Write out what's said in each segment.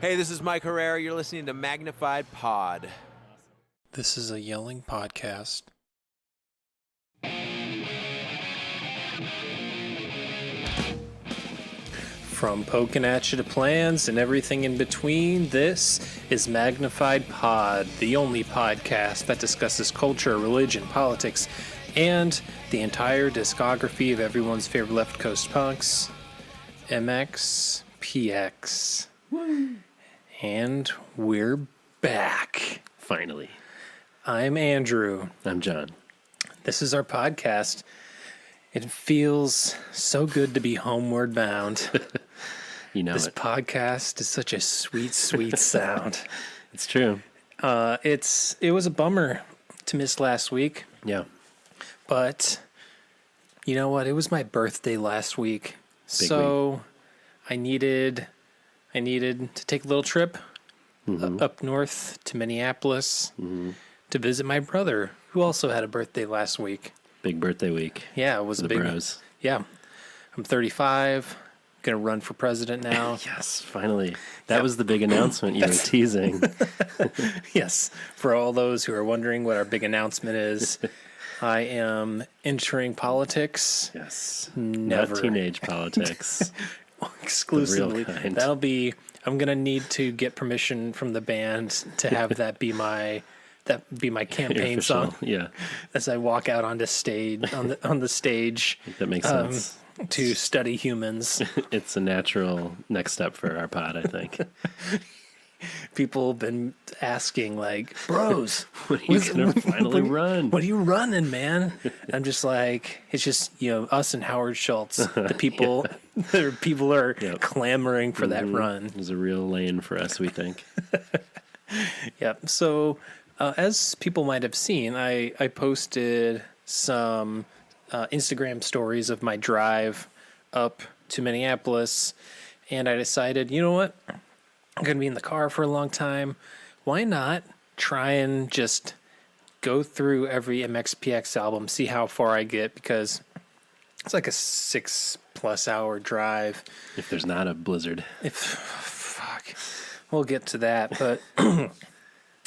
Hey, this is Mike Herrera. You're listening to Magnified Pod. This is a yelling podcast. From poking at you to plans and everything in between, this is Magnified Pod, the only podcast that discusses culture, religion, politics, and the entire discography of everyone's favorite left coast punks, MxPx. Woo. And we're back. Finally. I'm Andrew. I'm John. This is our podcast. It feels so good to be homeward bound. You know this it. podcast is such a sweet, sweet sound. It's true. It was a bummer to miss last week. Yeah. But you know what? It was my birthday last week. Big so week. I needed to take a little trip up north to Minneapolis to visit my brother, who also had a birthday last week. Big birthday week. Yeah, it was the a big bros. Yeah. I'm 35. Gonna run for president now. Yes, finally. That was the big announcement you were teasing. Yes. For all those who are wondering what our big announcement is, I am entering politics. Yes. Never. Not teenage politics. Exclusively. The real kind. I'm gonna need to get permission from the band to have that be my campaign Official, song. Yeah. As I walk out onto stage on the stage That makes sense. to study humans. It's a natural next step for our pod, I think. People have been asking, like, bros, When are you going to finally run? what are you running, man? I'm just like, it's just, us and Howard Schultz. The people, people are Yep. clamoring for that run. There's a real lane for us, we think. Yep. So, as people might have seen, I posted some Instagram stories of my drive up to Minneapolis, and I decided, you know what? I'm going to be in the car for a long time. Why not try and just go through every MxPx album, see how far I get, because it's like a 6+ hour drive. If there's not a blizzard. Fuck. We'll get to that, but I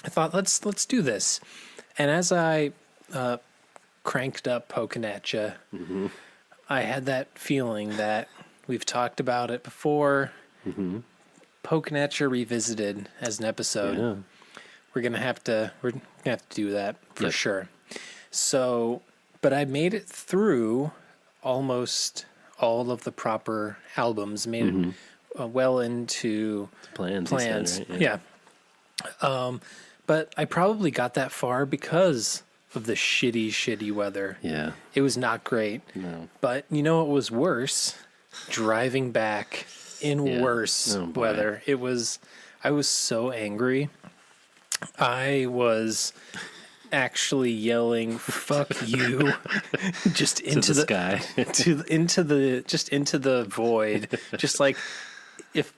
thought let's do this. And as I cranked up poking at you, I had that feeling that we've talked about it before. Poking at you revisited as an episode. Yeah. We're gonna have to do that for Yep. sure. So, but I made it through almost all of the proper albums. Made it well into Plans. you said, right? Yeah. But I probably got that far because of the shitty weather. Yeah. It was not great. No. But you know what was worse? Driving back in worse weather. I was so angry. I was actually yelling "fuck you" just into the sky. into the void. Just like if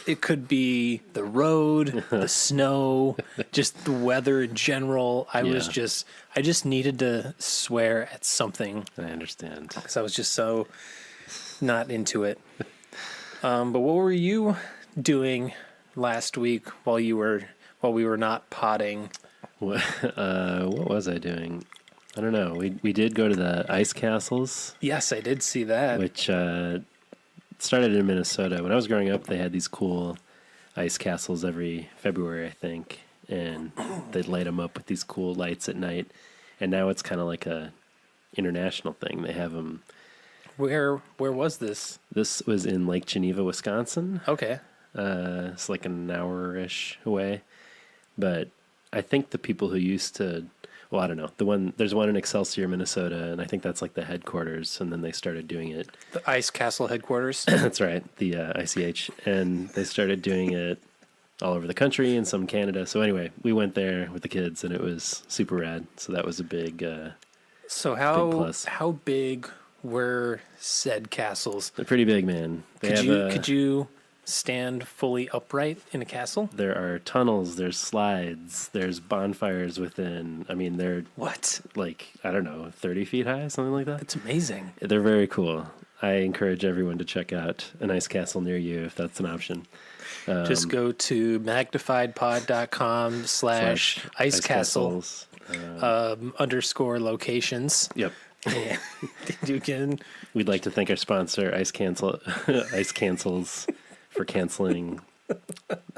it could be the road, the snow, just the weather in general. I just needed to swear at something I understand. because I was just so not into it. But what were you doing last week while we were not potting? What was I doing? I don't know. We did go to the ice castles, Yes, I did see that. which started in Minnesota. When I was growing up, they had these cool ice castles every February, I think, and they'd light them up with these cool lights at night. And now it's kind of like a international thing. They have them. Where was this? This was in Lake Geneva, Wisconsin. Okay. It's like an hour-ish away. But I think the people who used to, well, I don't know. There's one in Excelsior, Minnesota, and I think that's like the headquarters, and then they started doing it. The Ice Castle headquarters. That's right, the ICH. And they started doing it all over the country and some Canada. So anyway, we went there with the kids, and it was super rad. So that was a big So big plus. how big were said castles? They're pretty big, man. Could you stand fully upright in a castle? There are tunnels, there's slides, there's bonfires within. I mean, they're What? like, I don't know, 30 feet high, something like that. That's amazing. They're very cool. I encourage everyone to check out an ice castle near you if that's an option. Just go to magnifiedpod.com/ice castle castles. _ locations. Yep. And you can. We'd like to thank our sponsor, Ice Cancels, for canceling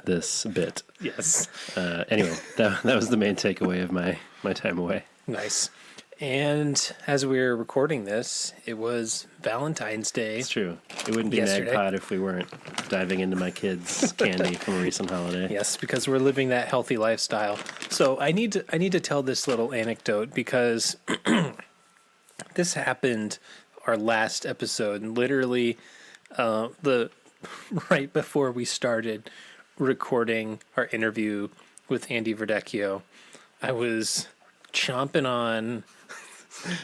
this bit. Yes. Anyway, that was the main takeaway of my time away. Nice. And as we were recording this, it was Valentine's Day. It's true. It wouldn't be Yesterday. MagPod if we weren't diving into my kids' candy from a recent holiday. Yes, because we're living that healthy lifestyle. So I need to tell this little anecdote because this happened our last episode, and literally right before we started recording our interview with Andy Verdecchio, I was chomping on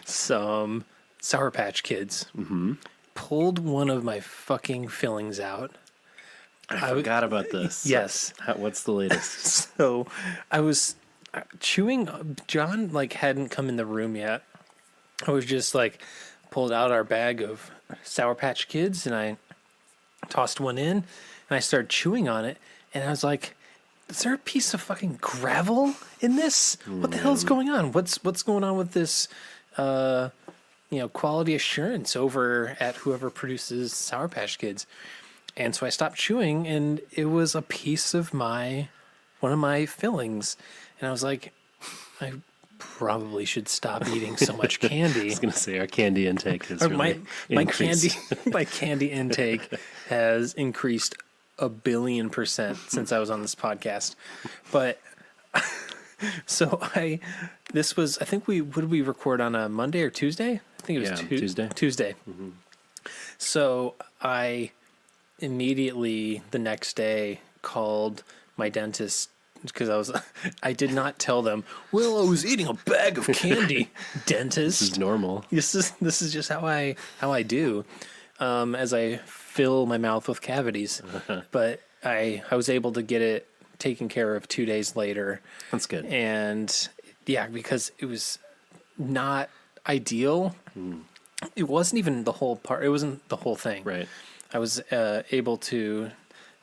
some Sour Patch Kids. Mm-hmm. Pulled one of my fucking fillings out. I forgot about this. Yes. What's the latest? So I was chewing. John hadn't come in the room yet. I was just pulled out our bag of Sour Patch Kids and I tossed one in and I started chewing on it and I was like, is there a piece of fucking gravel in this? What the hell is going on? What's going on with this quality assurance over at whoever produces Sour Patch Kids? And so I stopped chewing and it was a piece of one of my fillings. And I was like, I probably should stop eating so much candy. I was going to say our candy intake has really my increased. my candy intake has increased 1,000,000,000% since I was on this podcast. But so I think what did we record on a Monday or Tuesday? I think it was Tuesday. Tuesday. Mm-hmm. So I immediately the next day called my dentist because I did not tell them, well, I was eating a bag of candy, dentist. This is normal. This is just how I do as I fill my mouth with cavities. But I was able to get it taken care of 2 days later. That's good. And yeah, because it was not ideal. It wasn't even the whole part. It wasn't the whole thing. Right. I was able to,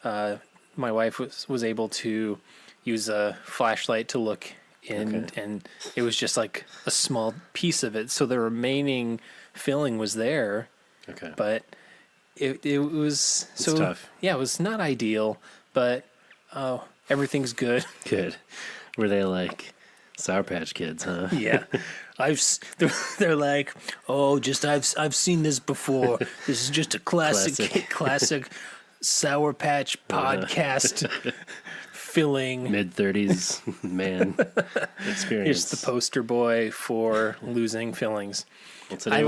my wife was able to use a flashlight to look in, and it was just a small piece of it. So the remaining filling was there. Okay. But it was It's tough. Yeah, it was not ideal, but everything's good. Good. Were they Sour Patch Kids, huh? Yeah. They're like, oh, I've seen this before. This is just a classic Sour Patch podcast filling. Mid-30s man experience. Here's the poster boy for losing fillings. Well, today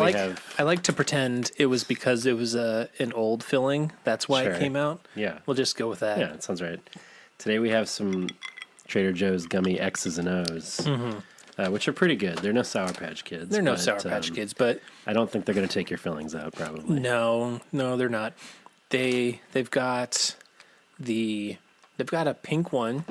I like to pretend it was because it was an old filling. That's why it came out. Yeah. We'll just go with that. Yeah, that sounds right. Today we have some Trader Joe's gummy X's and O's, which are pretty good. They're no Sour Patch Kids. They're no Sour Patch Kids, but I don't think they're going to take your fillings out, probably. no, they're not. They've got a pink one.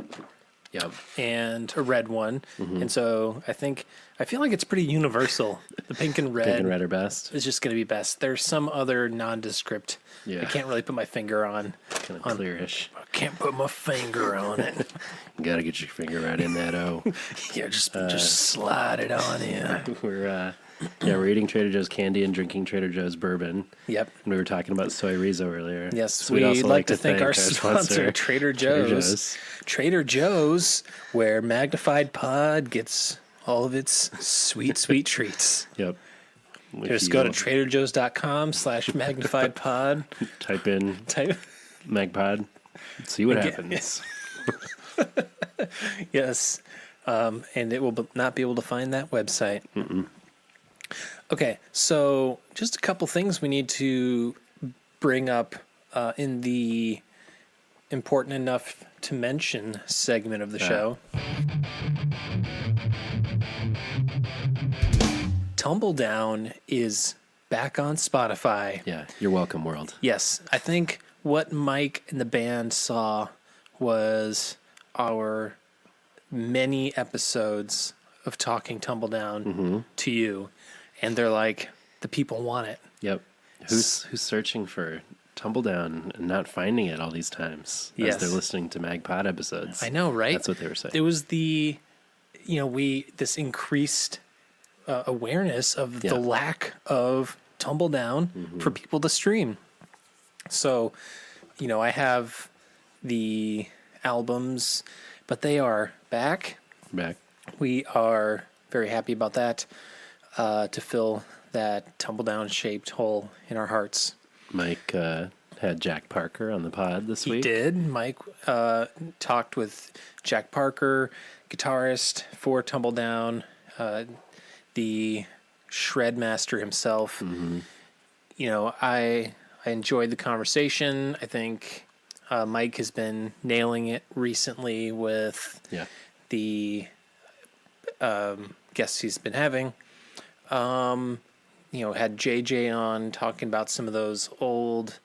Yep. And a red one. And so I feel like it's pretty universal. The pink and red. Pink and red are best. Is just going to be best. There's some other nondescript. Yeah. I can't really put my finger on. Kind of clearish. I can't put my finger on it. You got to get your finger right in that O. Yeah, just slide it on in. We're eating Trader Joe's candy and drinking Trader Joe's bourbon. Yep. And we were talking about soy Rizo earlier. Yes, So we'd also like to thank our sponsor, Trader Joe's. Trader Joe's, where Magnified Pod gets all of its sweet, sweet treats. Yep. Just go to traderjoes.com/magnifiedpod. Type in MagPod. See what happens. Yes. And it will not be able to find that website. Okay, so just a couple things we need to bring up in the important enough to mention segment of the show. Tumbledown is back on Spotify. Yeah, you're welcome, world. Yes, I think what Mike and the band saw was our many episodes of talking Tumbledown to you, and they're like, the people want it. Yep. Who's searching for Tumbledown and not finding it all these times as they're listening to MagPod episodes? I know, right? That's what they were saying. It was this increased awareness of the lack of Tumbledown for people to stream. So, I have the albums, but they are back. We are very happy about that, to fill that Tumbledown-shaped hole in our hearts. Mike had Jack Parker on the pod this week. He did. Mike talked with Jack Parker, guitarist for Tumbledown, the shred master himself. I enjoyed the conversation. I think Mike has been nailing it recently with the guests he's been having. Had JJ on talking about some of those old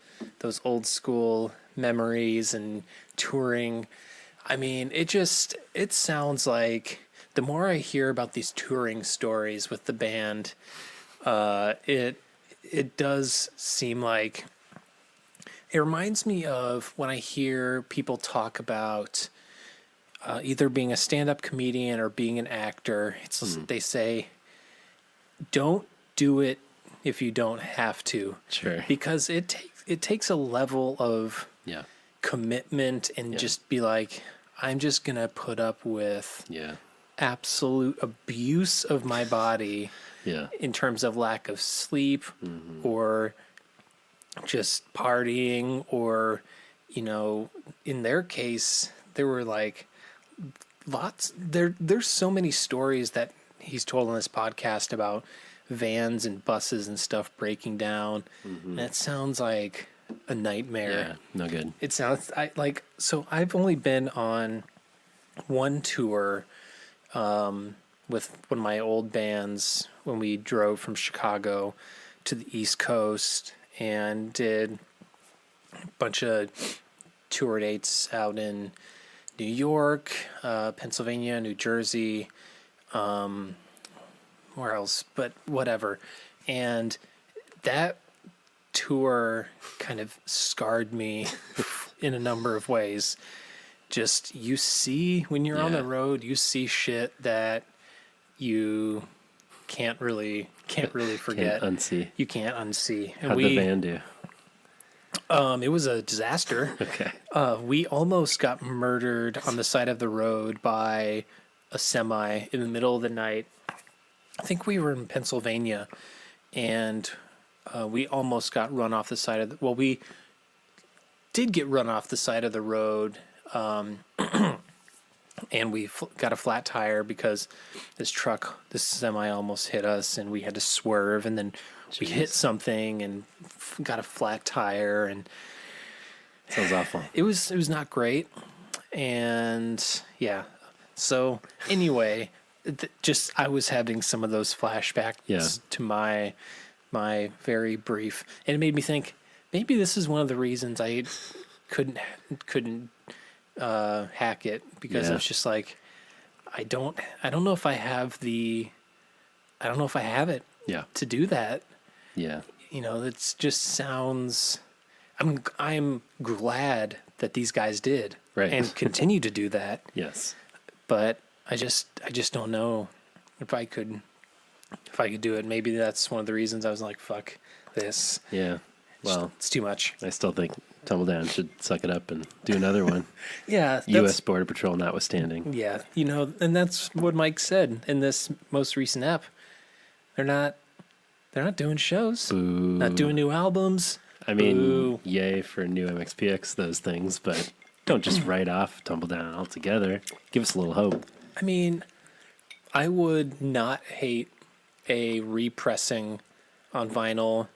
school memories and touring. I mean, it sounds like the more I hear about these touring stories with the band, it does seem like it reminds me of when I hear people talk about either being a stand-up comedian or being an actor. They say, don't do it if you don't have to. Sure. Because it takes a level of commitment and just be like, I'm just going to put up with absolute abuse of my body in terms of lack of sleep or just partying or, in their case, there were like there's so many stories that he's told on this podcast about vans and buses and stuff breaking down. And it sounds like a nightmare. Yeah, no good. It sounds so I've only been on one tour with one of my old bands when we drove from Chicago to the East Coast and did a bunch of tour dates out in New York, Pennsylvania, New Jersey, where else? But whatever. And that tour kind of scarred me in a number of ways. Just when you're on the road, you see shit that you can't really forget. Can't unsee. You can't unsee. And How'd the van do? It was a disaster. Okay. We almost got murdered on the side of the road by a semi in the middle of the night. I think we were in Pennsylvania, and we almost got run off the side of the... Well, we did get run off the side of the road, and we got a flat tire because this semi almost hit us, and we had to swerve, and then we hit something and got a flat tire, and sounds awful. It was not great, and so anyway, I was having some of those flashbacks to my very brief, and it made me think maybe this is one of the reasons I couldn't hack it, because I was just like, I don't know if I have it to do that. Yeah. It just sounds... I'm glad that these guys did and continue to do that. Yes. But I just don't know if I could do it. Maybe that's one of the reasons I was like, fuck this. Yeah. Well, it's too much. I still think Tumbledown should suck it up and do another one. Yeah. U.S. Border Patrol notwithstanding. Yeah. And that's what Mike said in this most recent ep. They're not doing shows. Boo. Not doing new albums. I mean, yay for new MxPx, those things, but don't just write off Tumbledown altogether. Give us a little hope. I mean, I would not hate a repressing on vinyl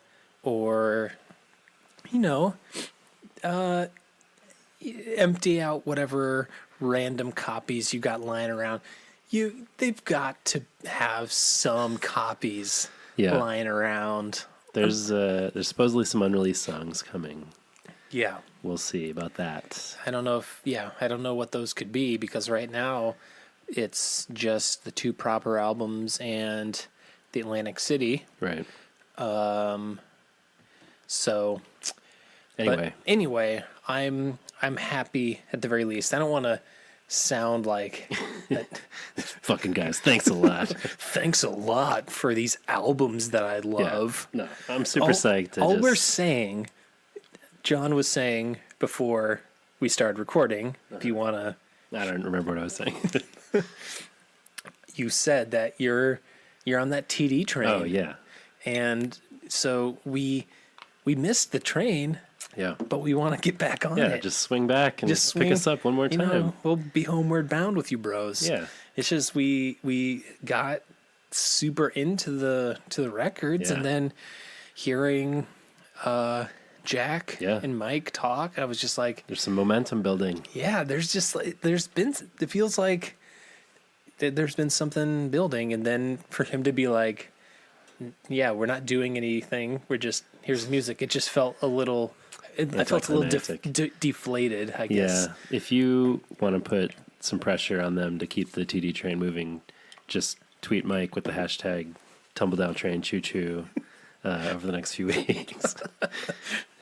or, empty out whatever random copies you got lying around. They've got to have some copies lying around. There's supposedly some unreleased songs coming. Yeah. We'll see about that. I don't know what those could be, because right now it's just the two proper albums and the Atlantic City. Right. So anyway, I'm happy at the very least. I don't want to sound like that. Fucking guys, thanks a lot. Thanks a lot for these albums that I love. Yeah. No, I'm super psyched. We're saying, John was saying before we started recording, if you want to... I don't remember what I was saying. You said that you're on that TD train. Oh, yeah. And so we missed the train. Yeah. But we want to get back on it. Yeah, just swing back and pick us up one more time. You know, we'll be homeward bound with you, bros. Yeah. It's just we got super into the records, and then hearing Jack and Mike talk, I was just like, there's some momentum building. Yeah, it feels like there's been something building, and then for him to be like, yeah, we're not doing anything, here's music. It just felt a little... I felt a little deflated, I guess. Yeah, if you want to put some pressure on them to keep the TD train moving, just tweet Mike with the hashtag Tumbledown Train Choo Choo over the next few weeks,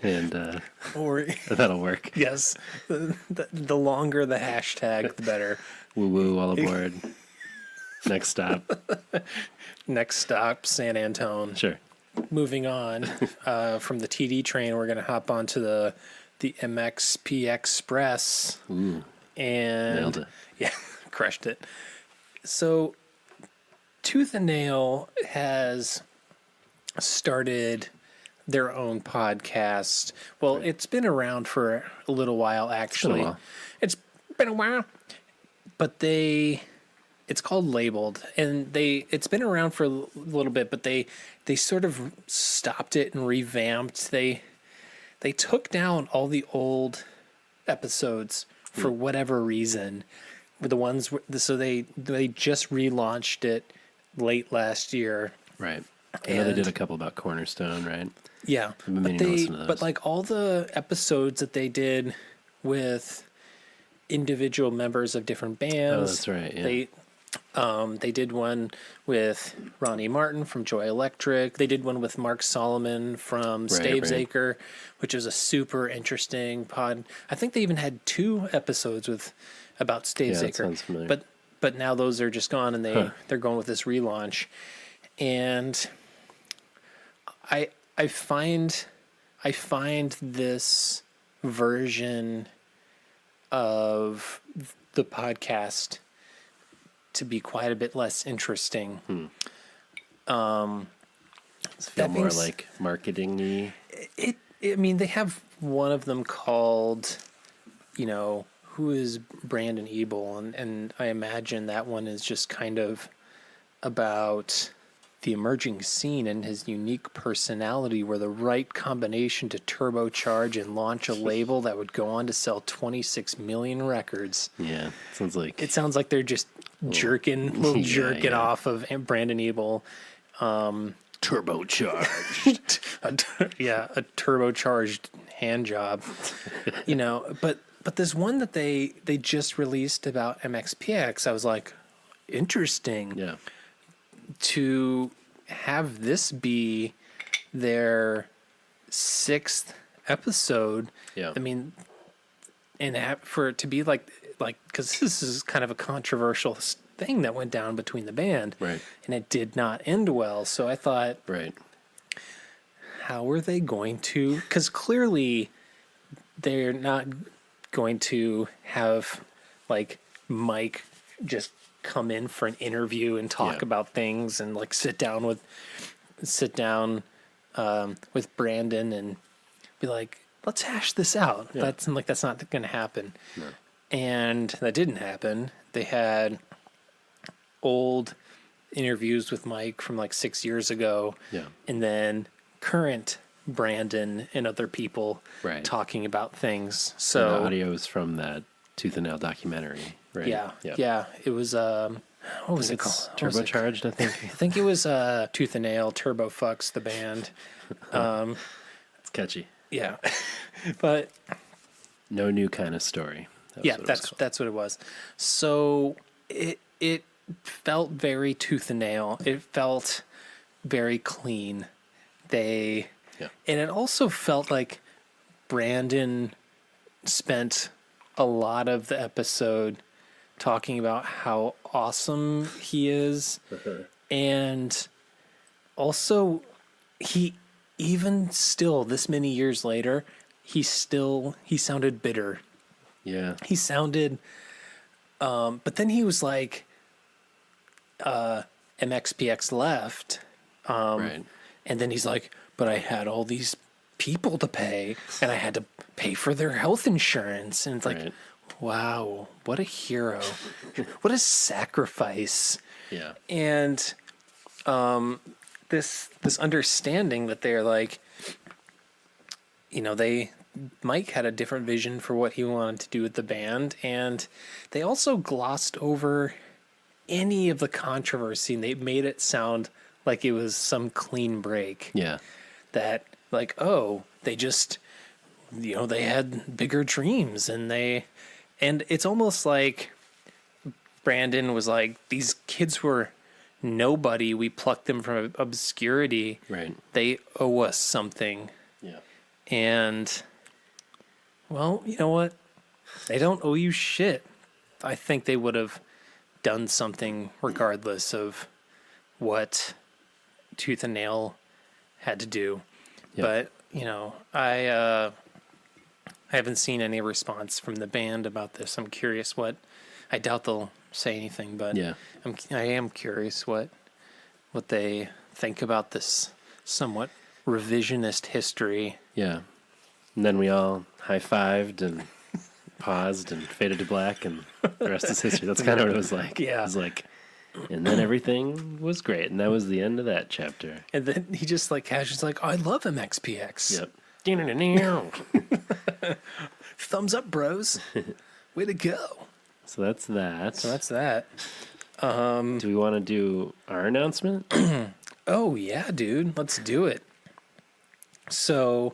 and or that'll work. Yes, the longer the hashtag, the better. Woo woo, all aboard. Next stop. Next stop, San Antone. Sure. Moving on from the TD train, we're going to hop onto the MxPx Express. Ooh, and nailed it. Yeah, crushed it. So Tooth and Nail has started their own podcast. Well, it's been around for a little while, actually. It's been a while. But it's called Labeled, and it's been around for a little bit, but they sort of stopped it and revamped. They took down all the old episodes for whatever reason. The ones so they just relaunched it late last year. Right. I know they did a couple about Cornerstone, right? Yeah. But like all the episodes that they did with individual members of different bands. Oh, that's right. Yeah. They did one with Ronnie Martin from Joy Electric. They did one with Mark Solomon from Stavesacre, which is a super interesting pod. I think they even had 2 episodes about Stavesacre. Yeah, that sounds familiar. But now those are just gone, and they're going with this relaunch. And I find this version of the podcast to be quite a bit less interesting. Does it feel more like marketing-y? I mean, they have one of them called, who is Brandon Ebel, and I imagine that one is just kind of about the emerging scene, and his unique personality were the right combination to turbocharge and launch a label that would go on to sell 26 million records. Yeah, it sounds like they're just jerking off of Brandon Ebel. Turbocharged. a turbocharged hand job. But there's one that they just released about MxPx. I was like, interesting. Yeah. To have this be their 6th episode. Yeah. I mean, and for it to be like, because this is kind of a controversial thing that went down between the band. Right. And it did not end well. So I thought, right. How are they going to? Because clearly they're not going to have like Mike just come in for an interview and talk about things and like sit down with Brandon and be like, let's hash this out. Yeah. That's not going to happen. No. And that didn't happen. They had old interviews with Mike from like 6 years ago. Yeah. And then current Brandon and other people talking about things. So and the audio is from that Tooth and Nail documentary, right? Yeah. Yep. Yeah. It was what was it called? Turbocharged, I think. I think it was Tooth and Nail, Turbo Fucks the band. It's catchy. Yeah. But no new kind of story. That's what it was. So it felt very Tooth and Nail. It felt very clean. They Yeah. And it also felt like Brandon spent a lot of the episode talking about how awesome he is. And also, he, even still, this many years later, he sounded bitter. Yeah. He sounded, but then he was like, MXPX left. Right. And then he's like, but I had all these people to pay and I had to pay for their health insurance. And it's like, Right. wow, what a hero. What a sacrifice. Yeah. And this understanding that they're like, Mike had a different vision for what he wanted to do with the band, and they also glossed over any of the controversy, and they made it sound like it was some clean break. Yeah. That, like, oh, they just, they had bigger dreams, and it's almost like Brandon was like, these kids were nobody. We plucked them from obscurity. Right. They owe us something. Yeah. And, well, you know what? They don't owe you shit. I think they would have done something regardless of what Tooth and Nail had to do. Yep. But, I haven't seen any response from the band about this. I'm curious I doubt they'll say anything, but Yeah. I am curious what they think about this somewhat revisionist history. Yeah. And then we all high-fived and paused and faded to black, and the rest is history. That's kind of what it was like. Yeah. It was like, and then everything was great, and that was the end of that chapter. And then he just like casually like, oh, I love MXPX. Yep. Thumbs up, bros. Way to go. So that's that. So that's that. Do we want to do our announcement? Oh, yeah, dude. Let's do it. So,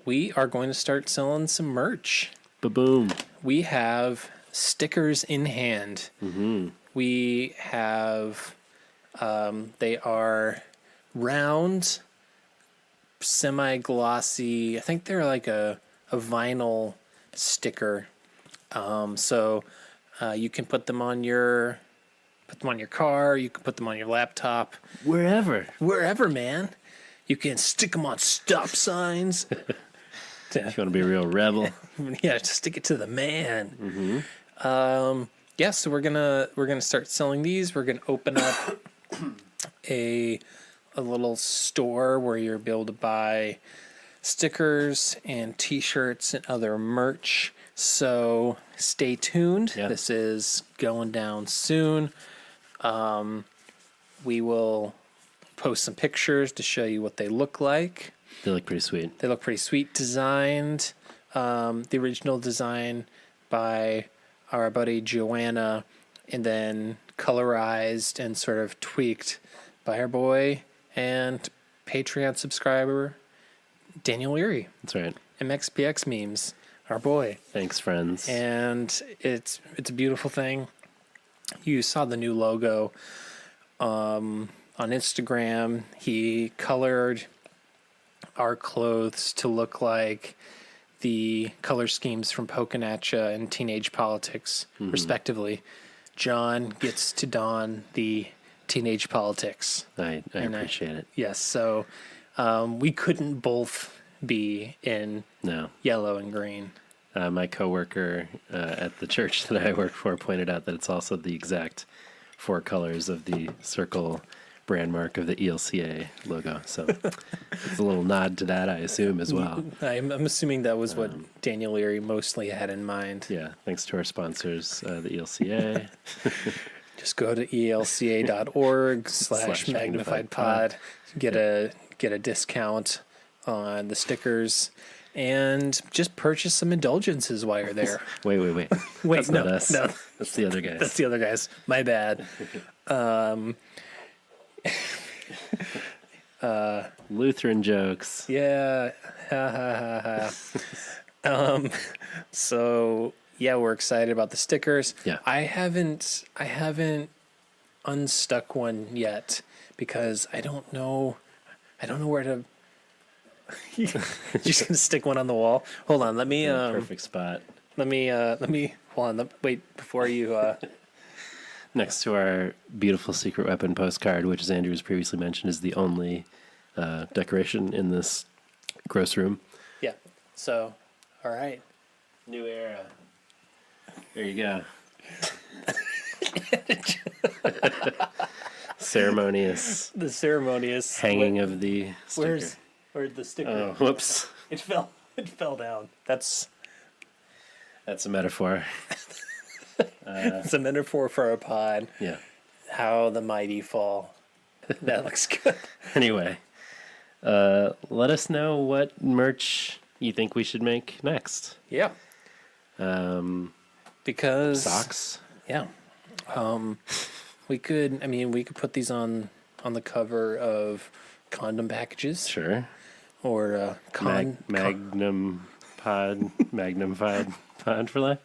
we are going to start selling some merch. Ba-boom. We have stickers in hand. Mm-hmm. We have, they are round, semi-glossy. I think they're like a vinyl sticker. So you can put them on your car. You can put them on your laptop. Wherever, man. You can stick them on stop signs. If you want to be a real rebel. Yeah, just stick it to the man. Mm-hmm. Yeah, so we're gonna start selling these. We're gonna open up a little store where you'll be able to buy stickers and T-shirts and other merch. So stay tuned. Yeah. This is going down soon. We will post some pictures to show you what they look like. They look pretty sweet. They look pretty sweet. Designed, the original design by our buddy Joanna, and then colorized and sort of tweaked by our boy and Patreon subscriber Daniel Leary. That's right. MXPX memes, our boy. Thanks, friends. And it's a beautiful thing. You saw the new logo on Instagram. He colored our clothes to look like the color schemes from Pokinatcha and Teenage Politics, respectively. John gets to don the Teenage Politics. I appreciate it. Yes, so we couldn't both be in No. yellow and green. My coworker at the church that I work for pointed out that it's also the exact 4 colors of the circle brand mark of the ELCA logo. So it's a little nod to that, I assume, as well. I'm assuming that was what Daniel Leary mostly had in mind. Yeah, thanks to our sponsors, the ELCA. Just go to elca.org/magnifiedpod. Get a discount on the stickers, and just purchase some indulgences while you're there. Wait. Wait, That's no, not us. no. That's the other guys. That's the other guys. My bad. Lutheran jokes. Yeah. Ha ha ha ha. So yeah, we're excited about the stickers. Yeah. I haven't unstuck one yet because I don't know I don't know where to. You're just gonna stick one on the wall. Hold on, let me. Perfect spot. Let me. Hold on. Wait before you. Next to our beautiful secret weapon postcard, which, as Andrew has previously mentioned, is the only decoration in this gross room. Yeah. So, all right. New era. There you go. Ceremonious. The ceremonious Hanging of the sticker. Where's the sticker? Oh, whoops. It fell down. That's a metaphor. it's a metaphor for a pod. Yeah. How the mighty fall. That looks good. Anyway, let us know what merch you think we should make next. Yeah. Because Socks. Yeah. We could put these on the cover of condom packages. Sure. Or Magnum pod for life.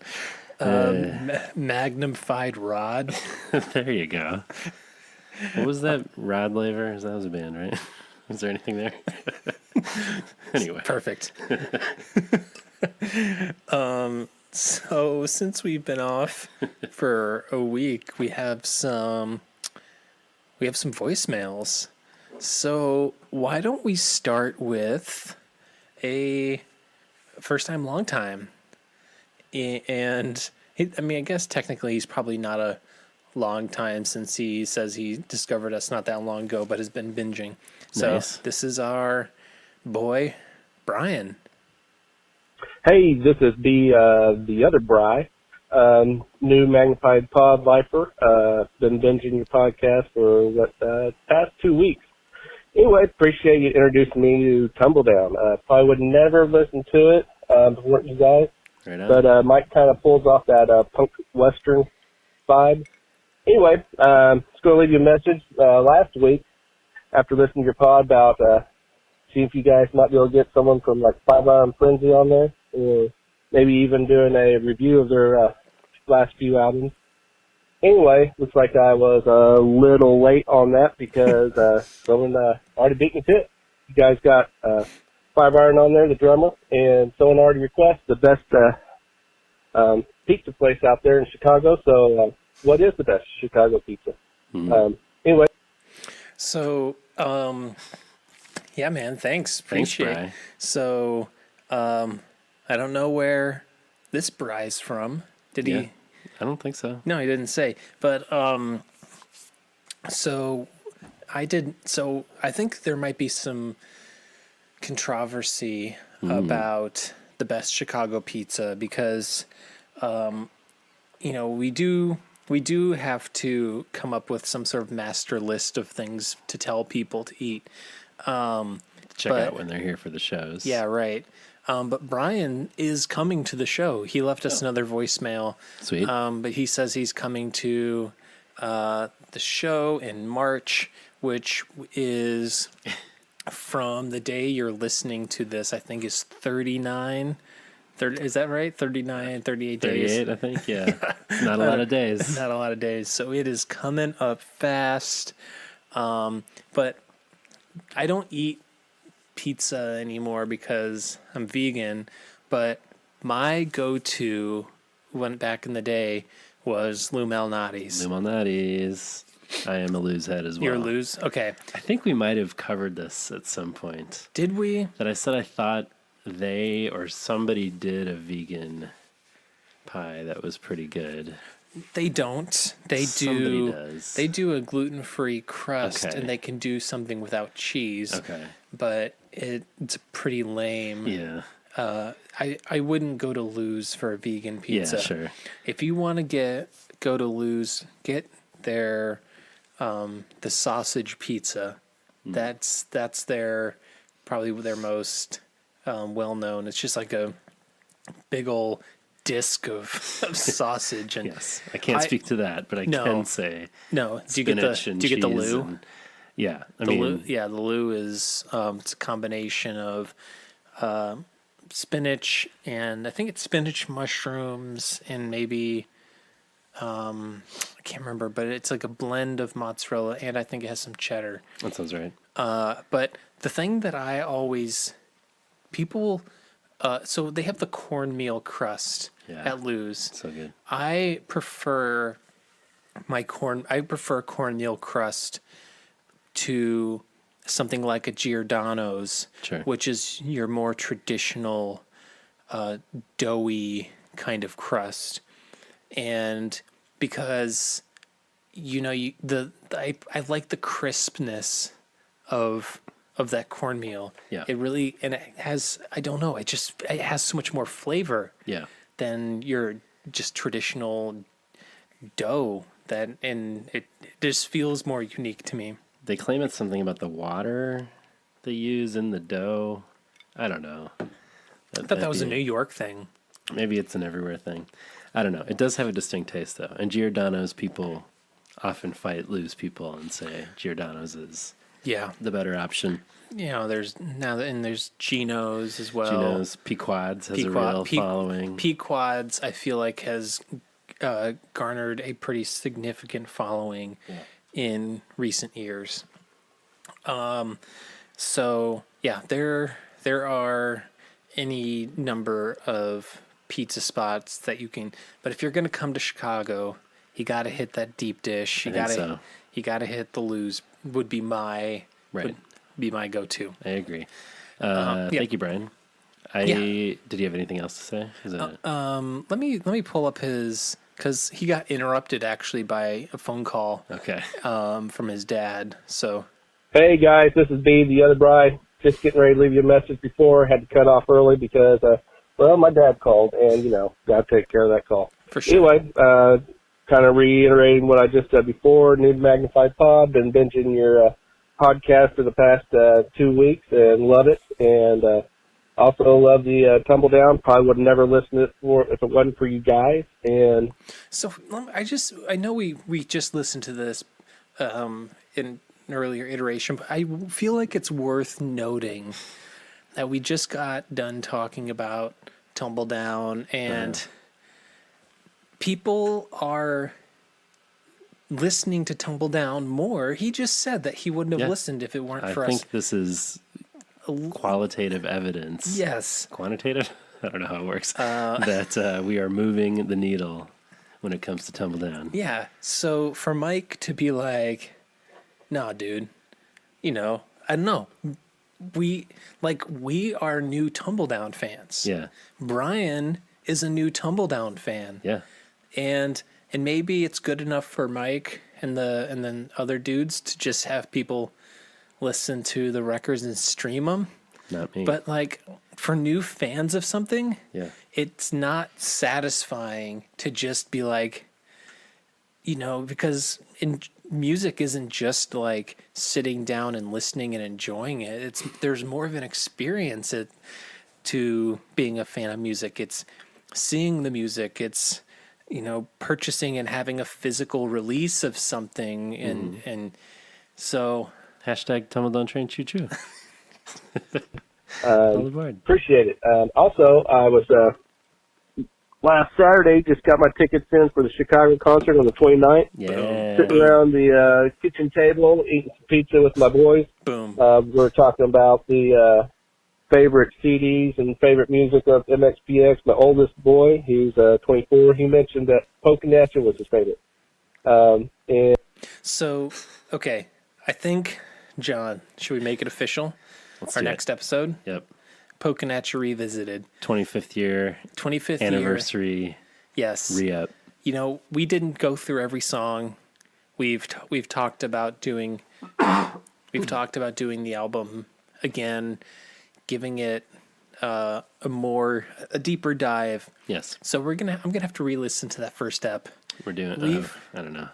Magnified Rod. There you go. What was that? Rod Laver? That was a band, right? Is there anything there? Anyway. Perfect. So since we've been off for a week, we have some voicemails. So why don't we start with a first time, long time? And I guess technically he's probably not a long time since he says he discovered us not that long ago, but has been binging. So Nice. This is our boy, Brian. Hey, this is the other Bry, new Magnified Pod lifer. Been binging your podcast for past 2 weeks. Anyway, appreciate you introducing me to Tumbledown. Probably would never listen to it before you guys, Right on. but Mike kind of pulls off that punk western vibe. Anyway, just going to leave you a message. Last week, after listening to your pod about see if you guys might be able to get someone from like 5 Iron Frenzy on there, or maybe even doing a review of their last few albums. Anyway, looks like I was a little late on that because someone already beat me to it. You guys got 5 Iron on there, the drummer, and someone already requested the best pizza place out there in Chicago. So what is the best Chicago pizza? Mm-hmm. Anyway. So, yeah, man, thanks. Appreciate Bri. it. So, I don't know where this Bry's from. Did Yeah. he? I don't think so. No, he didn't say. But, so I think there might be some controversy about the best Chicago pizza because, we do have to come up with some sort of master list of things to tell people to eat. Check out when they're here for the shows. Yeah, right. But Brian is coming to the show. He left us another voicemail. Sweet. But he says he's coming to the show in March, which is from the day you're listening to this, I think is 39. Is that right? 39, 38 days? 38, I think, yeah. Not a lot of days. Not a lot of days. So it is coming up fast. But I don't eat pizza anymore because I'm vegan. But my go-to went back in the day was Lou Malnati's. Lou Malnati's. I am a Lou's head as well. You're Lou's? Okay. I think we might have covered this at some point. Did we? That I said I thought they or somebody did a vegan pie that was pretty good. They don't. They Somebody do. does. They do a gluten-free crust, Okay. and they can do something without cheese. Okay. But it's pretty lame. Yeah. I wouldn't go to Lou's for a vegan pizza. Yeah, sure. If you want to go to Lou's, get their the sausage pizza. That's their probably their most well known. It's just like a big old disc of sausage, and Yes. I can't speak to that, but I No. can say no. Do you get the cheese Lou? and- yeah. I The mean, Lou, yeah, the Lou is it's a combination of spinach and I think it's spinach, mushrooms, and maybe I can't remember, but it's like a blend of mozzarella and I think it has some cheddar. that sounds right. But the thing that I always people so they have the cornmeal crust at Lou's. So good. I prefer cornmeal crust to something like a Giordano's, Sure. which is your more traditional doughy kind of crust. And because I like the crispness of that cornmeal. Yeah. It really, and it has, I don't know, it has so much more flavor Yeah. than your just traditional dough, and it just feels more unique to me. They claim it's something about the water they use in the dough. I don't know. I thought that was a New York thing. Maybe it's an everywhere thing. I don't know. It does have a distinct taste, though. And Giordano's people often fight Lou's people and say Giordano's is the better option. There's Geno's as well. Geno's, Pequod's has a real following. Pequod's, I feel like, has garnered a pretty significant following in recent years. So there are any number of pizza spots that you can, but if you're going to come to Chicago, you got to hit that deep dish. You got to hit the Lou's. Would be my go-to. I agree. Thank you, Brian. Did he have anything else to say? Let me pull up his, because he got interrupted actually by a phone call. Okay. From his dad. So. Hey guys, this is B, the other bride. Just getting ready to leave you a message before. Had to cut off early because, my dad called, and got to take care of that call. For sure. Anyway, kind of reiterating what I just said before. New to Magnified Pod. Been binging your podcast for the past 2 weeks and love it. And also love the Tumbledown. Probably would have never listened to it if it wasn't for you guys. And so I know we just listened to this in an earlier iteration, but I feel like it's worth noting that we just got done talking about Tumbledown, and people are listening to Tumbledown more. He just said that he wouldn't have listened if it weren't for us. I think this is qualitative evidence. Yes. Quantitative? I don't know how it works. That we are moving the needle when it comes to Tumbledown. Yeah. So for Mike to be like, nah, dude, I don't know. We are new Tumbledown fans. Yeah. Brian is a new Tumbledown fan. Yeah. And maybe it's good enough for Mike and then other dudes to just have people listen to the records and stream them. Not me. But for new fans of something, it's not satisfying to just be like, because music isn't just like sitting down and listening and enjoying it. There's more of an experience to being a fan of music. It's seeing the music. It's purchasing and having a physical release of something, and so hashtag Tumbledown Train Choo Choo. Appreciate it. Also, I was last Saturday, just got my tickets in for the Chicago concert on the 29th. Yeah. Sitting around the kitchen table, eating some pizza with my boys. Boom. We're talking about the favorite CDs and favorite music of MxPx. My oldest boy, he's 24. He mentioned that Poking at You was his favorite. And so, okay, I think, John, should we make it official? Our next episode? Yep. Poking at You Revisited. 25th year. 25th anniversary. Yes. Re-up. We didn't go through every song. We've talked about doing the album again, giving it a deeper dive. Yes. So I'm gonna have to re-listen to that first step. We're doing I don't know.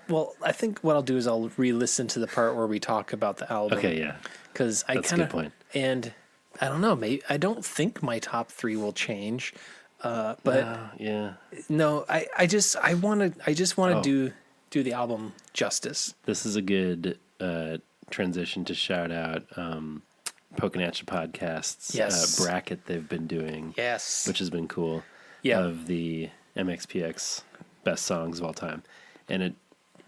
Well, I think what I'll do is I'll re-listen to the part where we talk about the album. Okay, yeah. Because That's a good point. And I don't know, I don't think my top 3 will change. But no, I just want to do the album justice. This is a good transition to shout out Poking at You Podcast's bracket they've been doing. Yes. Which has been cool. Yeah. Of the MxPx best songs of all time. And it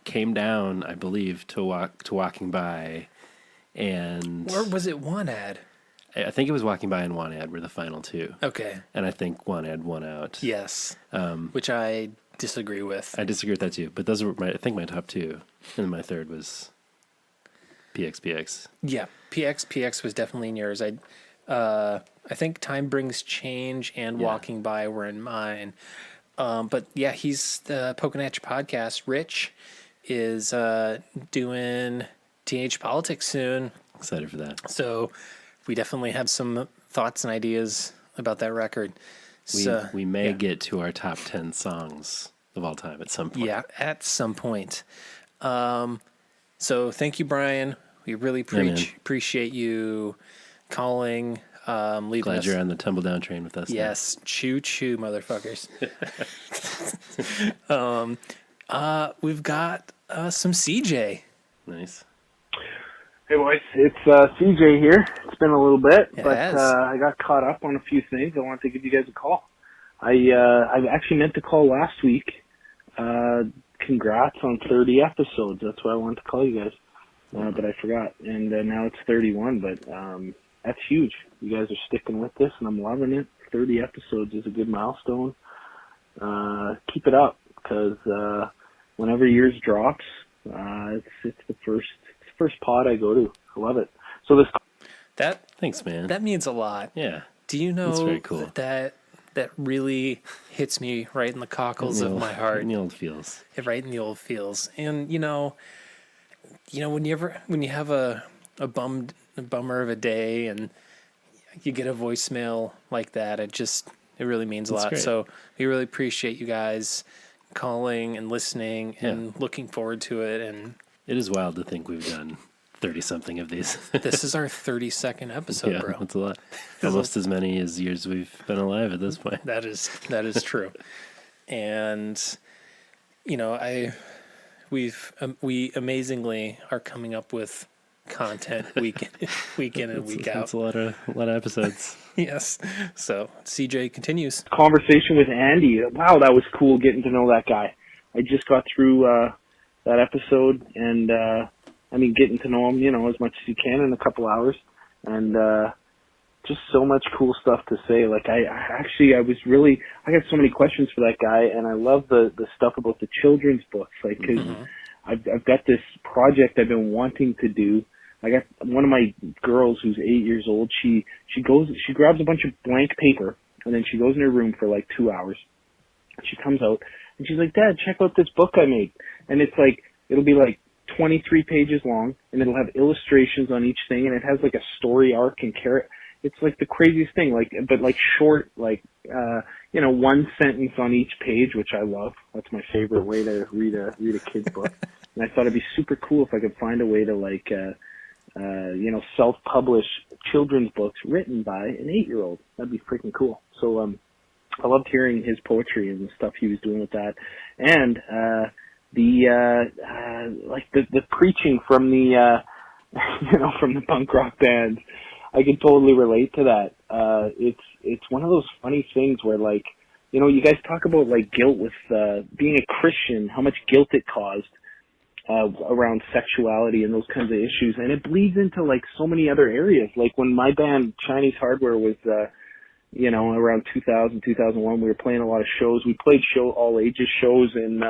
came down, I believe, to Walking By And Or was it one ad? I think it was Walking By and One Ad were the final two. Okay. And I think One Ad won out. Yes. Which I disagree with. I disagree with that too. But those were I think my top two. And then my third was PXPX. Yeah, PX was definitely in yours. I think Time Brings Change and Walking By were in mine. But yeah, he's poking at your podcast. Rich is doing Teenage Politics soon. Excited for that. So we definitely have some thoughts and ideas about that record. We may get to our top 10 songs of all time at some point. Yeah, at some point. So thank you, Brian. We really appreciate you calling. Leaving Glad us. you're on the Tumbledown train with us. Yes, choo choo, motherfuckers. We've got some CJ. Nice. Hey boys, it's CJ here. It's been a little bit, It but has. I got caught up on a few things. I wanted to give you guys a call. I actually meant to call last week. Congrats on 30 episodes. That's why I wanted to call you guys, but I forgot. And now it's 31, but that's huge. You guys are sticking with this, and I'm loving it. 30 episodes is a good milestone. Keep it up, because whenever yours drops, it's the first pod I go to. I love it. So Thanks, man. That means a lot. Yeah. Do you know That's very cool. that really hits me right in the cockles of my heart, In the old feels. right in the old feels. And you know, when you have a bummer of a day and you get a voicemail like that, it really means a lot. great. So we really appreciate you guys calling and listening and looking forward to it. And It is wild to think we've done 30-something of these. this is our 32nd episode, Yeah, bro. that's a lot. Almost as many as years we've been alive at this point. That is true. And we amazingly are coming up with content week in and week out. That's a lot of episodes. Yes. So CJ continues. conversation with Andy, wow, that was cool getting to know that guy. I just got through that episode, and getting to know him, as much as you can in a couple hours, and just so much cool stuff to say. Like I got so many questions for that guy, and I love the stuff about the children's books, like, because I've got this project I've been wanting to do. I got one of my girls who's 8 years old. She grabs a bunch of blank paper, and then she goes in her room for like 2 hours. She comes out and she's like, "Dad, check out this book I made." And it's like, it'll be like 23 pages long, and it'll have illustrations on each thing, and it has like a story arc and carrot. It's like the craziest thing, but short, one sentence on each page, which I love. That's my favorite way to read a kid's book. And I thought it'd be super cool if I could find a way to self-publish children's books written by an 8-year-old. That'd be freaking cool. So, I loved hearing his poetry and the stuff he was doing with that. And, the preaching from the, from the punk rock bands, I can totally relate to that. It's one of those funny things where, you guys talk about guilt with, being a Christian, how much guilt it caused. Around sexuality and those kinds of issues, and it bleeds into so many other areas. Like when my band Chinese Hardware was, around 2000, 2001, we were playing a lot of shows. We played all ages shows in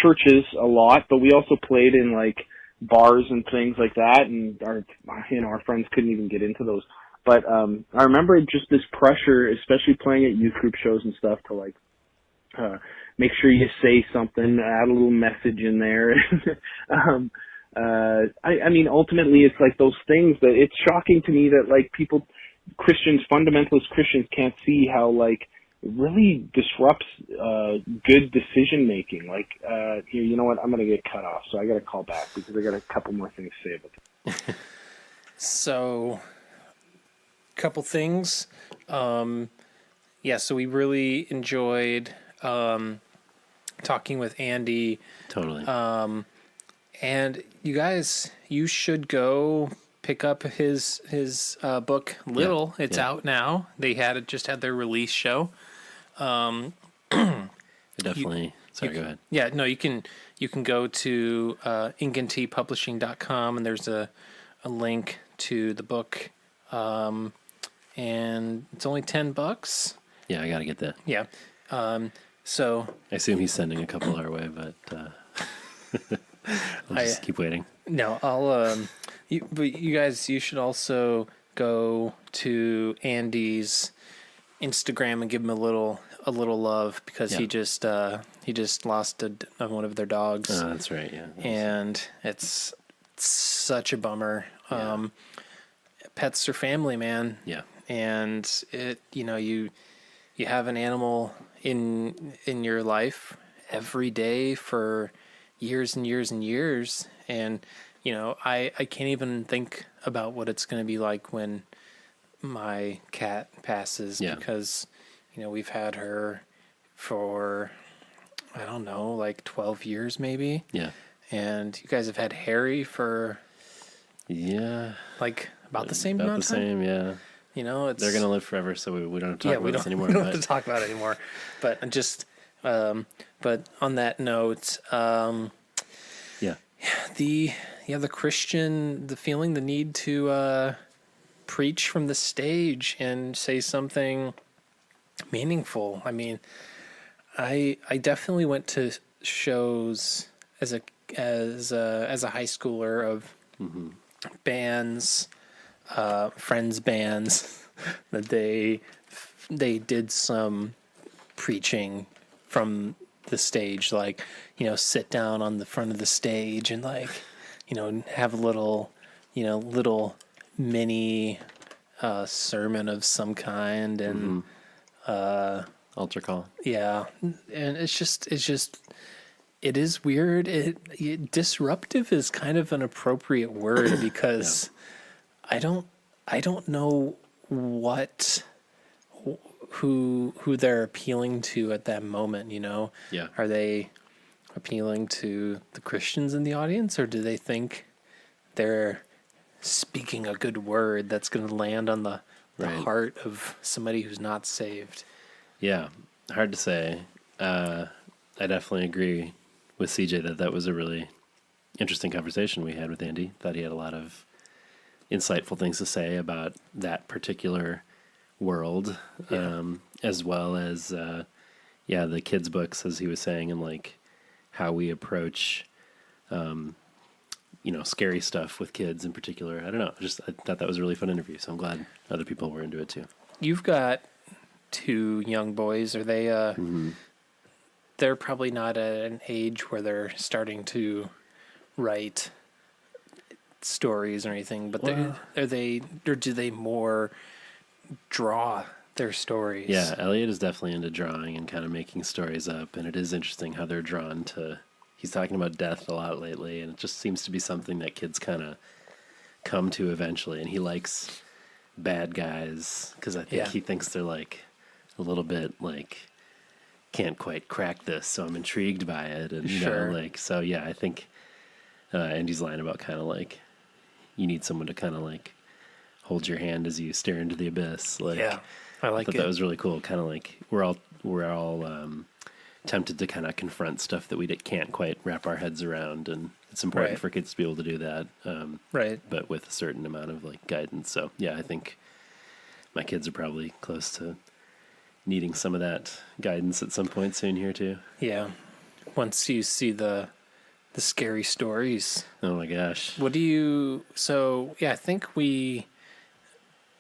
churches a lot, but we also played in bars and things like that. And our friends couldn't even get into those. But I remember just this pressure, especially playing at youth group shows and stuff, to make sure you say something, add a little message in there. Ultimately it's those things that it's shocking to me that people, Christians, fundamentalist Christians, can't see how it really disrupts good decision making. Here, you know what? I'm going to get cut off, so I got to call back because I got a couple more things to say about this. So, couple things. So we really enjoyed talking with Andy. Totally. And you guys, you should go pick up his book, Little. It's out now. They just had their release show. I definitely Sorry, go ahead. Yeah, no, you can go to inkandteapublishing.com, and there's a link to the book, and it's only $10. Yeah, I got to get that. Yeah. So I assume he's sending a couple our way, but I'll just keep waiting. no, I'll but you guys, you should also go to Andy's Instagram and give him a little love, because he just lost one of their dogs. Oh, that's right. Yeah. And it's such a bummer. Yeah. Pets are family, man. Yeah. And you have an animal in your life every day for years and years and years, and I can't even think about what it's going to be like when my cat passes, because we've had her for, I don't know, like 12 years maybe. Yeah. And you guys have had Harry for like about the same amount of time. About the same, yeah. It's, they're gonna live forever, so we don't have to talk about this anymore. We don't have to talk about it anymore. But just, but on that note, the Christian, the feeling, the need to preach from the stage and say something meaningful. I mean, I definitely went to shows as a high schooler of bands, friends' bands, that they did some preaching from the stage, like, sit down on the front of the stage and have a little mini sermon of some kind, and altar call. Yeah, and it's just it is weird. Disruptive is kind of an appropriate word, because I don't know who they're appealing to at that moment. Yeah. Are they appealing to the Christians in the audience, or do they think they're speaking a good word that's going to land on the heart of somebody who's not saved? Yeah, hard to say. I definitely agree with CJ that was a really interesting conversation we had with Andy. Thought he had a lot of insightful things to say about that particular world, as well as the kids' books, as he was saying, and like how we approach scary stuff with kids in particular. I don't know. I thought that was a really fun interview, so I'm glad other people were into it too. You've got 2 young boys. Are they they're probably not at an age where they're starting to write stories or anything, but do they more draw their stories? Yeah, Elliot is definitely into drawing and kind of making stories up, and it is interesting how they're drawn to. He's talking about death a lot lately, and it just seems to be something that kids kind of come to eventually. And he likes bad guys because I think he thinks they're like a little bit like can't quite crack this, so I'm intrigued by it, and I think Andy's line about kind of like you need someone to kind of like hold your hand as you stare into the abyss. Like, I like it. That was really cool. Kind of like we're all tempted to kind of confront stuff that we can't quite wrap our heads around, and it's important for kids to be able to do that. But with a certain amount of like guidance. So yeah, I think my kids are probably close to needing some of that guidance at some point soon here too. Yeah. Once you see the scary stories. Oh my gosh. What do you, I think we,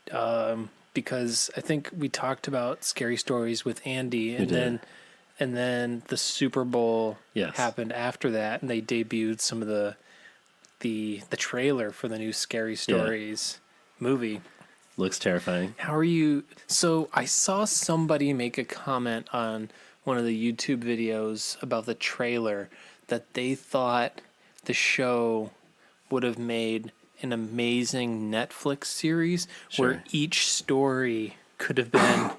because I think we talked about scary stories with Andy, and then the Super Bowl happened after that, and they debuted some of the trailer for the new Scary Stories movie. Looks terrifying. How are you? So I saw somebody make a comment on one of the YouTube videos about the trailer that they thought the show would have made an amazing Netflix series where each story could have been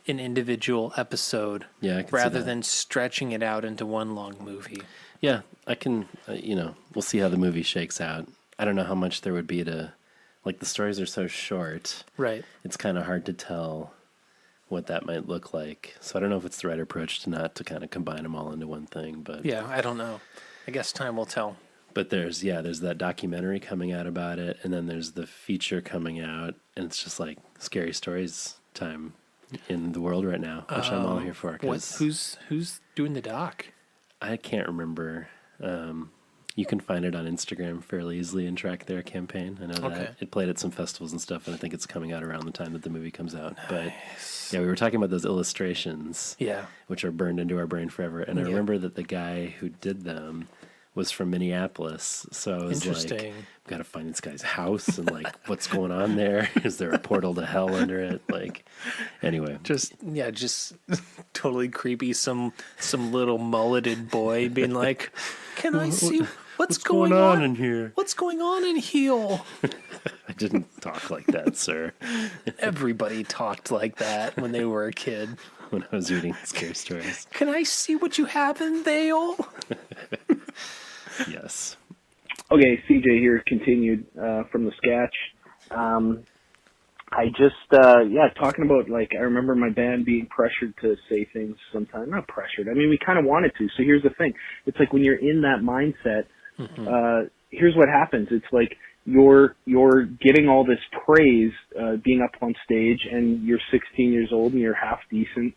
an individual episode rather than stretching it out into one long movie. Yeah, I can, we'll see how the movie shakes out. I don't know how much there would be to, like, the stories are so short. Right. It's kind of hard to tell what that might look like. So I don't know if it's the right approach to kind of combine them all into one thing, but Yeah, I don't know. I guess time will tell. But there's that documentary coming out about it, and then there's the feature coming out, and it's just like scary stories time in the world right now, which I'm all here for. Who's doing the doc? I can't remember. You can find it on Instagram fairly easily and track their campaign. I know that it played at some festivals and stuff, and I think it's coming out around the time that the movie comes out. Nice. But yeah, we were talking about those illustrations, which are burned into our brain forever. And I remember that the guy who did them was from Minneapolis, so I was like, got to find this guy's house and like what's going on there. Is there a portal to hell under it? Like, anyway, just totally creepy. Some little mulleted boy being like, "Can I see what's going on in here? What's going on in here?" I didn't talk like that, sir. Everybody talked like that when they were a kid. When I was reading scary stories. Can I see what you have in there? Yes. Okay, CJ here, continued from the sketch. I just, talking about, like, I remember my band being pressured to say things sometimes. Not pressured. I mean, we kind of wanted to. So here's the thing. It's like when you're in that mindset, here's what happens. It's like you're getting all this praise being up on stage, and you're 16 years old and you're half decent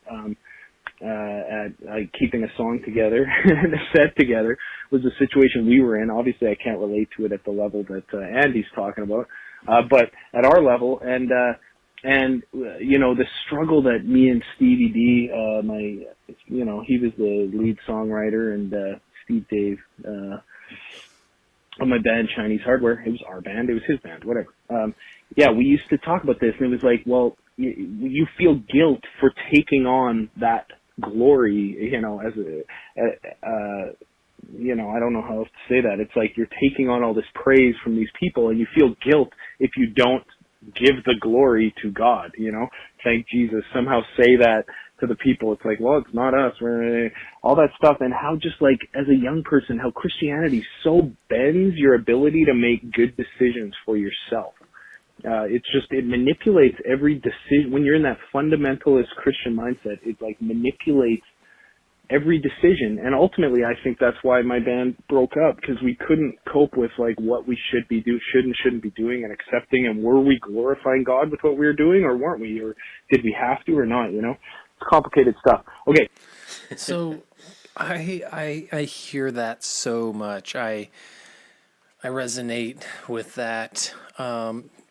at keeping a song together and a set together was the situation we were in. Obviously, I can't relate to it at the level that Andy's talking about, but at our level, and the struggle that me and Stevie D, he was the lead songwriter, and Steve Dave of my band Chinese Hardware. It was our band. It was his band. Whatever. We used to talk about this, and it was like, well, you feel guilt for taking on that glory, as I don't know how else to say that. It's like you're taking on all this praise from these people, and you feel guilt if you don't give the glory to God, thank Jesus, somehow say that to the people. It's like, well, it's not us, all that stuff. And how just like as a young person, how Christianity so bends your ability to make good decisions for yourself. It manipulates every decision. When you're in that fundamentalist Christian mindset, it like manipulates every decision. And ultimately, I think that's why my band broke up, because we couldn't cope with like what we should and shouldn't be doing and accepting. And were we glorifying God with what we were doing, or weren't we? Or did we have to or not? It's complicated stuff. Okay. So I hear that so much. I resonate with that.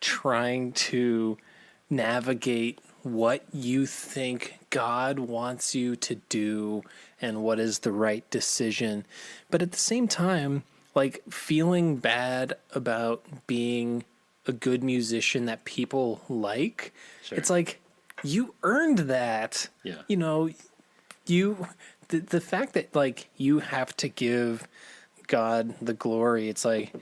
Trying to navigate what you think God wants you to do and what is the right decision. But at the same time, like feeling bad about being a good musician that people like. Sure. It's like you earned that. Yeah. The fact that like you have to give God the glory, it's like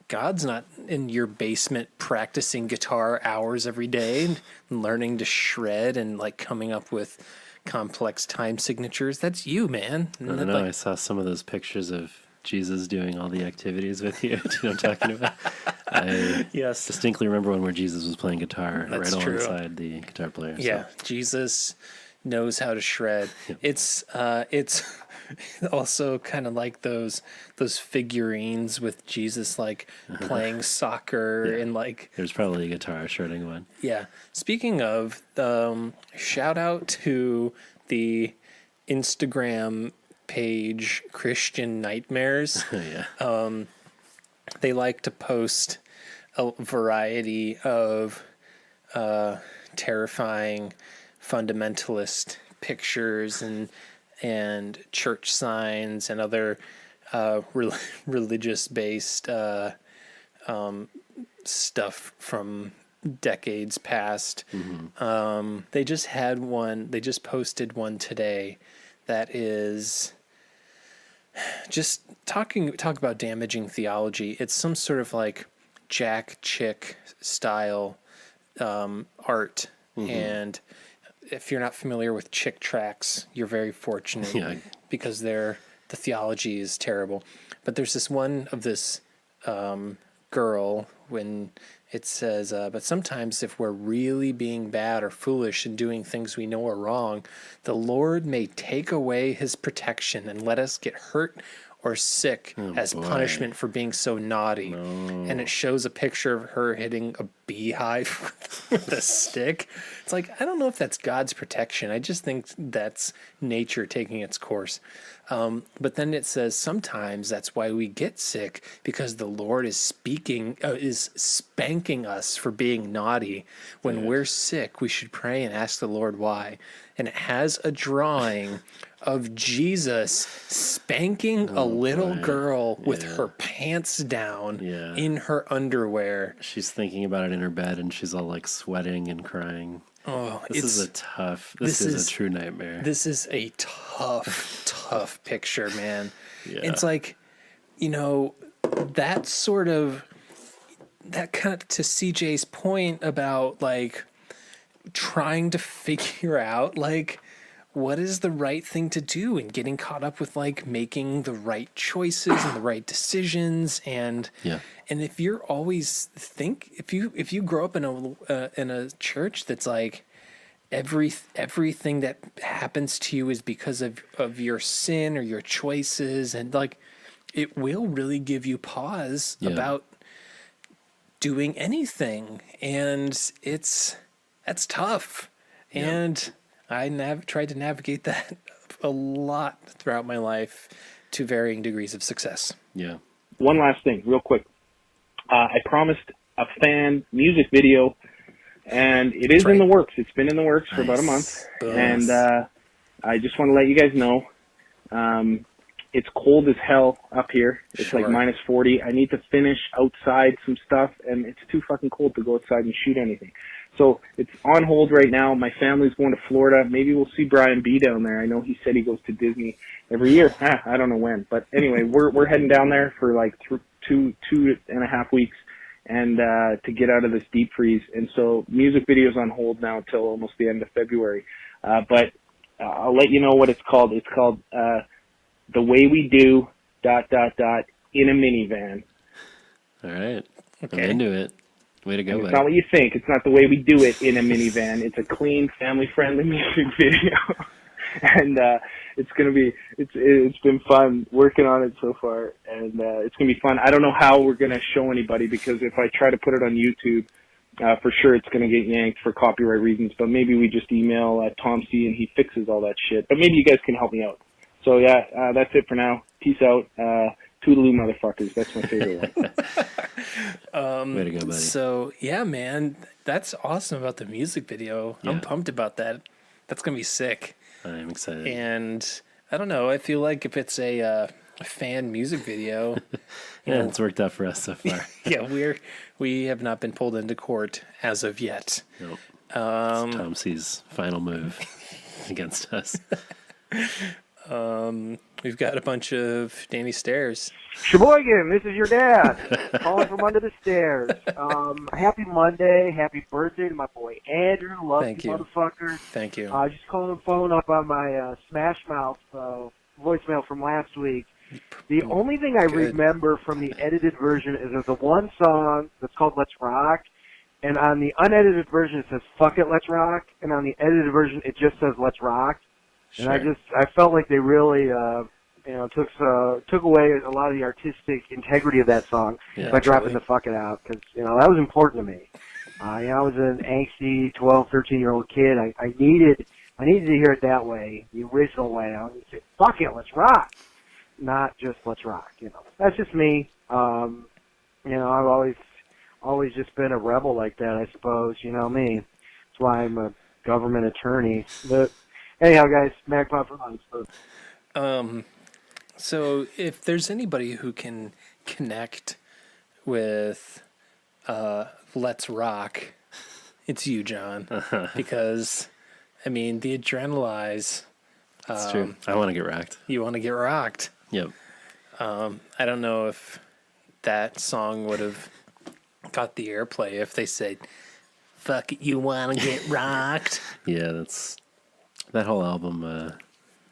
God's not in your basement practicing guitar hours every day and learning to shred and like coming up with complex time signatures. That's you, man. I don't know. I saw some of those pictures of Jesus doing all the activities with you. Do you know what I'm talking about? I distinctly remember one where Jesus was playing guitar right alongside the guitar player. Yeah, so. Jesus knows how to shred. Yep. It's also kind of like those figurines with Jesus like playing soccer and like there's probably a guitar shredding one. Yeah. Speaking of, shout out to the Instagram page Christian Nightmares. Yeah. They like to post a variety of terrifying fundamentalist pictures and church signs and other religious-based stuff from decades past. Mm-hmm. They just posted one today that is just talk about damaging theology. It's some sort of like Jack Chick style art. Mm-hmm. And if you're not familiar with Chick tracks, you're very fortunate because the theology is terrible. But there's this one of this girl when it says, but sometimes if we're really being bad or foolish and doing things we know are wrong, the Lord may take away his protection and let us get hurt or sick as punishment for being so naughty. And it shows a picture of her hitting a beehive with a stick. It's like, I don't know if that's God's protection. I just think that's nature taking its course. But then it says sometimes that's why we get sick, because the Lord is spanking us for being naughty. When we're sick, we should pray and ask the Lord why. And it has a drawing of Jesus spanking a little girl with her pants down in her underwear. She's thinking about it in her bed, and she's all like sweating and crying. Oh, this is a true nightmare. This is a tough picture, man. Yeah. It's like, that kind of, to CJ's point about like trying to figure out like what is the right thing to do and getting caught up with like making the right choices and the right decisions. And if you're always if you grow up in a church that's like everything that happens to you is because of your sin or your choices, and like it will really give you pause about doing anything. And that's tough. And I tried to navigate that a lot throughout my life to varying degrees of success. Yeah. One last thing, real quick. I promised a fan music video, and it is in the works. It's been in the works for about a month. And I just want to let you guys know, it's cold as hell up here. It's like minus 40. I need to finish outside some stuff, and it's too fucking cold to go outside and shoot anything. So it's on hold right now. My family's going to Florida. Maybe we'll see Brian B down there. I know he said he goes to Disney every year. I don't know when. But anyway, we're heading down there for like two and a half weeks, and to get out of this deep freeze. And so music video's on hold now till almost the end of February. But I'll let you know what it's called. It's called The Way We Do ... in a minivan. All right. Okay. I'm into it. Way to go, buddy. It's not what you think. It's not the way we do it in a minivan. It's a clean, family-friendly music video. And it's been fun working on it so far, and it's going to be fun. I don't know how we're going to show anybody, because if I try to put it on YouTube, for sure it's going to get yanked for copyright reasons, but maybe we just email Tom C. and he fixes all that shit. But maybe you guys can help me out. So yeah, that's it for now. Peace out. Toodaloo, motherfuckers. That's my favorite one. Way to go, buddy. So yeah, man, that's awesome about the music video. Yeah. I'm pumped about that. That's going to be sick. I'm excited. And I don't know, I feel like if it's a fan music video, it's worked out for us so far. we have not been pulled into court as of yet. Nope. It's Tom C's final move against us. We've got a bunch of Danny Stairs. Sheboygan, this is your dad, calling from under the stairs. Happy Monday, happy birthday to my boy Andrew. Love Thank you, you. motherfucker. Thank you. Just calling the phone up on my Smash Mouth voicemail from last week. The only thing I remember from the edited version is there's the one song that's called Let's Rock, and on the unedited version it says Fuck It, Let's Rock, and on the edited version it just says Let's Rock. Sure. And I felt like they really, took away a lot of the artistic integrity of that song by dropping the "fuck it" out, because that was important to me. I was an angsty 12, 13-year-old kid. I needed to hear it that way, the original way. I would say, "Fuck it, let's rock," not just "let's rock." That's just me. I've always just been a rebel like that, I suppose. You know me. That's why I'm a government attorney. But anyhow, guys, Magpie for life. So if there's anybody who can connect with Let's Rock, it's you, John. Because, the Adrenalize. It's true. I want to get rocked. You want to get rocked. Yep. I don't know if that song would have got the airplay if they said, "Fuck it, you want to get rocked." Yeah, that whole album,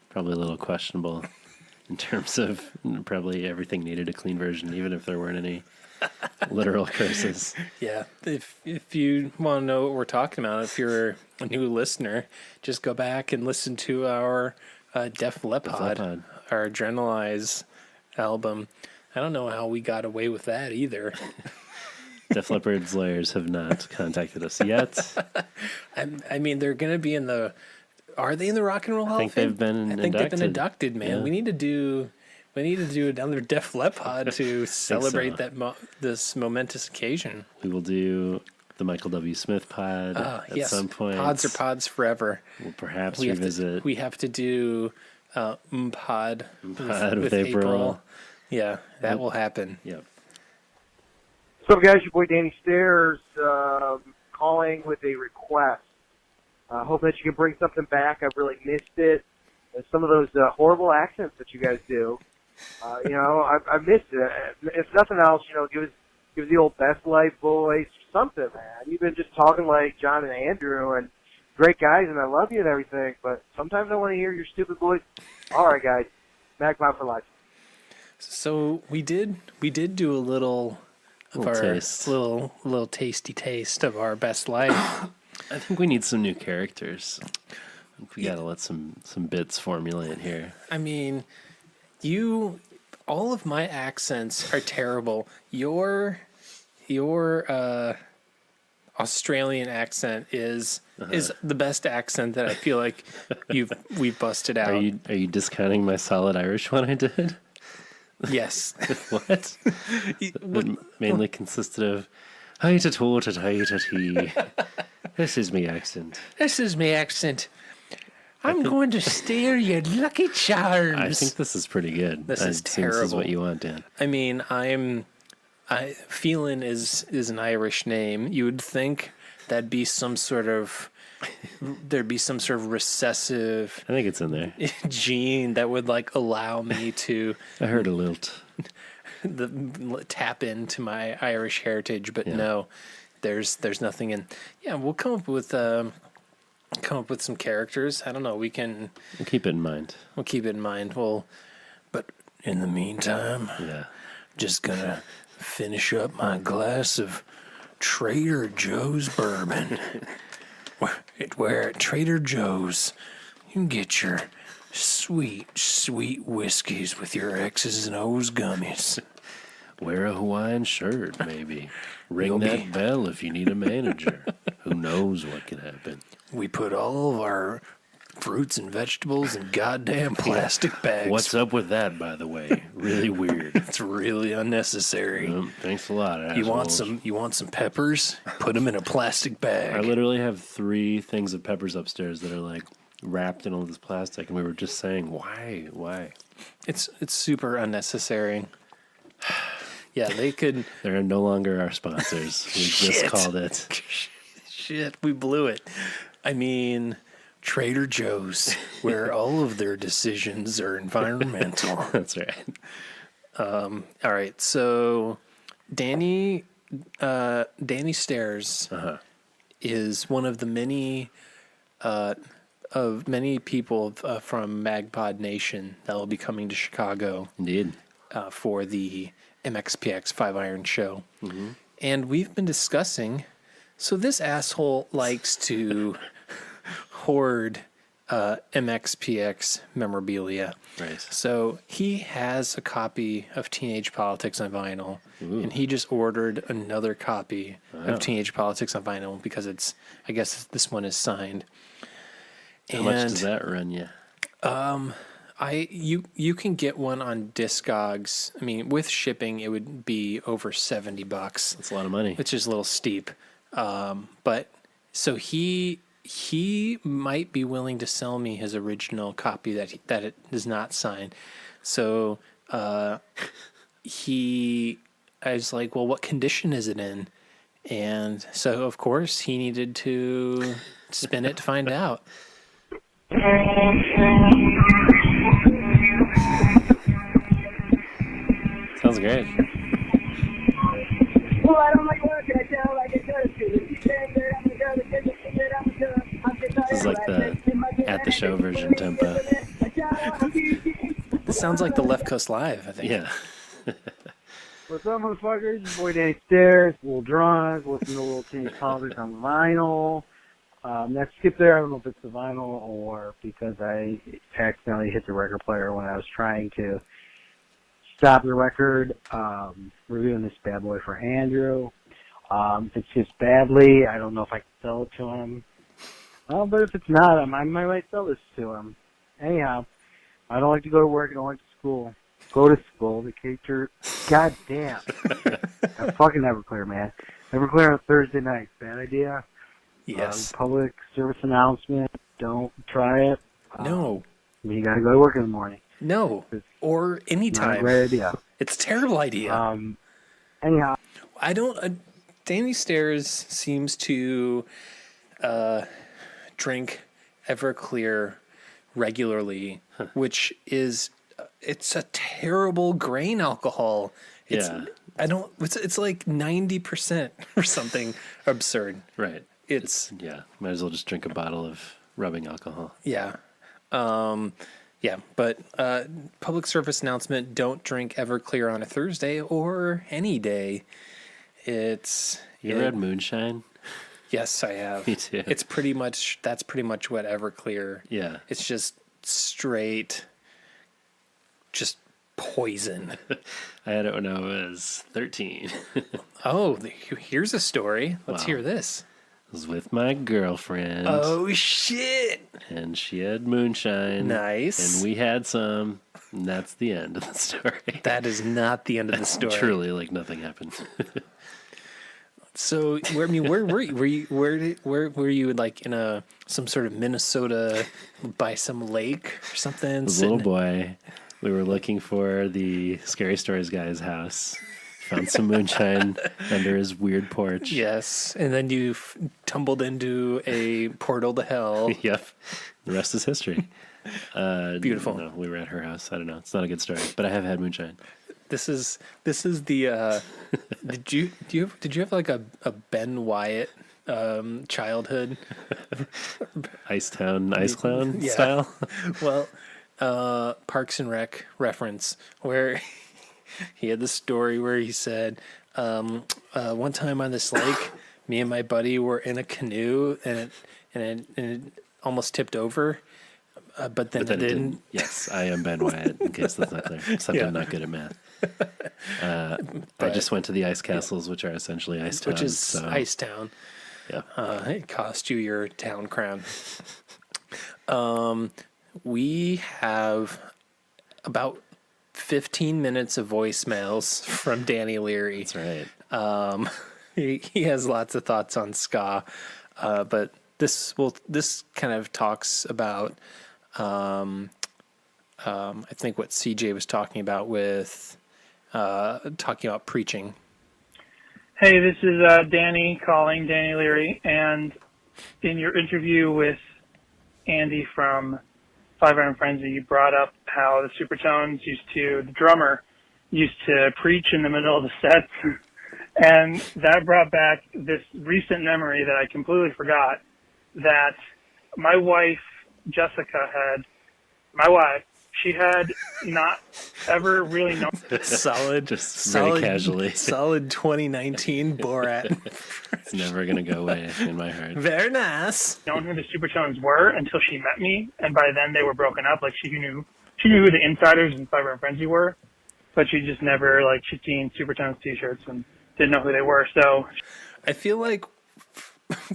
probably a little questionable in terms of probably everything needed a clean version, even if there weren't any literal curses. Yeah, if you want to know what we're talking about, if you're a new listener, just go back and listen to our Def Leppard, our Adrenalize album. I don't know how we got away with that either. Def Leppard's lawyers have not contacted us yet. I mean, they're going to be in the... Are they in the Rock and Roll Hall of Fame? They've been I think they've been inducted, man. Yeah. We need to do another Def Leppard to celebrate this momentous occasion. We will do the Michael W. Smith pod at some point. Pods are pods forever. We'll perhaps revisit. We have to do pod with April. Yeah, that will happen. Yep. So, guys, your boy Danny Stairs calling with a request. Hoping that you can bring something back. I've really missed it. And some of those horrible accents that you guys do. I missed it. If nothing else, give us the old Best Life voice, something, man. You've been just talking like John and Andrew, and great guys, and I love you and everything, but sometimes I want to hear your stupid voice. All right, guys. Magpie for life. So we did do a little of our taste. little tasty taste of our Best Life. I think we need some new characters. I think we gotta let some bits formulate here. I mean, all of my accents are terrible. Your Australian accent is the best accent that I feel like we've busted out. Are you discounting my solid Irish one I did? Yes. What? It mainly consisted of hi-ta-to-ta-hi-ta-tee. This is me accent. This is my accent. I'm going to steer your Lucky Charms. I think this is pretty good. This is terrible. This is what you want, Dan. I mean, Phelan is an Irish name. You would think there'd be some sort of recessive. I think it's in there. Gene that would allow me to. I heard a lilt. Tap into my Irish heritage, but no, there's nothing in. Yeah, we'll come up with some characters. I don't know. We'll keep it in mind. We'll keep it in mind. But in the meantime, just gonna finish up my glass of Trader Joe's bourbon. Where at Trader Joe's, you can get your sweet, sweet whiskeys with your X's and O's gummies. Wear a Hawaiian shirt, maybe. Ring that bell if you need a manager. Who knows what could happen? We put all of our fruits and vegetables in goddamn plastic bags. What's up with that, by the way? Really weird. It's really unnecessary. Thanks a lot, assholes. You want some peppers? Put them in a plastic bag. I literally have 3 things of peppers upstairs that are wrapped in all this plastic, and we were just saying, why? It's super unnecessary. Yeah, they could. They're no longer our sponsors. We just called it. Shit, we blew it. I mean, Trader Joe's, where all of their decisions are environmental. That's right. All right, so Danny Stairs is one of the many people from Magpod Nation that will be coming to Chicago. Indeed. For the MxPx 5-Iron show. Mm-hmm. And we've been discussing, so this asshole likes to hoard MxPx memorabilia. Right. So he has a copy of Teenage Politics on vinyl, and he just ordered another copy of Teenage Politics on vinyl because I guess this one is signed. How much does that run you? You can get one on Discogs. I mean, with shipping, it would be over $70. That's a lot of money. Which is a little steep. But so he might be willing to sell me his original copy that it is not signed. So I was like, well, what condition is it in? And so of course he needed to spin it to find out. Sounds great. This is like the at the show version tempo. This sounds like the Left Coast Live, I think. Yeah. What's up, motherfuckers? Your boy Danny Stairs, a little drunk, listening to a little Change Politics on vinyl. Next skip there, I don't know if it's the vinyl or because I accidentally hit the record player when I was trying to stop the record. Reviewing this bad boy for Andrew. If it's just badly, I don't know if I can sell it to him. But if it's not, I might sell this to him. Anyhow, I don't like to go to work. I don't like to school. Go to school. The teacher. God damn. Fucking Everclear, man. Everclear on Thursday night. Bad idea. Yes. Public service announcement. Don't try it. No. You got to go to work in the morning. No. Or anytime. Not a great idea. It's a terrible idea. Anyhow. I don't. Danny Stairs seems to drink Everclear regularly, which is it's a terrible grain alcohol. It's, Yeah. It's like 90% or something absurd. Right. It's Yeah. Might as well just drink a bottle of rubbing alcohol. yeah. Yeah, but public service announcement: don't drink Everclear on a Thursday or any day. You ever had moonshine? Yes, I have. Me too. That's pretty much what Everclear. Yeah. It's just straight, just poison. I had it when I was 13. Oh, here's a story. Let's Wow. hear this. I was with my girlfriend. Oh shit! And she had moonshine. Nice. And we had some. And that's the end of the story. That is not the end of the story. Truly, like nothing happened. So, where were you? Where were you? Like in some sort of Minnesota, by some lake or something? As a little boy, we were looking for the Scary Stories guy's house. Found some moonshine under his weird porch. Yes, and then you tumbled into a portal to hell. Yep. The rest is history. Beautiful. No, we were at her house. I don't know. It's not a good story, but I have had moonshine. This is the. Did you have like a Ben Wyatt childhood? Icetown, Ice Clown Yeah. style. Well, Parks and Rec reference where he had the story where he said, one time on this lake, me and my buddy were in a canoe and it almost tipped over, but then it didn't. Yes, I am Ben Wyatt, in case that's not clear. Except Yeah. I'm not good at math. I just went to the ice castles, which are essentially ice towns. Which is so, Ice Town. Yeah. It cost you your town crown. We have about 15 minutes of voicemails from Danny Leary. That's right. He has lots of thoughts on ska, but this kind of talks about I think what CJ was talking about with talking about preaching. Hey, this is Danny calling, Danny Leary, and in your interview with Andy from Five Iron Frenzy, you brought up how the Supertones the drummer used to preach in the middle of the sets, and that brought back this recent memory that I completely forgot, that my wife, Jessica, she had not ever really known. Solid, Just very casually. Solid 2019 Borat. It's never going to go away in my heart. Very nice. Known who the Supertones were until she met me, and by then they were broken up. Like she knew who the Insiders and Five Iron Frenzy were, but she just never she'd seen Supertones t-shirts and didn't know who they were. So I feel like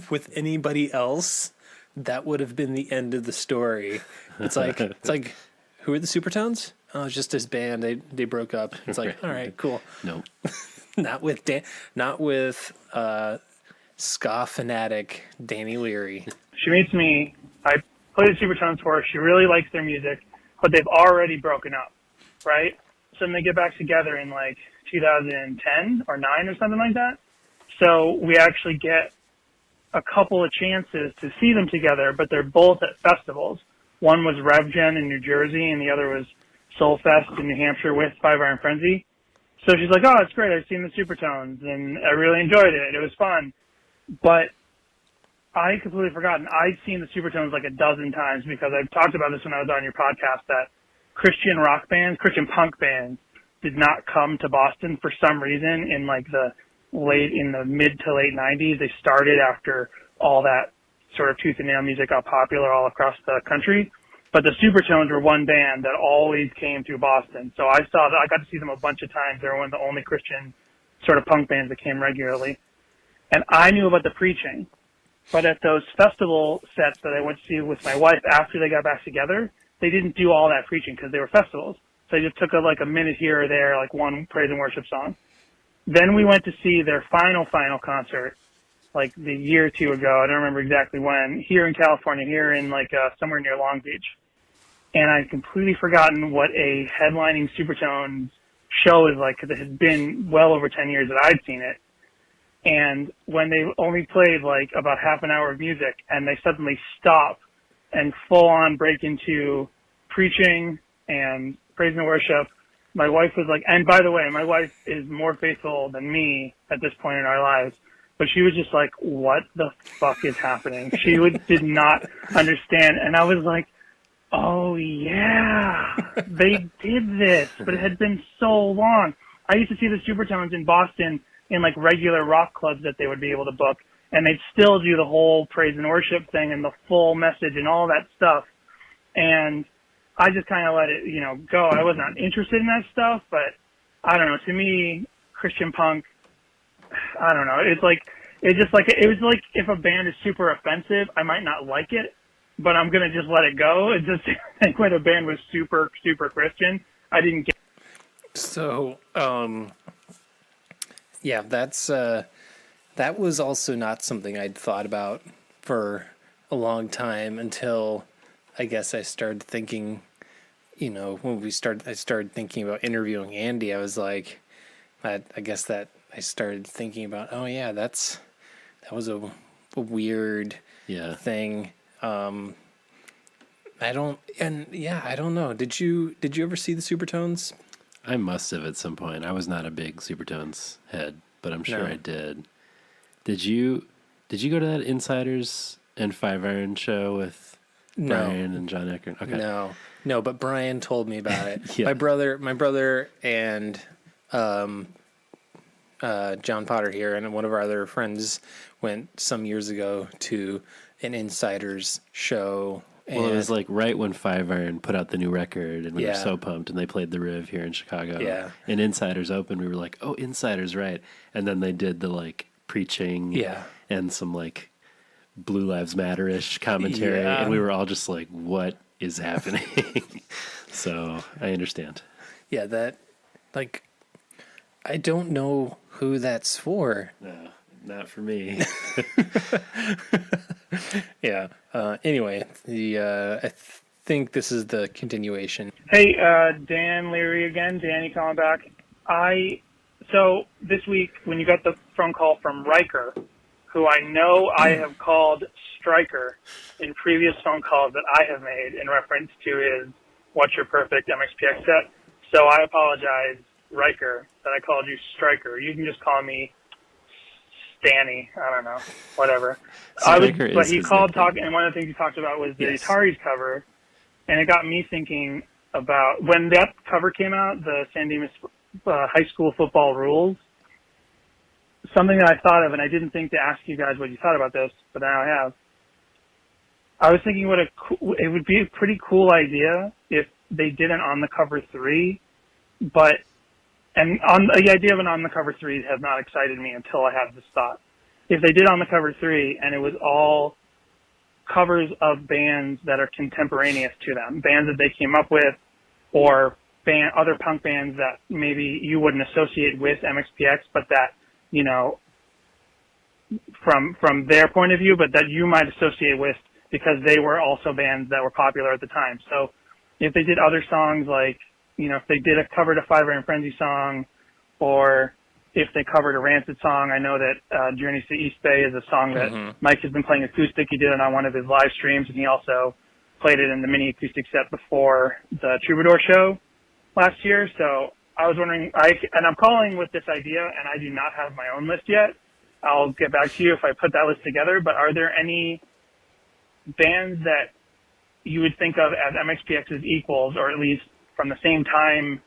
with anybody else, that would have been the end of the story. It's like who are the Supertones? Oh, it's just this band. They broke up. It's like, all right, cool. Nope. Not with ska fanatic Danny Leary. she meets me. I play the Supertones for her. She really likes their music, but they've already broken up, right? So then they get back together in 2010 or 9 or something like that. So we actually get a couple of chances to see them together, but they're both at festivals. One was RevGen in New Jersey, and the other was Soulfest in New Hampshire with Five Iron Frenzy. So she's like, oh, it's great. I've seen the Supertones, and I really enjoyed it. It was fun. But I completely forgotten. I'd seen the Supertones a dozen times because I've talked about this when I was on your podcast, that Christian rock bands, Christian punk bands did not come to Boston for some reason in like the mid to late 90s. They started after all that sort of tooth and nail music got popular all across the country. But the Supertones were one band that always came through Boston. So I got to see them a bunch of times. They were one of the only Christian sort of punk bands that came regularly. And I knew about the preaching. But at those festival sets that I went to see with my wife after they got back together, they didn't do all that preaching because they were festivals. So they just took a minute here or there, like one praise and worship song. Then we went to see their final concert, like the year or two ago. I don't remember exactly when, here in California, here in somewhere near Long Beach. And I'd completely forgotten what a headlining Supertones show is like, because it had been well over 10 years that I'd seen it. And when they only played like about half an hour of music and they suddenly stop and full on break into preaching and praise and worship, my wife was like, and by the way, my wife is more faithful than me at this point in our lives, but she was just like, what the fuck is happening? She did not understand. And I was like, oh yeah, they did this, but it had been so long. I used to see the Supertones in Boston in like regular rock clubs that they would be able to book, and they'd still do the whole praise and worship thing and the full message and all that stuff. And I just kind of let it, go. I was not interested in that stuff, but I don't know. To me, Christian punk, I don't know. It was like if a band is super offensive, I might not like it, but I'm going to just let it go. It's just like when a band was super, super Christian, I didn't get. So, yeah, that was also not something I'd thought about for a long time until I guess I started thinking, when I started thinking about interviewing Andy, I was like, I guess that I started thinking about, oh yeah, that was a weird thing. I don't know. Did you ever see the Supertones? I must have at some point. I was not a big Supertones head, but I'm sure I did. Did you go to that Insiders and Five Iron show with Brian and John Eckert? Okay. No, but Brian told me about it. Yeah. My brother and John Potter here and one of our other friends went some years ago to an Insiders show. Well, it was like right when Five Iron put out the new record, and we were so pumped, and they played the Riv here in Chicago. Yeah. And Insiders opened, we were like, oh, Insiders, right. And then they did the like preaching and some like Blue Lives Matter-ish commentary, and we were all just like, what is happening? So I understand. Yeah, that, like, I don't know who that's for. No, not for me. Yeah. Anyway, I think this is the continuation. Hey, Dan Leary again. Danny calling back. So this week when you got the phone call from Riker, who I know I have called Stryker in previous phone calls that I have made in reference to his What's Your Perfect MXPX set. So I apologize, Riker, that I called you Stryker. You can just call me Stanny. I don't know. Whatever. But he called talking, and one of the things he talked about was the Atari's cover, and it got me thinking about when that cover came out, the San Dimas High School Football Rules. Something that I thought of, and I didn't think to ask you guys what you thought about this, but now I have. I was thinking it would be a pretty cool idea if they did an on the cover 3, the idea of an on the cover 3 has not excited me until I had this thought. If they did on the cover 3 and it was all covers of bands that are contemporaneous to them, bands that they came up with, or other punk bands that maybe you wouldn't associate with MXPX, but that, from their point of view, but that you might associate with because they were also bands that were popular at the time. So if they did other songs like, if they did a cover to Five Iron Frenzy song, or if they covered a Rancid song, I know that Journeys to East Bay is a song that Mike has been playing acoustic. He did it on one of his live streams, and he also played it in the mini acoustic set before the Troubadour show last year. So I was wondering, and I'm calling with this idea, and I do not have my own list yet. I'll get back to you if I put that list together, but are there any bands that you would think of as MXPX's equals, or at least from the same time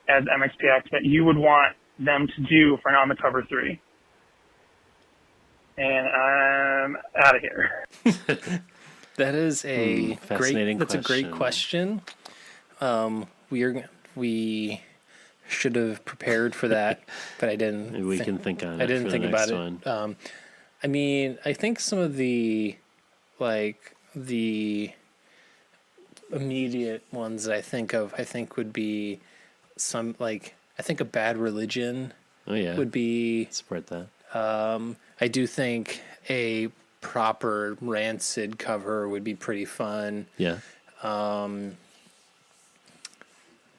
as MXPX that you would want them to do for an On the Cover 3? And I'm out of here. That is a fascinating a great question. We should have prepared for that, but I didn't. Maybe we can think on it. I didn't for think the about next it. one. I mean, I think some of the immediate ones that I think would be some, like, I think A Bad Religion Oh yeah, would be. support that. I do think a proper Rancid cover would be pretty fun. Yeah.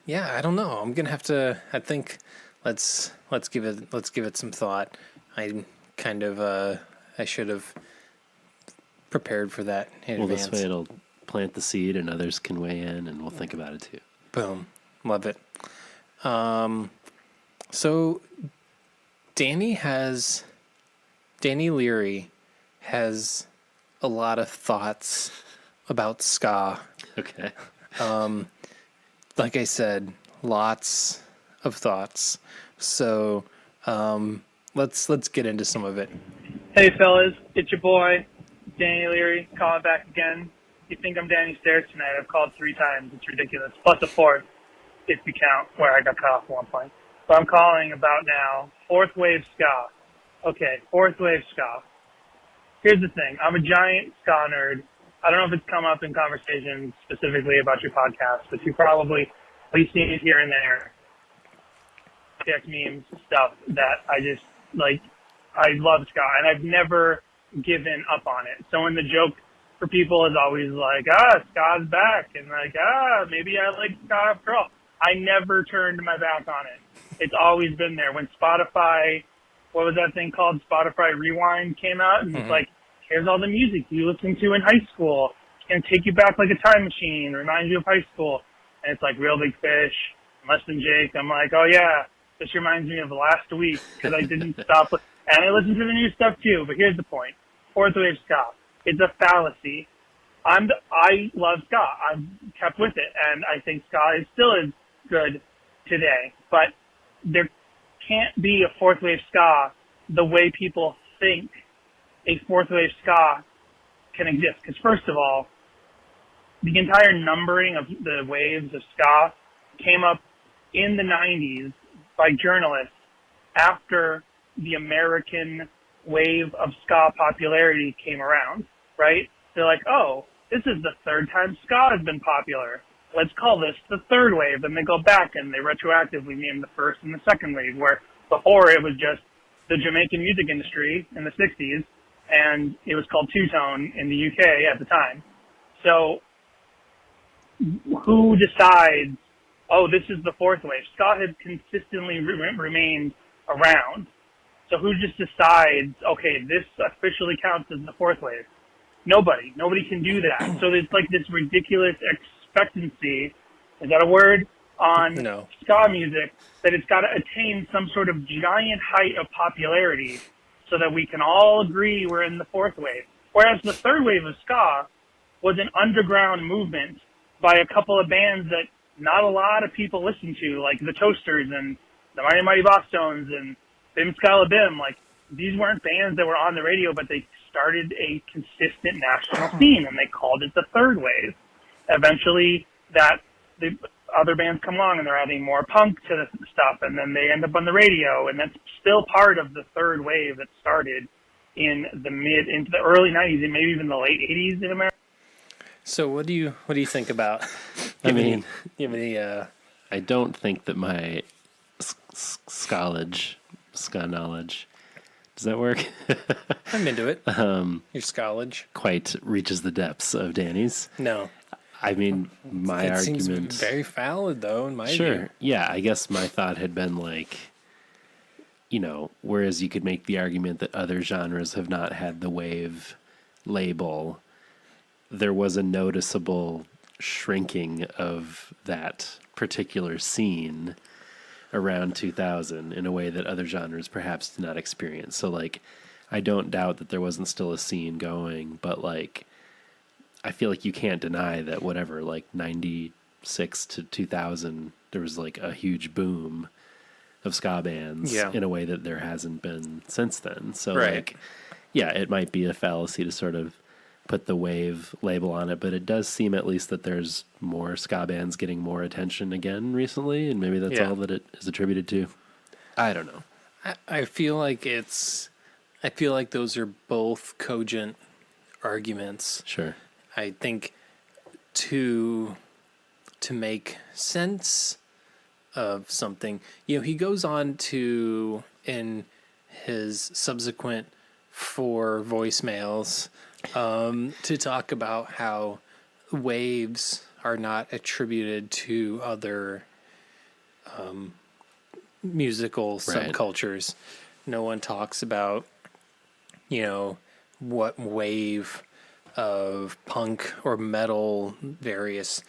Yeah, I don't know. I'm gonna have to. I think let's give it some thought. I kind of I should have prepared for that in Well, advance. this way it'll plant the seed, and others can weigh in, and we'll think about it too. Boom, love it. So Danny Leary has a lot of thoughts about ska. Okay. Like I said, lots of thoughts. So let's get into some of it. Hey, fellas, it's your boy, Danny Leary, calling back again. You think I'm Danny Stairs tonight? I've called 3 times. It's ridiculous. Plus a 4th, if you count, where I got cut off at one point. But I'm calling about now 4th wave ska. Okay, 4th wave ska. Here's the thing. I'm a giant ska nerd. I don't know if it's come up in conversations specifically about your podcast, but you probably at least seen it here and there. TX memes, stuff that I just, like, I love ska, and I've never given up on it. So when the joke for people is always like, ska's back, and like, maybe I like ska after all. I never turned my back on it. It's always been there. When Spotify, what was that thing called? Spotify Rewind came out, and it's like, here's all the music you listened to in high school. It's going to take you back like a time machine, remind you of high school. And it's like Real Big Fish, Less Than Jake. I'm like, oh yeah, this reminds me of last week because I didn't stop. And I listen to the new stuff too, but here's the point. 4th wave ska. It's a fallacy. I love ska. I've kept with it, and I think ska is still as good today. But there can't be a 4th wave ska the way people think a 4th wave ska can exist. Because first of all, the entire numbering of the waves of ska came up in the 90s by journalists after the American wave of ska popularity came around, right? They're like, oh, this is the 3rd time ska has been popular. Let's call this the 3rd wave. And they go back and they retroactively name the 1st and the 2nd wave, where before it was just the Jamaican music industry in the 60s, and it was called two-tone in the UK at the time. So who decides, oh, this is the 4th wave? Ska has consistently remained around. So who just decides, okay, this officially counts as the 4th wave? Nobody. Nobody can do that. So it's like this ridiculous expectancy, is that a word, on ska music, that it's got to attain some sort of giant height of popularity so that we can all agree we're in the 4th wave. Whereas the 3rd wave of ska was an underground movement by a couple of bands that not a lot of people listen to, like the Toasters and the Mighty Mighty Bosstones and Bim Scala Bim. Like, these weren't bands that were on the radio, but they started a consistent national scene, and they called it the 3rd wave. Eventually, the other bands come along, and they're adding more punk to the stuff, and then they end up on the radio, and that's still part of the 3rd wave that started into the early 90s and maybe even the late 80s in America. So what do you think about? I mean, I don't think that my ska knowledge, does that work? I'm into it. Your college quite reaches the depths of Danny's. No. I mean, my it argument... seems very valid, though, in my view. Sure. Yeah, I guess my thought had been like, whereas you could make the argument that other genres have not had the wave label, there was a noticeable shrinking of that particular scene around 2000 in a way that other genres perhaps did not experience. So, like, I don't doubt that there wasn't still a scene going, but, like, I feel like you can't deny that whatever, like 90 2006 to 2000, there was like a huge boom of ska bands in a way that there hasn't been since then. So like, yeah, it might be a fallacy to sort of put the wave label on it, but it does seem at least that there's more ska bands getting more attention again recently, and maybe that's all that it is attributed to. I don't know. I feel like those are both cogent arguments. Sure. I think to make sense of something, he goes on to, in his subsequent 4 voicemails, to talk about how waves are not attributed to other musical subcultures. No one talks about, what wave of punk or metal various,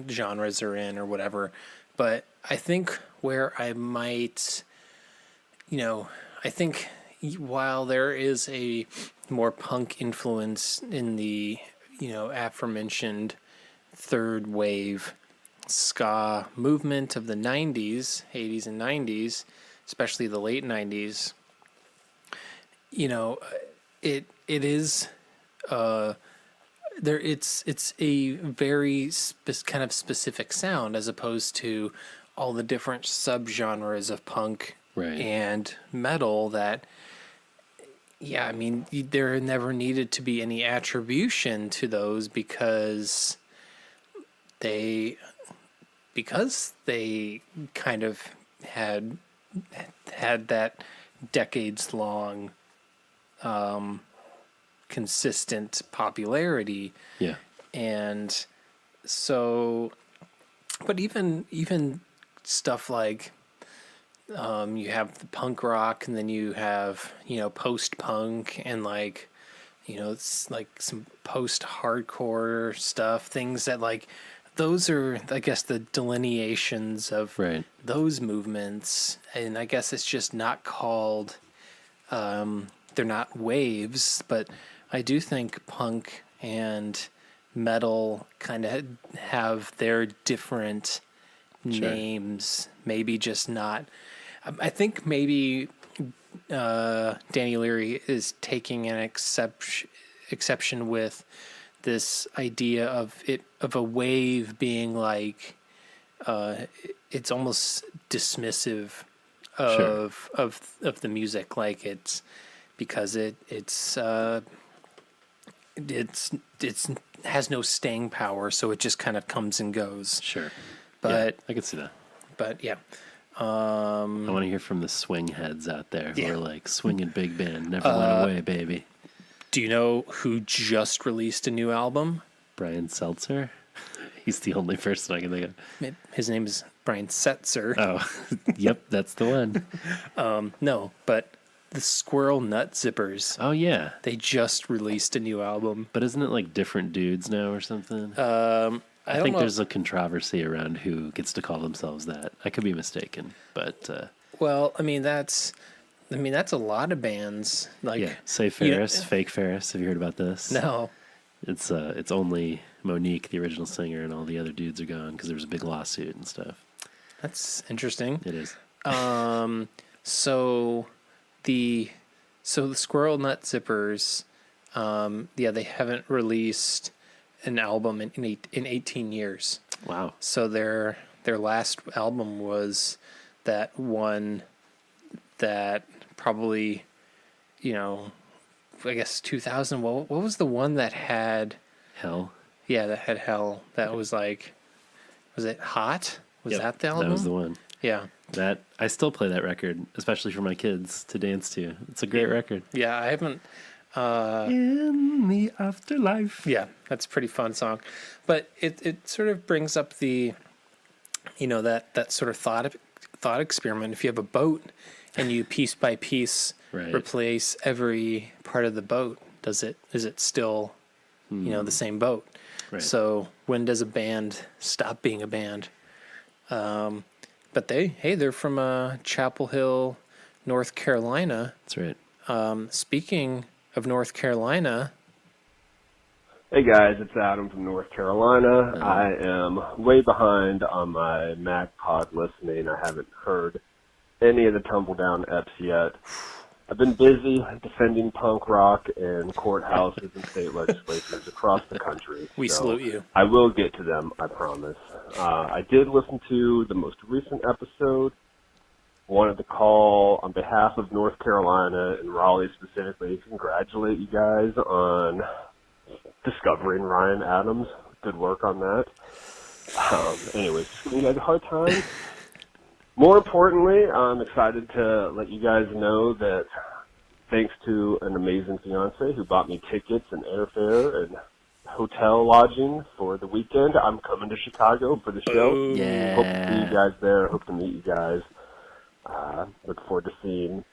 genres are in or whatever. But I think where I might, I think while there is a more punk influence in the, aforementioned third wave ska movement of the 90s, 80s and 90s, especially the late 90s, it is it's a very kind of specific sound, as opposed to all the different subgenres of punk and metal that, there never needed to be any attribution to those because they kind of had that decades long consistent popularity. Yeah. And so, but even stuff like, you have the punk rock, and then you have, post-punk, and it's like some post-hardcore stuff, things that those are, I guess, the delineations of those movements. And I guess it's just not called, they're not waves, but I do think punk and metal kind of have their different names, maybe just not. I think maybe Danny Leary is taking an exception with this idea of a wave being like, it's almost dismissive of the music, like it's because it's has no staying power, so it just kind of comes and goes. Sure. But I can see that. But yeah. I want to hear from the swing heads out there who are like, swinging big band, never went away, baby. Do you know who just released a new album? Brian Seltzer? He's the only person I can think of. His name is Brian Setzer. Oh, yep, that's the one. No, but the Squirrel Nut Zippers. Oh, yeah. They just released a new album. But isn't it like different dudes now or something? I think there's a controversy around who gets to call themselves that. I could be mistaken, but... Well, that's a lot of bands. Say Ferris, Fake Ferris. Have you heard about this? No. It's only Monique, the original singer, and all the other dudes are gone because there was a big lawsuit and stuff. That's interesting. It is. So the Squirrel Nut Zippers, they haven't released an album in 18 years. Wow. So their last album was that one that probably, I guess 2000. What was the one that had Hell? Yeah, that had Hell. That was like, was it Hot? Was that the album? That was the one. Yeah. That I still play that record, especially for my kids to dance to. It's a great record. Yeah, I haven't. In the afterlife. Yeah, that's a pretty fun song, but it sort of brings up the, that sort of thought experiment. If you have a boat and you piece by piece replace every part of the boat, is it still, the same boat? Right. So when does a band stop being a band? But they're from Chapel Hill, North Carolina. That's right. Speaking of North Carolina, Hey guys, it's Adam from North Carolina. I am way behind on my MagPod listening. I haven't heard any of the Tumbledown eps yet. I've been busy defending punk rock in courthouses and state legislatures across the country. We salute you. I will get to them, I promise. I did listen to the most recent episode. Wanted to call on behalf of North Carolina and Raleigh specifically, congratulate you guys on discovering Ryan Adams. Good work on that. Anyways, just giving you guys a hard time. More importantly, I'm excited to let you guys know that thanks to an amazing fiance who bought me tickets and airfare and hotel lodging for the weekend, I'm coming to Chicago for the show. Yeah. Hope to see you guys there. Hope to meet you guys. Look forward to seeing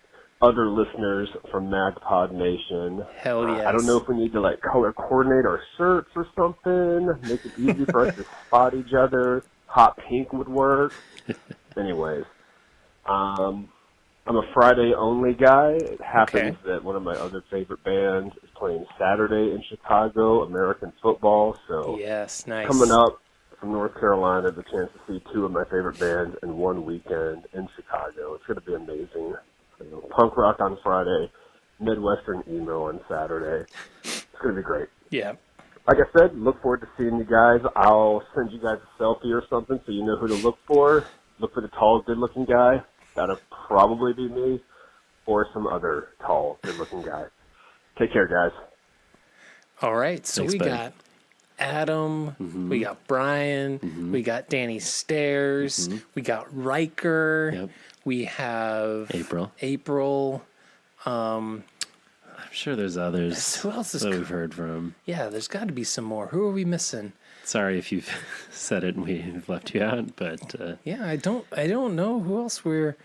other listeners from MagPod Nation. Hell yes. I don't know if we need to like color coordinate our shirts or something, make it easy for us to spot each other. Hot pink would work. Anyways, I'm a Friday only guy. It happens that one of my other favorite bands is playing Saturday in Chicago, American football. So yes, nice. Coming up from North Carolina, the chance to see two of my favorite bands in one weekend in Chicago. It's going to be amazing. You know, punk rock on Friday, Midwestern emo on Saturday. It's going to be great. Yeah. Like I said, look forward to seeing you guys. I'll send you guys a selfie or something so you know who to look for. Look for the tall, good-looking guy. That'll probably be me or some other tall, good-looking guy. Take care, guys. All right, so Thanks, we buddy. got Adam, we got Brian, we got Danny Stairs, we got Riker, Yep. we have April. I'm sure there's others who else is that we've heard from. Yeah, there's got to be some more. Who are we missing? Sorry if you've said it and we've left you out, but Yeah, I don't know who else we're.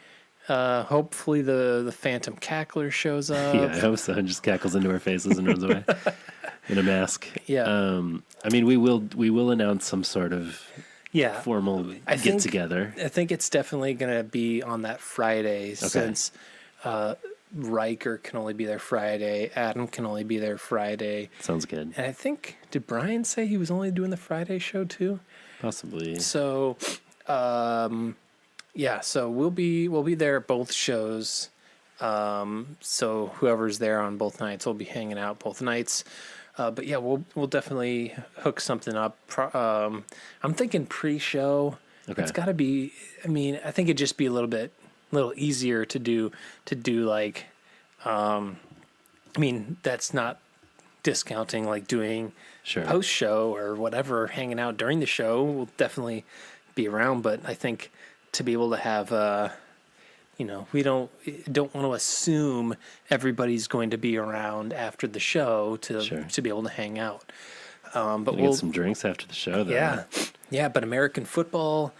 Hopefully the Phantom Cackler shows up. yeah, I hope so. And just cackles into our faces and runs away in a mask. Yeah. I mean, we will announce some sort of formal get together. I think it's definitely going to be on that Friday since Riker can only be there Friday. Adam can only be there Friday. Sounds good. And I think, did Brian say he was only doing the Friday show too? Possibly. So, yeah, so we'll be there at both shows. So whoever's there on both nights will be hanging out both nights. But yeah, we'll definitely hook something up. I'm thinking pre-show. Okay. It's got to be. I mean, I think it'd just be a little easier to do like. I mean, that's not discounting like doing post-show or whatever. Hanging out during the show will definitely be around, but I think to be able to have we don't want to assume everybody's going to be around after the show to be able to hang out. But we'll get some drinks after the show, though. Yeah. But American football,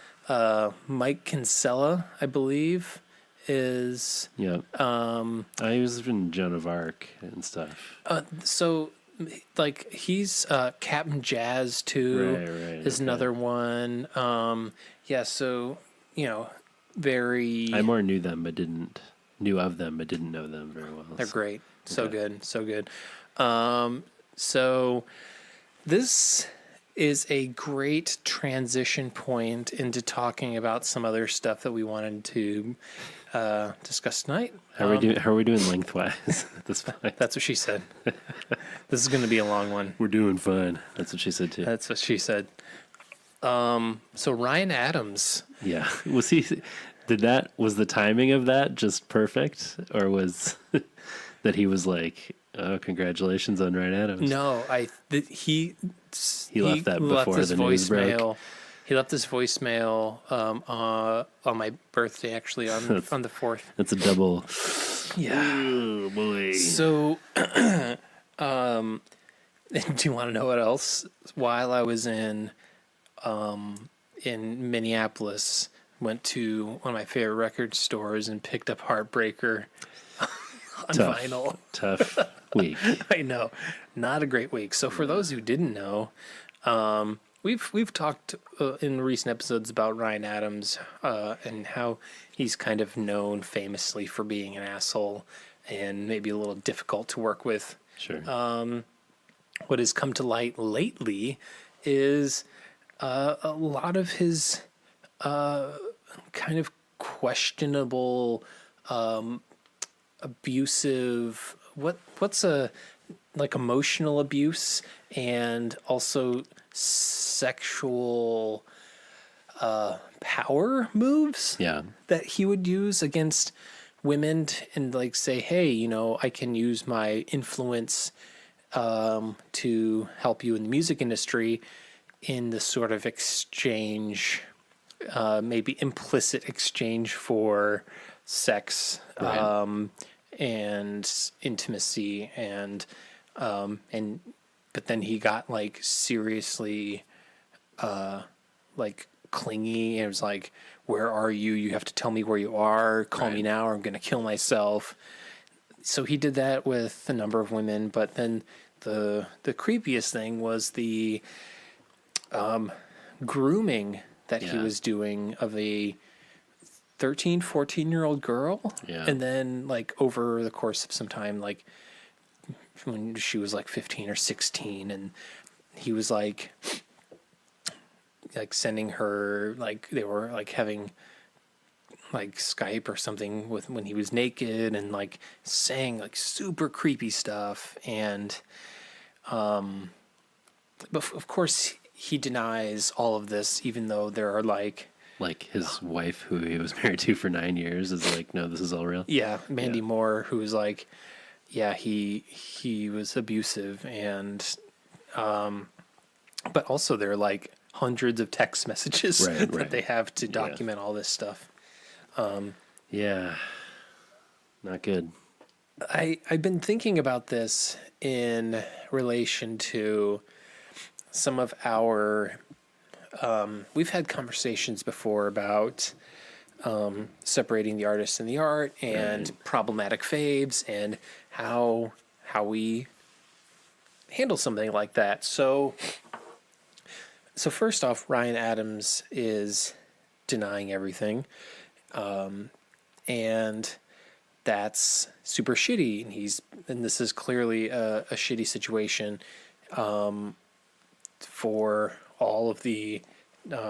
Mike Kinsella, I believe, is. Yeah. I was in Joan of Arc and stuff. So, like, he's Captain Jazz too. Right. Is another one. Yeah. So very. I more knew of them, but didn't know them very well. They're great. So good. So this is a great transition point into talking about some other stuff that we wanted to discuss tonight. How are we doing lengthwise at this point? That's what she said. This is going to be a long one. We're doing fine. That's what she said too. That's what she said. So Ryan Adams. Yeah. Was the timing of that just perfect, or was that he was like, "Oh, congratulations on Ryan Adams"? No, he left that before the news broke. He left his voicemail on my birthday, actually on the 4th. That's a double. Yeah. Oh, boy. So, do you want to know what else? While I was in Minneapolis, went to one of my favorite record stores and picked up Heartbreaker on vinyl. Tough week. I know, not a great week. So for those who didn't know, we've talked in recent episodes about Ryan Adams and how he's kind of known famously for being an asshole and maybe a little difficult to work with. Sure. what has come to light lately is a lot of his kind of questionable, abusive. What's a like emotional abuse and also sexual power moves Yeah. that he would use against women and like say, hey, you know, I can use my influence to help you in the music industry in the sort of exchange, maybe implicit exchange for sex, Right. and intimacy but then he got like seriously like clingy and it was like, where are you? You have to tell me where you are. Call me now or I'm going to kill myself. So he did that with a number of women, but then the creepiest thing was the grooming that he was doing of a 13, 14-year-old girl. Yeah. And then like over the course of some time, like when she was like 15 or 16 and he was like sending her, like they were like having like Skype or something with when he was naked and like saying like super creepy stuff. And but of course he denies all of this, even though there are like his wife, who he was married to for 9 years, is like, no, this is all real. Mandy Moore, who was like, he was abusive. And but also there are like hundreds of text messages that they have to document all this stuff. Yeah, not good. I've been thinking about this in relation to some of our we've had conversations before about separating the artist and the art and problematic faves and how we handle something like that. So first off, Ryan Adams is denying everything. And that's super shitty. And this is clearly a shitty situation, for all of the,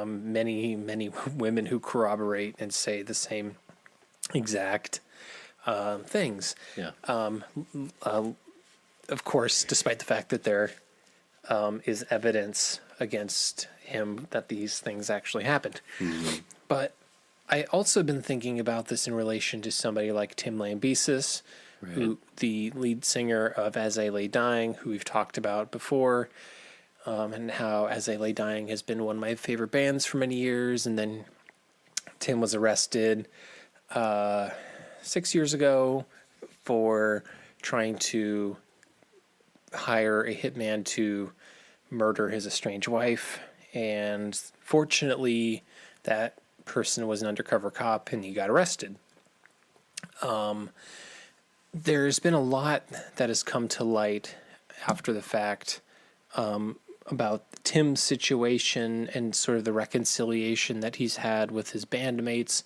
many, many women who corroborate and say the same exact, things. Yeah. Of course, despite the fact that there, is evidence against him that these things actually happened. Mm-hmm. But I also been thinking about this in relation to somebody like Tim Lambesis, who the lead singer of As I Lay Dying, who we've talked about before, and how As I Lay Dying has been one of my favorite bands for many years. And then Tim was arrested 6 years ago for trying to hire a hitman to murder his estranged wife. And fortunately, that person was an undercover cop and he got arrested. There's been a lot that has come to light after the fact about Tim's situation and sort of the reconciliation that he's had with his bandmates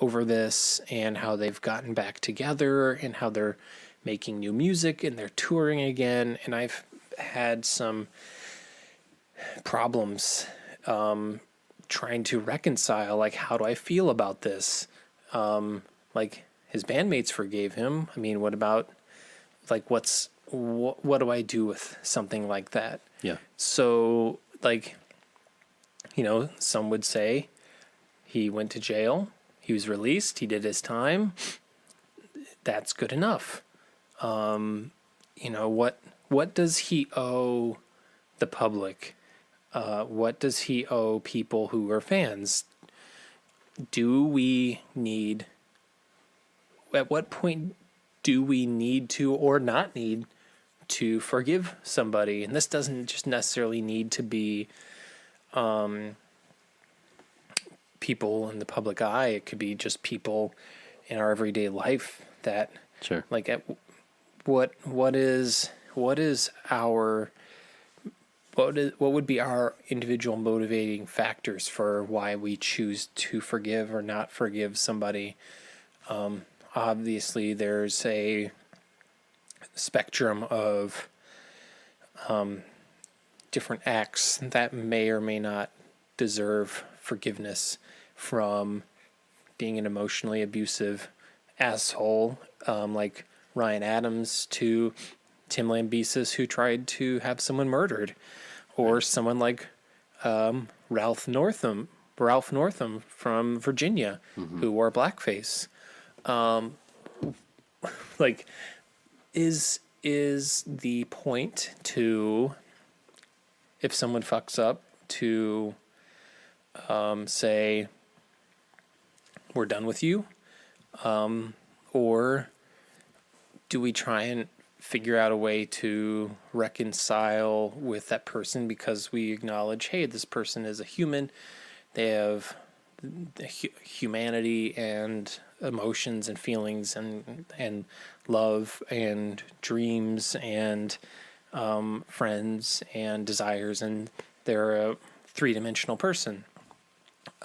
over this and how they've gotten back together and how they're making new music and they're touring again. And I've had some problems trying to reconcile, like, how do I feel about this? Like, his bandmates forgave him. I mean, what about, like, what do I do with something like that? Yeah. So, like, you know, some would say he went to jail, he was released, he did his time. That's good enough. You know, what does he owe the public? What does he owe people who are fans? At what point do we need to or not need to forgive somebody? And this doesn't just necessarily need to be people in the public eye. It could be just people in our everyday life that, Sure. like, what would be our individual motivating factors for why we choose to forgive or not forgive somebody? Obviously, there's a spectrum of different acts that may or may not deserve forgiveness, from being an emotionally abusive asshole like Ryan Adams to Tim Lambesis, who tried to have someone murdered, or someone like Ralph Northam from Virginia, who wore blackface. Like, is the point to, if someone fucks up, to say we're done with you, or do we try and figure out a way to reconcile with that person because we acknowledge, hey, this person is a human, they have humanity and emotions and feelings and love and dreams and friends and desires, and they're a three-dimensional person.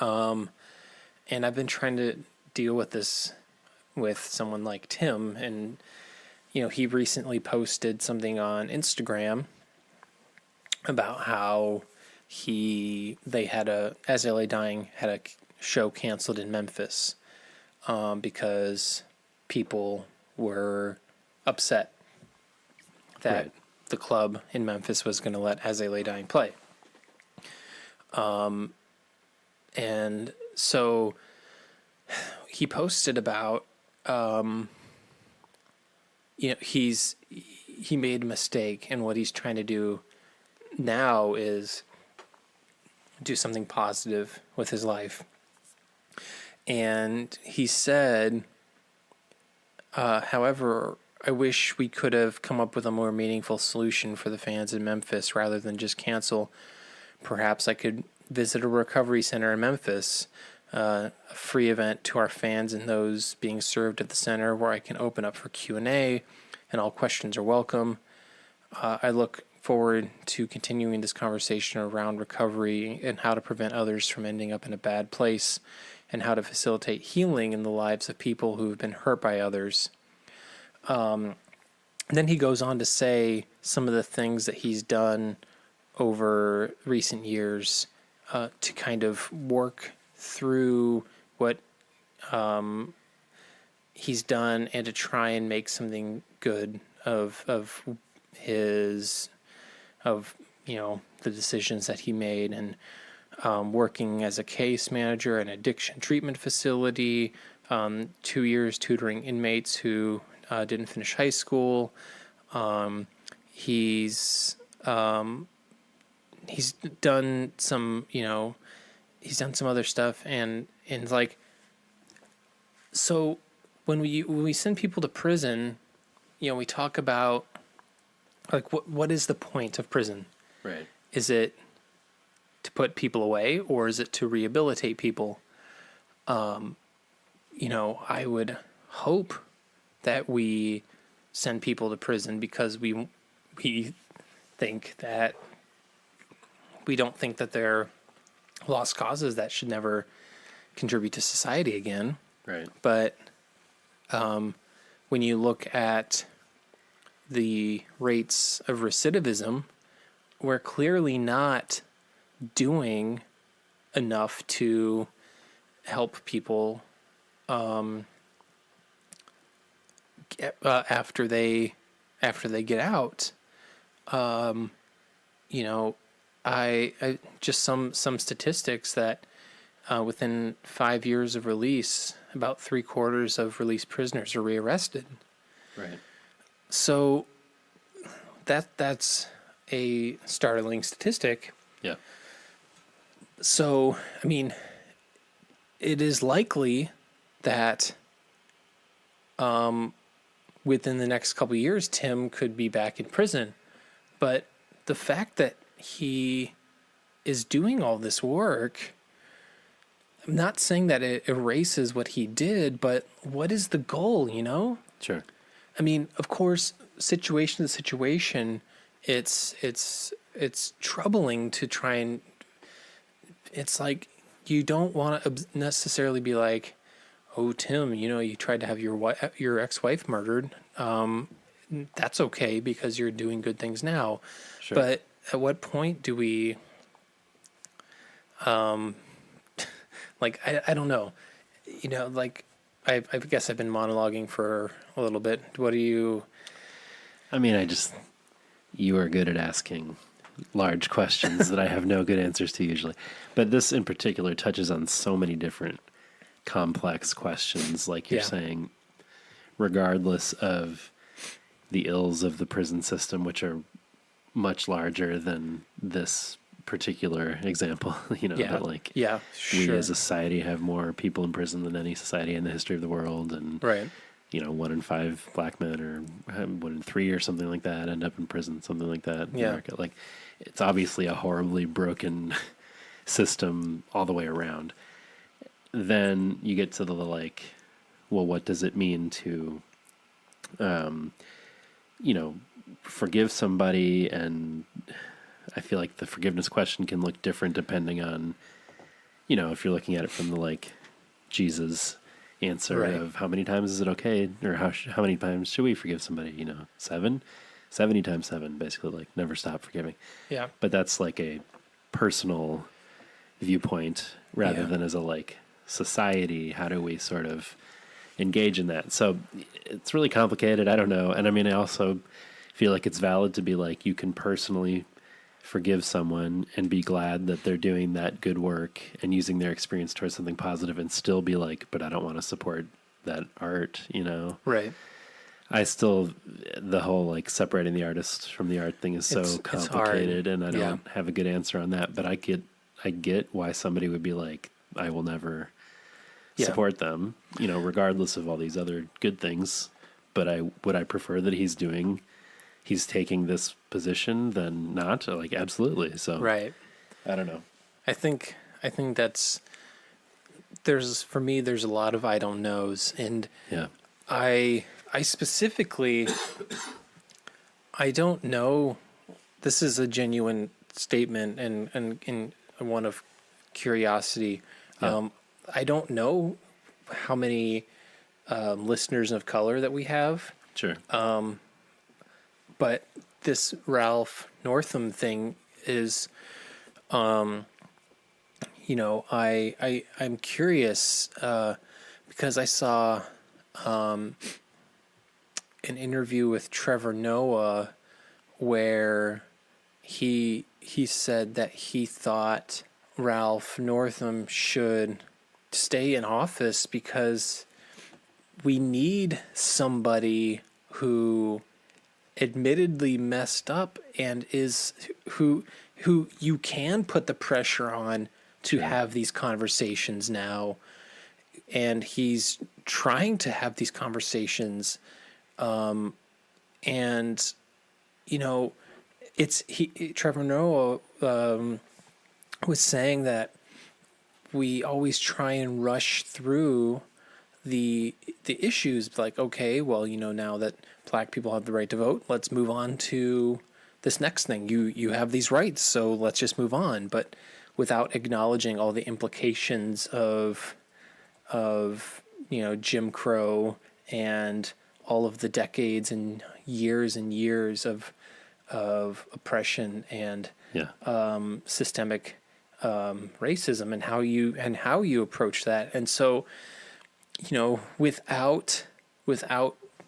And I've been trying to deal with this with someone like Tim, and he recently posted something on Instagram about how they had As LA Dying had a show canceled in Memphis because people were upset that the club in Memphis was going to let As They Lay Dying play. And so he posted about, he made a mistake, and what he's trying to do now is do something positive with his life. And he said, however, I wish we could have come up with a more meaningful solution for the fans in Memphis rather than just cancel. Perhaps I could visit a recovery center in Memphis, a free event to our fans and those being served at the center, where I can open up for Q&A and all questions are welcome. I look forward to continuing this conversation around recovery and how to prevent others from ending up in a bad place, and how to facilitate healing in the lives of people who have been hurt by others. And then he goes on to say some of the things that he's done over recent years to kind of work through what he's done, and to try and make something good of the decisions that he made, and working as a case manager at an addiction treatment facility, 2 years tutoring inmates who didn't finish high school. He's done some, he's done some other stuff, and like, so when we send people to prison, we talk about, like, what is the point of prison? Right. Is it to put people away, or is it to rehabilitate people? I would hope that we send people to prison because we think that we don't think that they're lost causes that should never contribute to society again. Right. But when you look at the rates of recidivism, we're clearly not doing enough to help people after they get out. I just some statistics that within 5 years of release, about 3/4 of released prisoners are rearrested. Right. So that's a startling statistic. Yeah. So, I mean, it is likely that within the next couple of years, Tim could be back in prison. But the fact that he is doing all this work, I'm not saying that it erases what he did, but what is the goal, Sure. I mean, of course, situation to situation, it's troubling to try and, it's like, you don't want to necessarily be like, oh, Tim, you tried to have your ex-wife murdered. that's okay because you're doing good things now. Sure. But at what point do we, like, I don't know, like, I guess I've been monologuing for a little bit. What do you... I mean, you are good at asking large questions that I have no good answers to usually. But this in particular touches on so many different complex questions, like you're saying, regardless of the ills of the prison system, which are much larger than this particular example, that like we as a society have more people in prison than any society in the history of the world. And, right. 1 in 5 black men or 1 in 3 or something like that end up in prison, something like that in America. Like, it's obviously a horribly broken system all the way around. Then you get to the like, well, what does it mean to, forgive somebody? And I feel like the forgiveness question can look different depending on, if you're looking at it from the like Jesus answer of how many times is it okay, or how many times should we forgive somebody? 7, 70 times 7, basically, like never stop forgiving. Yeah. But that's like a personal viewpoint rather than as a like society. How do we sort of engage in that? So it's really complicated. I don't know. And I mean, I also feel like it's valid to be like, you can personally forgive someone and be glad that they're doing that good work and using their experience towards something positive, and still be like, but I don't want to support that art, Right. I still, the whole like separating the artist from the art thing is so complicated, and I don't have a good answer on that, but I get why somebody would be like, I will never support them, regardless of all these other good things. But would I prefer that he's taking this position than not? Like, absolutely. So right. I don't know. I think for me there's a lot of I don't knows, and I specifically I don't know. This is a genuine statement and one of curiosity. I don't know how many listeners of color that we have. Sure. But this Ralph Northam thing is, I'm curious because I saw an interview with Trevor Noah where he said that he thought Ralph Northam should stay in office because we need somebody who admittedly messed up and is who you can put the pressure on to have these conversations now, and he's trying to have these conversations, and Trevor Noah was saying that we always try and rush through the issues, like, okay, well, now that black people have the right to vote, let's move on to this next thing. You have these rights, so let's just move on. But without acknowledging all the implications of Jim Crow and all of the decades and years of oppression and systemic racism, and how you approach that. And so, without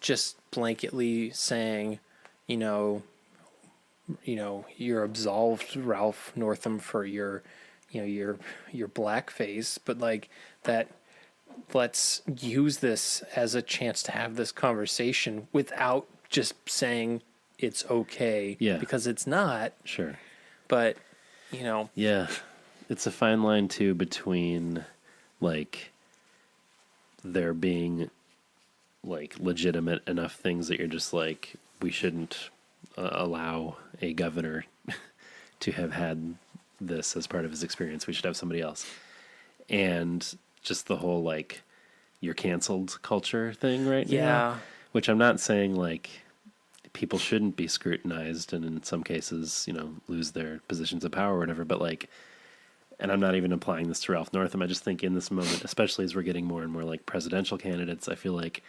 just blanketly saying, you're absolved, Ralph Northam, for your blackface, but like that, let's use this as a chance to have this conversation without just saying it's okay, because it's not. Sure. But, it's a fine line too between like there being like legitimate enough things that you're just like, we shouldn't allow a governor to have had this as part of his experience. We should have somebody else. And just the whole like you're canceled culture thing right now, which I'm not saying like people shouldn't be scrutinized and in some cases, lose their positions of power or whatever, but like, and I'm not even applying this to Ralph Northam. I just think in this moment, especially as we're getting more and more like presidential candidates, I feel like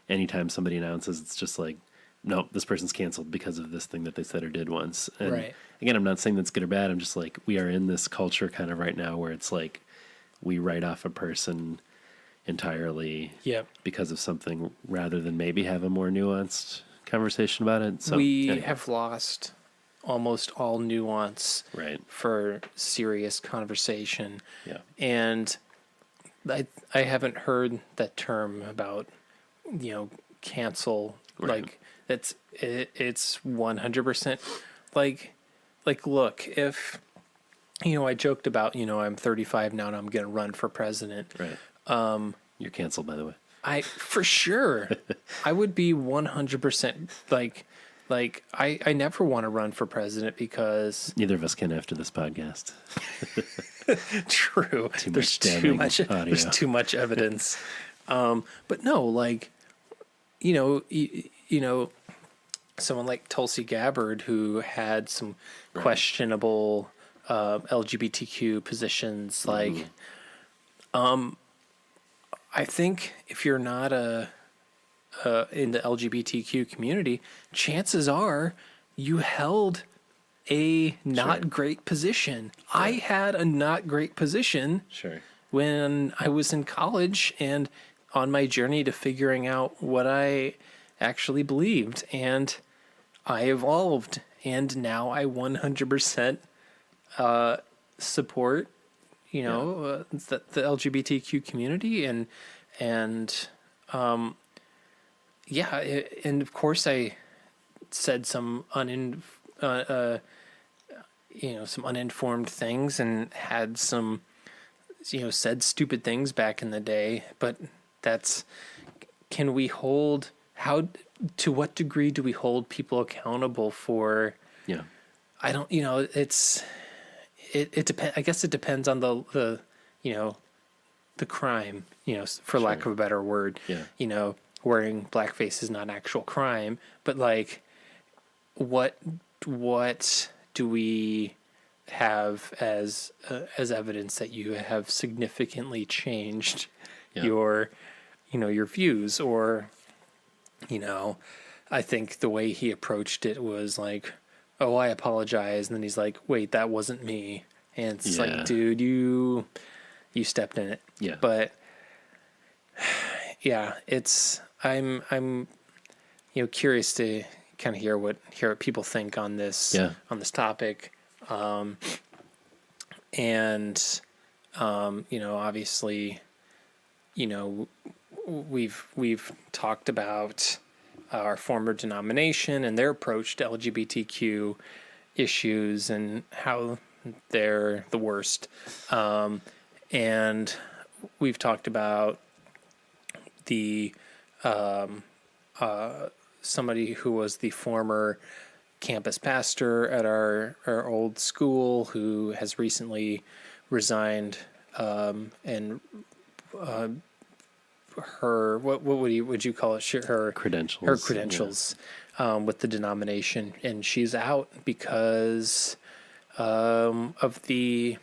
anytime somebody announces, it's just like, no, this person's canceled because of this thing that they said or did once. And Right. again, I'm not saying that's good or bad. I'm just like, we are in this culture kind of right now where it's like we write off a person entirely Yep. because of something rather than maybe have a more nuanced conversation about it. So We anyway. have lost almost all nuance Right. for serious conversation. Yeah. And I haven't heard that term about, cancel. Right. Like it's 100% like look, if I joked about, I'm 35 now and I'm going to run for president. Right. You're canceled, by the way. I for sure I would be 100% like I never want to run for president because Neither of us can after this podcast. true. Too There's much too damning much. audio. There's too much evidence. But no, like, someone like Tulsi Gabbard who had some questionable LGBTQ positions. Like, I think if you're not in the LGBTQ community, chances are you held a not great position. I had a not great position Sure. when I was in college and on my journey to figuring out what I actually believed. And I evolved. And now I 100% support, the LGBTQ community. And of course I said some some uninformed things and had some, said stupid things back in the day, but to what degree do we hold people accountable for? Yeah. I don't, it depends. I guess it depends on the crime, for lack of a better word. Yeah. Wearing blackface is not an actual crime, but like, what do we have as evidence that you have significantly changed your views? Or, I think the way he approached it was like, oh, I apologize. And then he's like, wait, that wasn't me. And it's like, dude, you stepped in it. Yeah. But yeah, I'm curious to kind of hear what people think on this topic. Obviously, we've talked about our former denomination and their approach to LGBTQ issues and how they're the worst. And we've talked about the somebody who was the former campus pastor at our old school who has recently resigned, and her what would you call it? Her credentials with the denomination, and she's out because of the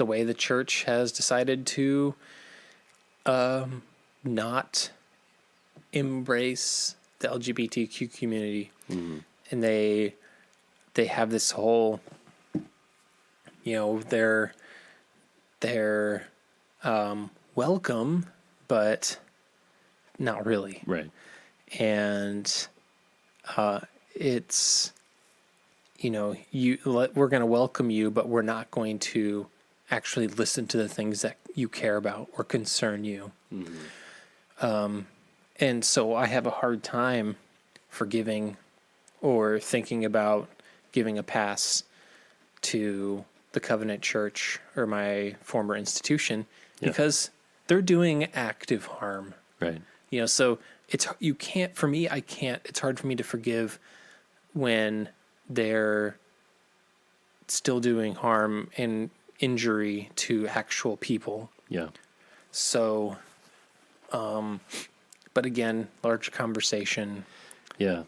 way the church has decided to not embrace the LGBTQ community. Mm-hmm. And they have this whole, they're welcome, but not really. Right. And it's, we're going to welcome you, but we're not going to actually listen to the things that you care about or concern you. Mm-hmm. And so I have a hard time forgiving or thinking about giving a pass to the Covenant Church or my former institution because they're doing active harm. Right. So it's hard for me to forgive when they're still doing harm and injury to actual people. Yeah. So, but again, larger conversation. Yeah.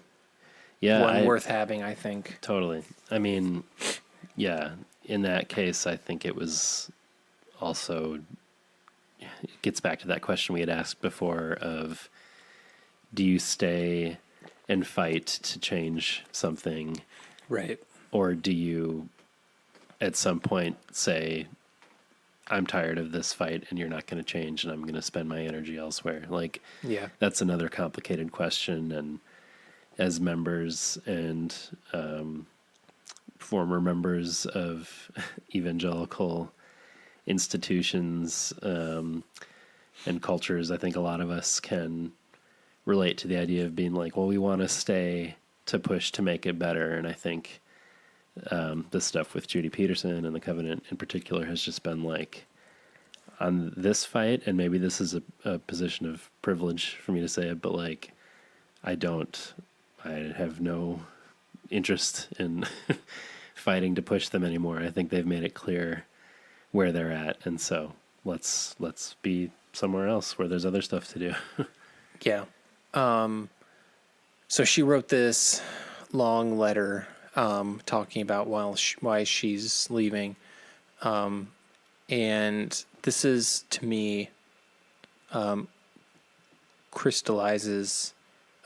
Yeah. One worth having, I think. Totally. I mean, yeah, in that case, I think it was also, it gets back to that question we had asked before of, do you stay and fight to change something? Right. Or do you at some point say, I'm tired of this fight and you're not going to change and I'm going to spend my energy elsewhere? Like, Yeah. that's another complicated question. And as members and former members of evangelical institutions and cultures, I think a lot of us can relate to the idea of being like, well, we want to stay to push to make it better. And I think the stuff with Judy Peterson and the Covenant in particular has just been like, on this fight, and maybe this is a position of privilege for me to say it, but like, I have no interest in fighting to push them anymore. I think they've made it clear where they're at, and so let's be somewhere else where there's other stuff to do. Yeah. So she wrote this long letter talking about why she's leaving. And this is, to me, crystallizes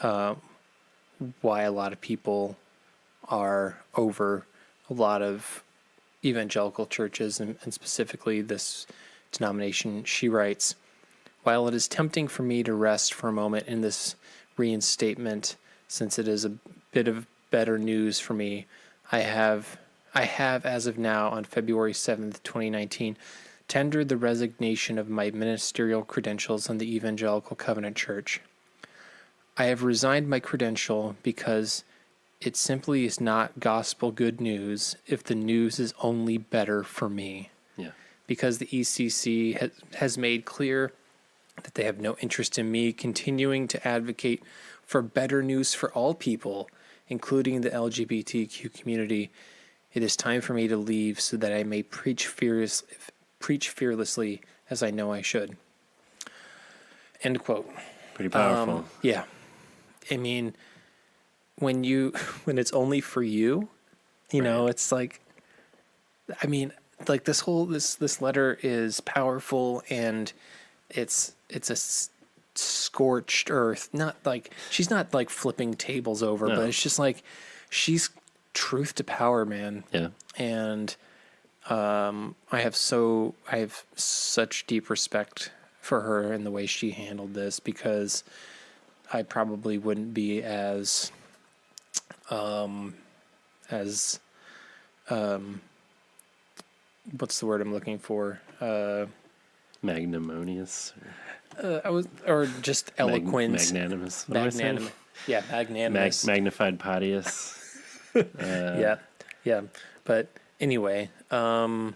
why a lot of people are over a lot of evangelical churches, and specifically this denomination. She writes, while it is tempting for me to rest for a moment in this reinstatement, since it is a bit of better news for me, I have, as of now, on February 7th, 2019, tendered the resignation of my ministerial credentials on the Evangelical Covenant Church. I have resigned my credential because it simply is not gospel good news if the news is only better for me. Yeah. Because the ECC has made clear that they have no interest in me continuing to advocate for better news for all people, including the LGBTQ community. It is time for me to leave so that I may preach fearlessly as I know I should. End quote. Pretty powerful. Yeah. I mean, when it's only for you, you know, it's like, I mean, like this letter is powerful, and it's a scorched earth. Not like, she's not like flipping tables over, but it's just like, she's truth to power, man. Yeah. And I have such deep respect for her and the way she handled this, because I probably wouldn't be as what's the word I'm looking for? Magnanimous. Or just eloquent. Magnanimous. Magnanimous. Yeah, magnanimous. Magnified Podius. Yeah. But anyway, we are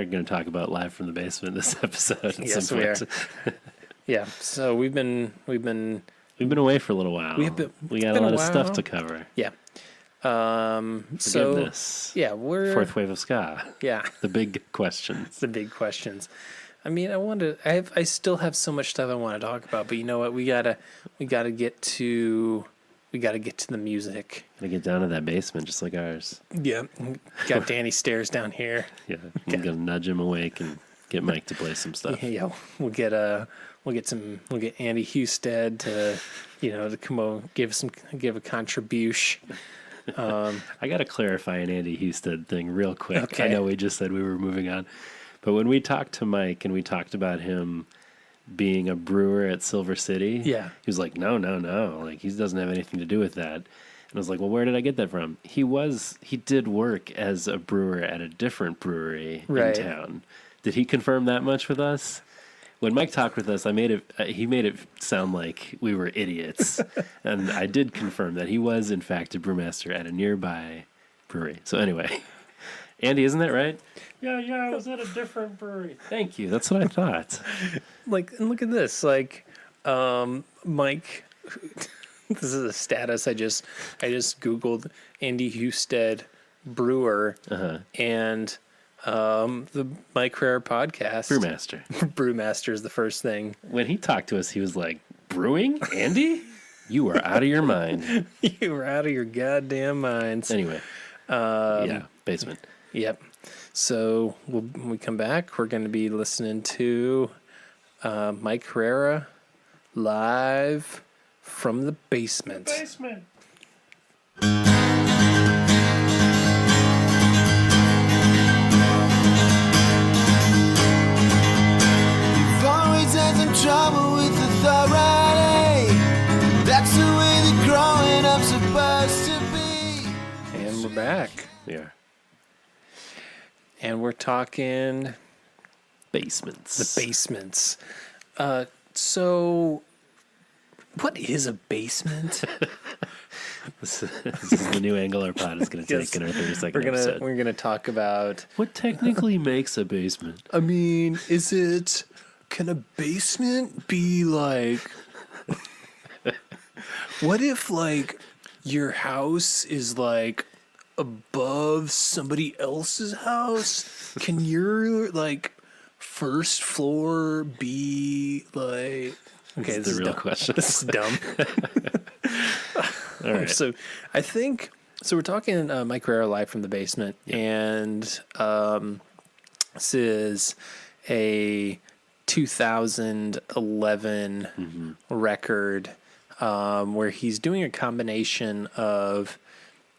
going to talk about Live from the Basement this episode. Yes, we are. Yeah. So we've been away for a little while. We got a lot of stuff to cover. Yeah. Forgiveness. So yeah, we're fourth wave of ska. Yeah. The big questions. The big questions. I mean, I still have so much stuff I want to talk about, but you know what? We gotta get to the music. Gotta get down to that basement, just like ours. Yeah. Got Danny stairs down here. Yeah. I'm gonna nudge him awake and get Mike to play some stuff. Yeah. We'll get Andy Husted to come over, give a contribution. I got to clarify an Andy Husted thing real quick. Okay. I know we just said we were moving on, but when we talked to Mike and we talked about him being a brewer at Silver City, yeah, he was like, no, like he doesn't have anything to do with that. And I was like, well, where did I get that from? He did work as a brewer at a different brewery in town. Did he confirm that much with us? When Mike talked with us, he made it sound like we were idiots. And I did confirm that he was, in fact, a brewmaster at a nearby brewery. So anyway, Andy, isn't that right? Yeah, I was at a different brewery. Thank you. That's what I thought. And look at this. Mike, this is a status. I just Googled Andy Husted brewer, and the Mike Herrera podcast. Brewmaster is the first thing. When he talked to us, he was like, brewing? Andy? You are out of your mind. You were out of your goddamn minds. Anyway. Basement. Yep. So when we come back, we're going to be listening to Mike Herrera live from the basement. You've always had some trouble with authority. That's the way that growing up's supposed to be. And we're back. Yeah. And we're talking Basements. the basements. So, what is a basement? This is the new angle our pod is going to take in our 32nd episode. We're gonna talk about. What technically makes a basement? I mean, can a basement be like? What if like your house is like above somebody else's house? Can your like first floor be like? Okay, This is the real dumb. question. This is dumb. All right. So I think so. We're talking Mike Herrera live from the basement, and this is a 2011 record where he's doing a combination of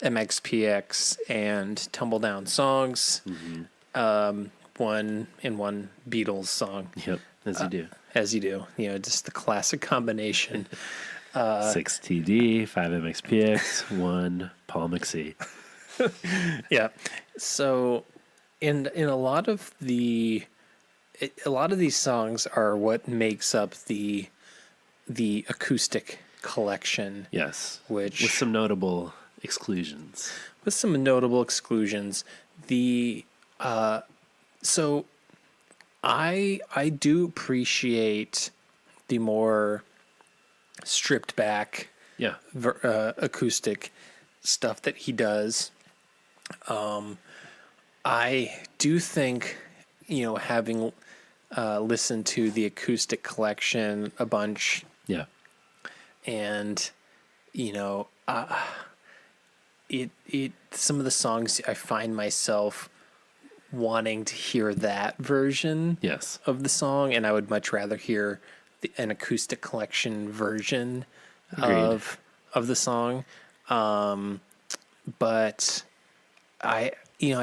MxPx and Tumbledown songs, one Beatles song. Yep, as you do. As you do, just the classic combination. 6 TD, 5 MXPX, 1 Paul McC. Yeah. So, in a lot of these songs are what makes up the acoustic collection. Yes, Which with some notable exclusions. So I do appreciate the more stripped back acoustic stuff that he does. I do think, having listened to the acoustic collection a bunch, and some of the songs I find myself wanting to hear that version of the song, and I would much rather hear an acoustic collection version of the song. But I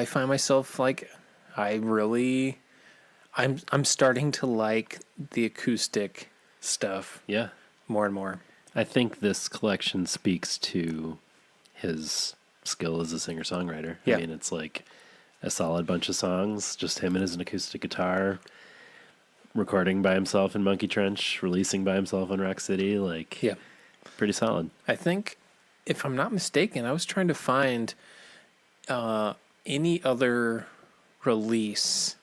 find myself like I'm starting to like the acoustic stuff more and more. I think this collection speaks to his skill as a singer-songwriter. I mean, it's like a solid bunch of songs, just him and his acoustic guitar, recording by himself in Monkey Trench, releasing by himself on Rock City, pretty solid. I think, if I'm not mistaken, I was trying to find any other release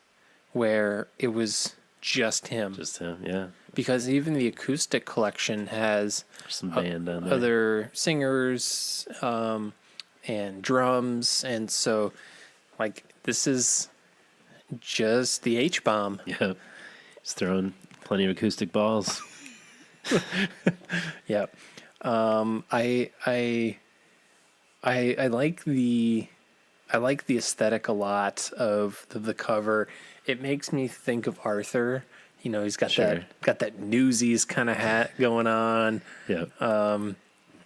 where it was just him. Just him, yeah. Because even the acoustic collection has some band on there. Other singers and drums, and so this is just the H-bomb. Yeah, he's throwing plenty of acoustic balls. Yeah, I like the aesthetic a lot of the cover. It makes me think of Arthur. He's got that Newsies kind of hat going on. Yeah.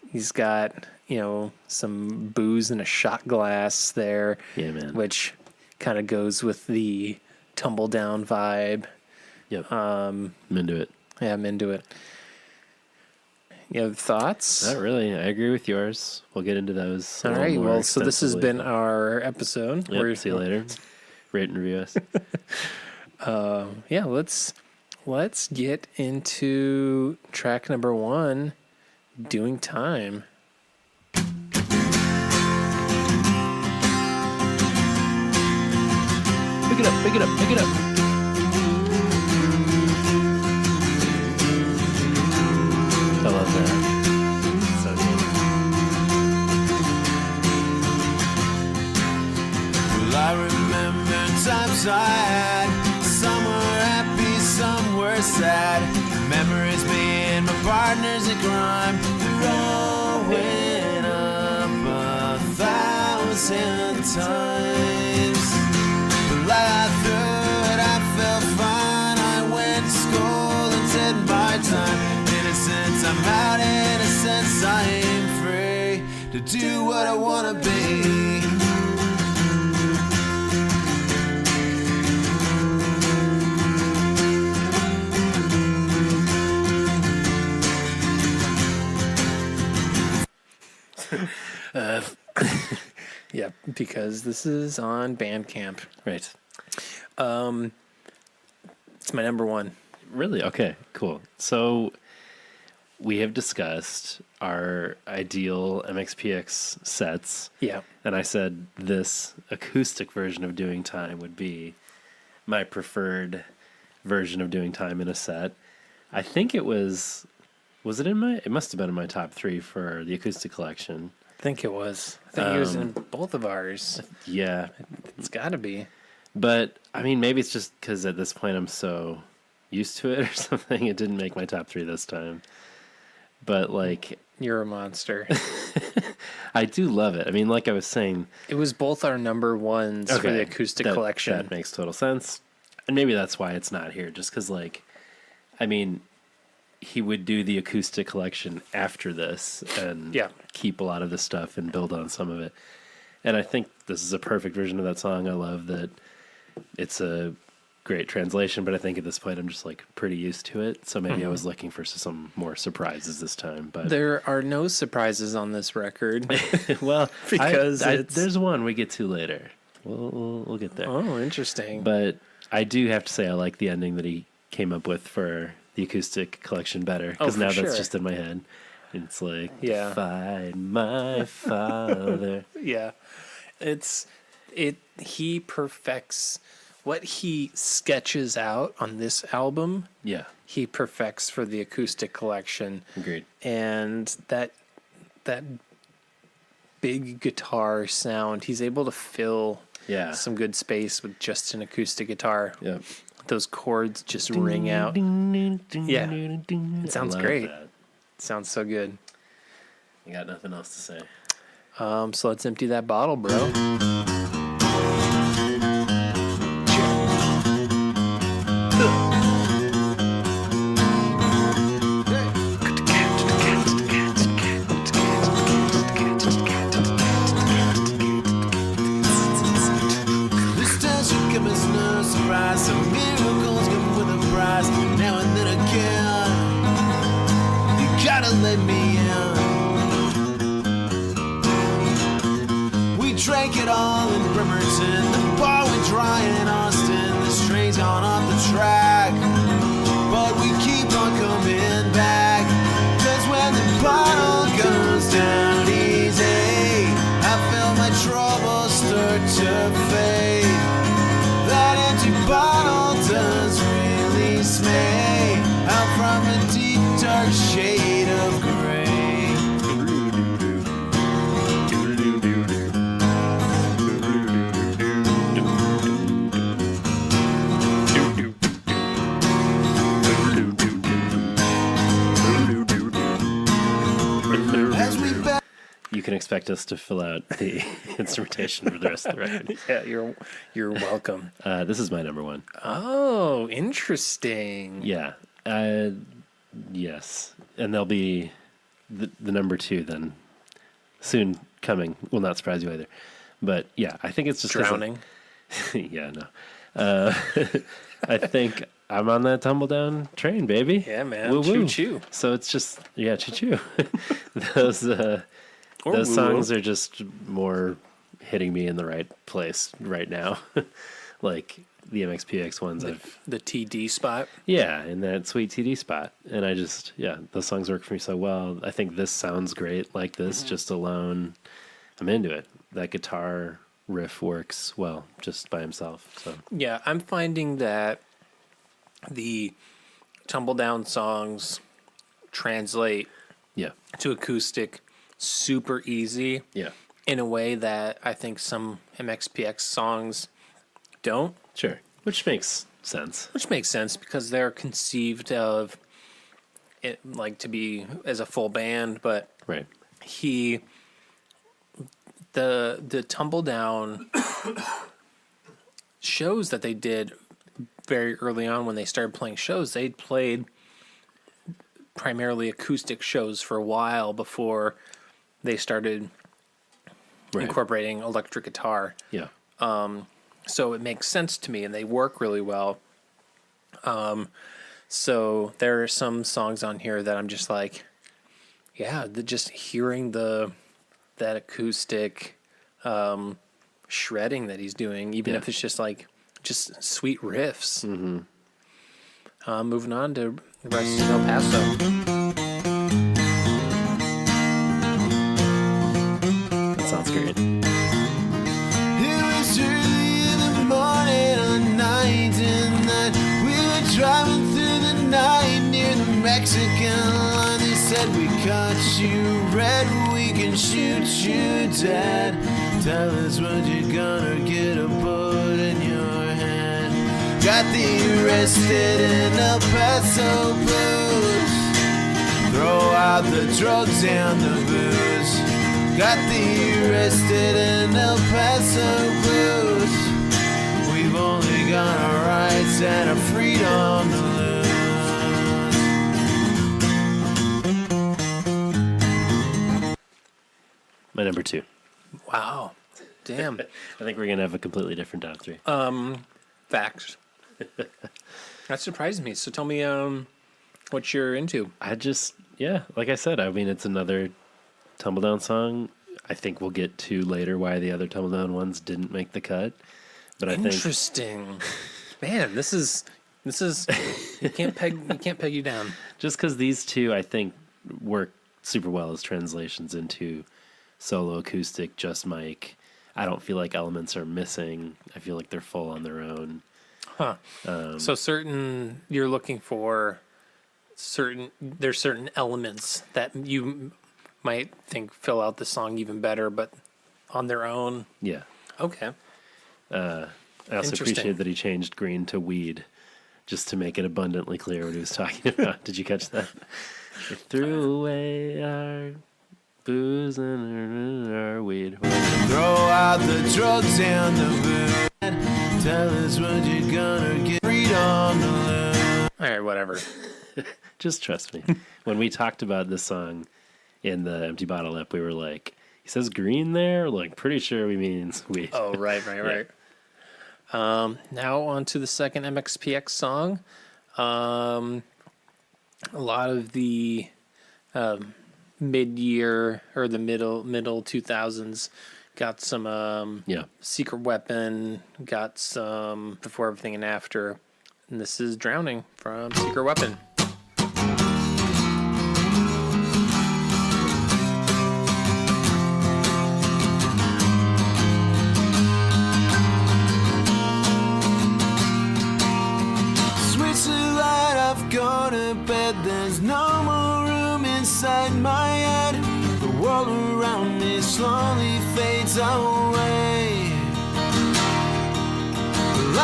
He's got some booze in a shot glass there. Yeah, man. Which kind of goes with the Tumbledown vibe. Yep. I'm into it. Yeah, I'm into it. You have thoughts? Not really. I agree with yours. We'll get into those. All right. Well, so this has been our episode. Yep, see you later. Rate and review us. Yeah, let's get into track number 1, Doing Time. Pick it up, pick it up, pick it up. I love that. So good. Well, I remember times I had. Some were happy, some were sad. Memories being my partners in crime. Throwing up 1,000 times. But I through it, I felt fine. I went to school and did my time. In a to do what I wanna be. Yeah, because this is on Bandcamp. Right. It's my number one. Really? Okay, cool. So we have discussed our ideal MXPX sets. Yeah. And I said this acoustic version of Doing Time would be my preferred version of Doing Time in a set. I think it was it must have been in my top 3 for the acoustic collection. I think it was. I think it was in both of ours. Yeah. It's got to be. But, I mean, maybe it's just because at this point I'm so used to it or something. It didn't make my top 3 this time. But, like... You're a monster. I do love it. I mean, like I was saying... It was both our number ones for the acoustic collection. That makes total sense. And maybe that's why it's not here. Just because, like... I mean... He would do the acoustic collection after this and keep a lot of the stuff and build on some of it. And I think this is a perfect version of that song. I love that it's a great translation, but I think at this point I'm just like pretty used to it. So maybe I was looking for some more surprises this time. But there are no surprises on this record. Well, because there's one we get to later. We'll get there. Oh, interesting. But I do have to say I like the ending that he came up with for the acoustic collection better because now that's just in my head. It's like, find my father. Yeah, he perfects what he sketches out on this album. Yeah, he perfects for the acoustic collection. Agreed. And that big guitar sound, he's able to fill some good space with just an acoustic guitar. Yeah. Those chords just ring out. Yeah. It sounds great. That. It sounds so good. I got nothing else to say. So let's empty that bottle, bro. Some miracles come with a price. Now and then again, you gotta let me in. We drank it all in Bremerton. The bar went dry in Austin. The train's gone off the track, but we keep on coming back. 'Cause when the bottle goes down easy, I feel my troubles start to fade. That empty bottle does release me out from a deep dark shade of gray. As we You can expect us to fill out the instrumentation for the rest of the record. Yeah, you're welcome. This is my number one. Oh, interesting. Yeah. Yes. And there'll be the number 2 then soon coming. Will not surprise you either. But yeah, I think it's just drowning. Yeah, no. I think I'm on that Tumbledown train, baby. Yeah, man. Woo-woo. Choo-choo. So it's just, choo-choo. Those songs are just more hitting me in the right place right now. Like the MXPX ones. The TD spot? Yeah, in that sweet TD spot. And I just, those songs work for me so well. I think this sounds great like this, just alone. I'm into it. That guitar riff works well just by himself. So yeah, I'm finding that the Tumbledown songs translate to acoustic super easy in a way that I think some MXPX songs don't. Sure. Which makes sense. Which makes sense because they're conceived of it like to be as a full band, but the Tumbledown shows that they did very early on when they started playing shows, they played primarily acoustic shows for a while before they started incorporating electric guitar. Yeah. So it makes sense to me, and they work really well. So there are some songs on here that I'm just like, yeah, just hearing that acoustic shredding that he's doing, even if it's just sweet riffs. Mm-hmm. Moving on to the rest of El Paso. That sounds great. It was early in the morning on night and that we were driving through the night near the Mexican line. They said we caught you red, we can shoot you dead. Tell us what you're gonna get a bullet in your head. Got the arrested in El Paso blues. Throw out the drugs and the booze. Got the arrested in El Paso blues. We've only got our rights and our freedom to lose. My number 2. Wow. Damn. I think we're going to have a completely different top 3. Facts. That surprised me. So tell me what you're into. Like I said, I mean, it's another Tumbledown song. I think we'll get to later why the other Tumbledown ones didn't make the cut. But Interesting. Man, this is you can't peg you down. Just because these two, I think, work super well as translations into solo acoustic, just Mike. I don't feel like elements are missing. I feel like they're full on their own. Huh. So you're looking for there's certain elements that you might think fill out the song even better, but on their own. Yeah. Okay. I also appreciate that he changed green to weed just to make it abundantly clear what he was talking about. Did you catch that? They threw away our booze and our weed. Throw out the drugs and the booze. Tell us what you're gonna get. Freedom to lose. All right, whatever. Just trust me. When we talked about this song in the Empty Bottle app, we were like, he says green there? Like, pretty sure we means weed. Oh, right. Now on to the second MXPX song. A lot of the mid-year or the middle 2000s got some Secret Weapon, got some Before Everything and After, and this is Drowning from Secret Weapon. Go to bed, there's no more room inside my head. The world around me slowly fades away.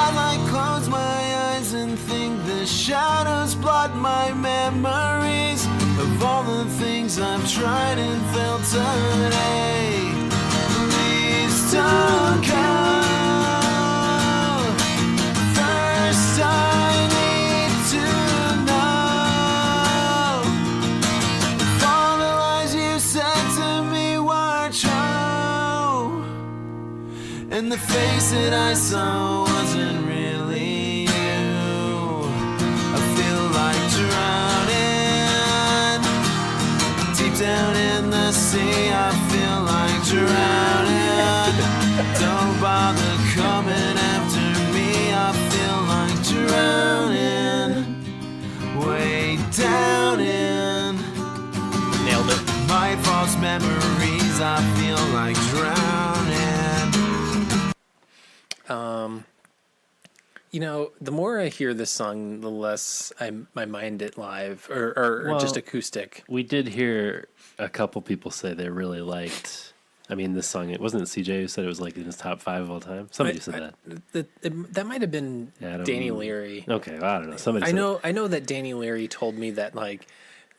As I close my eyes and think the shadows blot my memories of all the things I've tried and failed today. Please don't go. First I need to know if all the lies you said to me were true, and the face that I saw wasn't really you. I feel like drowning deep down in the sea. I feel like drowning. Don't bother coming after me. I feel like drowning way down in. Nailed it. My false memories. I feel like drowning. You know, the more I hear this song, the less I mind it live or just acoustic. We did hear a couple people say they really liked. I mean, this song. It wasn't CJ who said it was like in his top 5 of all time. Somebody said that. That might have been Danny Leary. Okay, well, I don't know. Somebody. I know that Danny Leary told me that like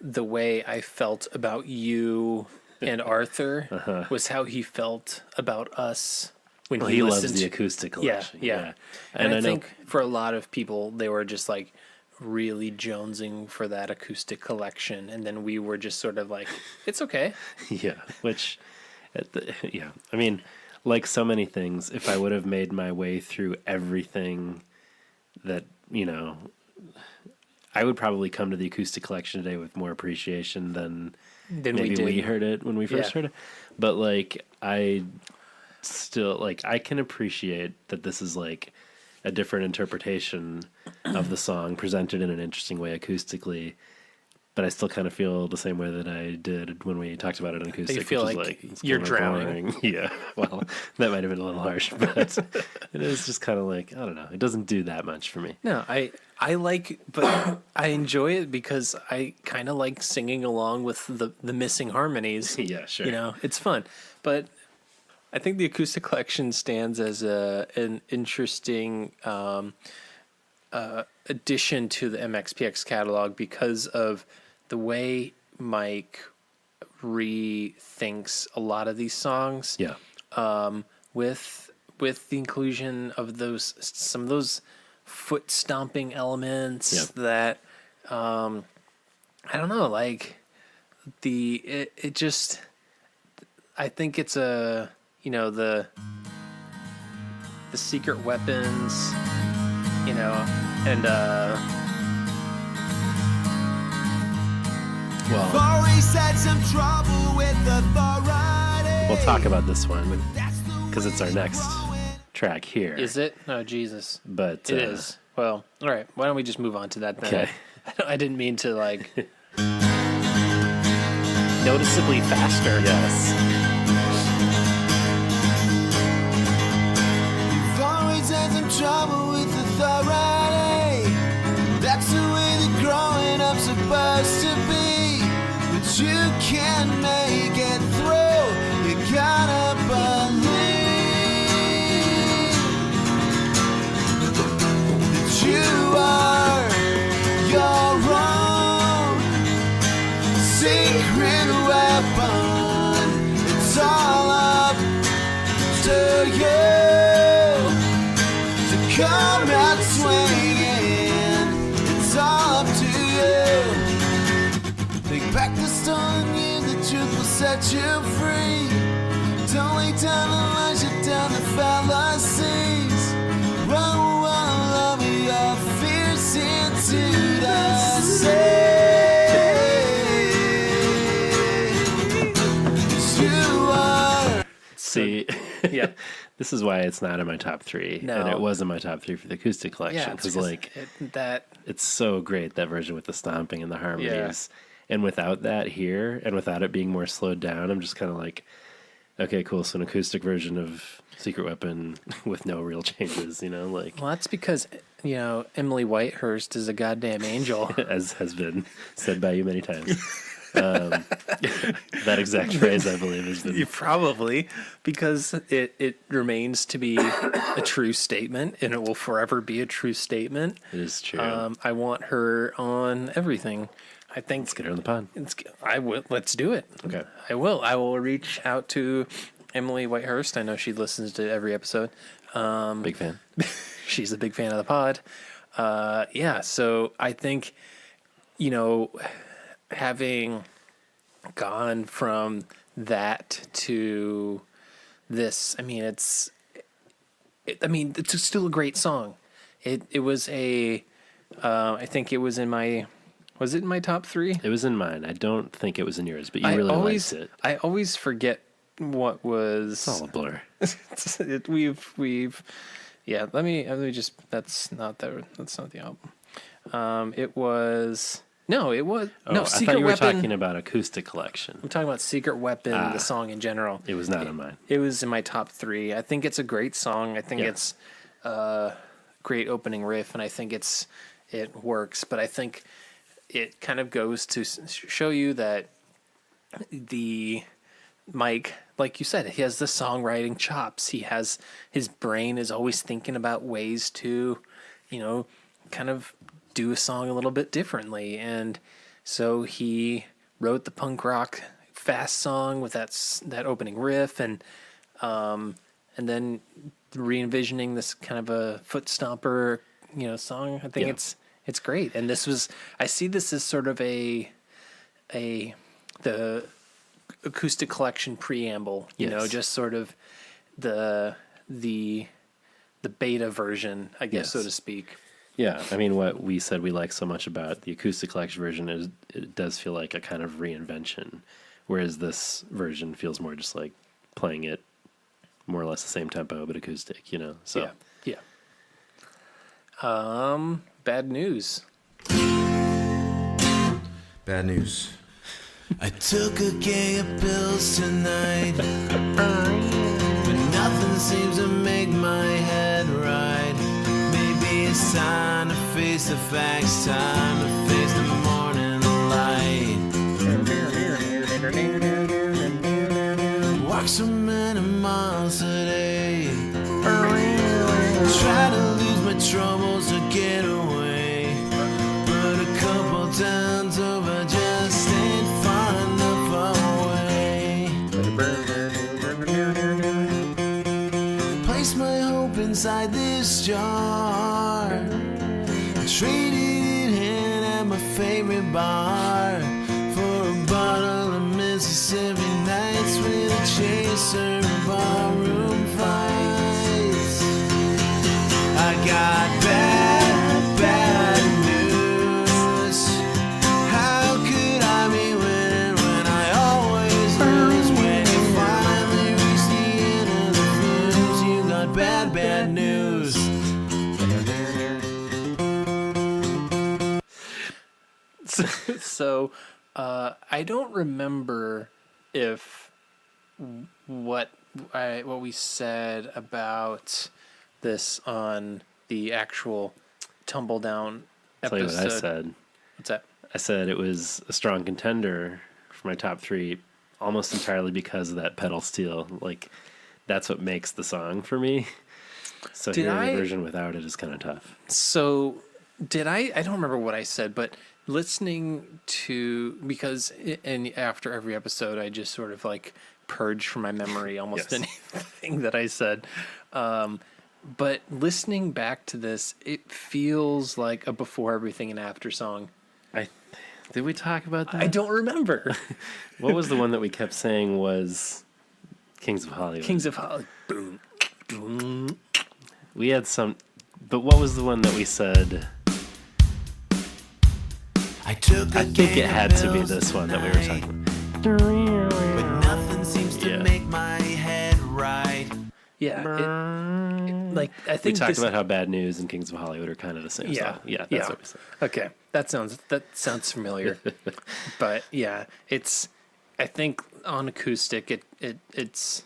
the way I felt about you and Arthur was how he felt about us. When he loves the acoustic collection. Yeah. And I think for a lot of people, they were just like really jonesing for that acoustic collection. And then we were just sort of like, it's okay. Yeah, which Yeah, I mean, like so many things, if I would have made my way through everything that, I would probably come to the acoustic collection today with more appreciation than maybe we heard it when we first heard it. But like, I still like, I can appreciate that this is like a different interpretation of the song presented in an interesting way acoustically. But I still kind of feel the same way that I did when we talked about it on acoustic. You feel which like is you're kinda drowning. boring. Yeah, well, that might have been a little harsh, but it is just kind of like, I don't know. It doesn't do that much for me. No, I like, but I enjoy it because I kind of like singing along with the missing harmonies. Yeah, sure. It's fun. But I think the acoustic collection stands as an interesting addition to the MXPX catalog because of the way Mike rethinks a lot of these songs. Yeah. With the inclusion of some of those foot stomping elements that I don't know, like it just, I think it's the secret weapons, and Always had some trouble with authority. We'll talk about this one because it's our next track here. is it? Oh, Jesus. But It is. Well, all right. Why don't we just move on to that then? Okay. I didn't mean to like noticeably faster. Yes. You've always had some trouble with authority. That's the way that growing up's supposed to be. But you can't make it through. You gotta believe that you are your own secret weapon. It's all up to you to come out swinging. It's all up to you. Think back the stone year, the truth will set you free. Don't lay down and launch it down the fallacies. Run one love your fears into the sea. You are. See, Yeah. this is why it's not in my top three. No. And it was in my top three for the acoustic collection. Yeah, Because, like, that. it's so great, that version with the stomping and the harmonies. And without that here, and without it being more slowed down, I'm just kind of like, okay, cool. So an acoustic version of Secret Weapon with no real changes, like. Well, that's because Emily Whitehurst is a goddamn angel. As has been said by you many times. That exact phrase, I believe, has been. Probably because it remains to be a true statement, and it will forever be a true statement. It is true. I want her on everything. I think Let's get her on the pod. I will. Let's do it. Okay. I will. I will reach out to Emily Whitehurst. I know she listens to every episode. Big fan. She's a big fan of the pod. Yeah. So I think, having gone from that to this, it's still a great song. It was I think it was in my. Was it in my top three? It was in mine. I don't think it was in yours, but you really liked it. I always forget what was. It's all a blur. We've. Yeah. Let me just. That's not the album. It was. No, it was. No, I Secret thought you were Weapon. talking about acoustic collection. I'm talking about Secret Weapon, the song in general. It was not on mine. It was in my top three. I think it's a great song. I think it's a great opening riff, and I think it works. But I think it kind of goes to show you that the Mike, like you said, he has the songwriting chops. His brain is always thinking about ways to, kind of do a song a little bit differently. And so he wrote the punk rock fast song with that opening riff, and then re-envisioning this kind of a foot stomper, song. I think it's great. And I see this as sort of the acoustic collection preamble, you know, just sort of the beta version, I guess, so to speak. Yeah, I mean, what we said we like so much about the acoustic collection version is it does feel like a kind of reinvention, whereas this version feels more just like playing it more or less the same tempo, but acoustic, you know? So Yeah. Bad news. Bad news. I took a gang of pills tonight, but nothing seems to make my head right. Maybe it's time to face the facts, time to face the morning light. Walk so many miles today, try to lose my troubles to get away, but a couple times over just ain't far enough away. Place my hope inside this jar, traded it in at my favorite bar for a bottle of Mississippi Nights with a chaser and barroom fights. I got bad news. How could I be winning when I always lose? When you finally reach the end of the fuse, you got bad news. So, I don't remember if what we said about this on the actual Tumbledown I'll tell you episode. what I said. What's that? I said it was a strong contender for my top 3 almost entirely because of that pedal steel. Like, that's what makes the song for me. So hearing a version without it is kind of tough. So did I don't remember what I said, but listening to, because after every episode I just sort of like purge from my memory almost anything that I said. But listening back to this, it feels like a before everything and after song. Did we talk about that? I don't remember. What was the one that we kept saying was Kings of Hollywood? Kings of Hollywood. Boom, boom. We had some, but what was the one that we said? I think it had to be this one that we were talking about. But nothing seems to make my head right. Yeah, like I think we talked about how Bad News and Kings of Hollywood are kind of the same song. Yeah, that's what we said. Okay, that sounds familiar. But yeah, I think on acoustic it's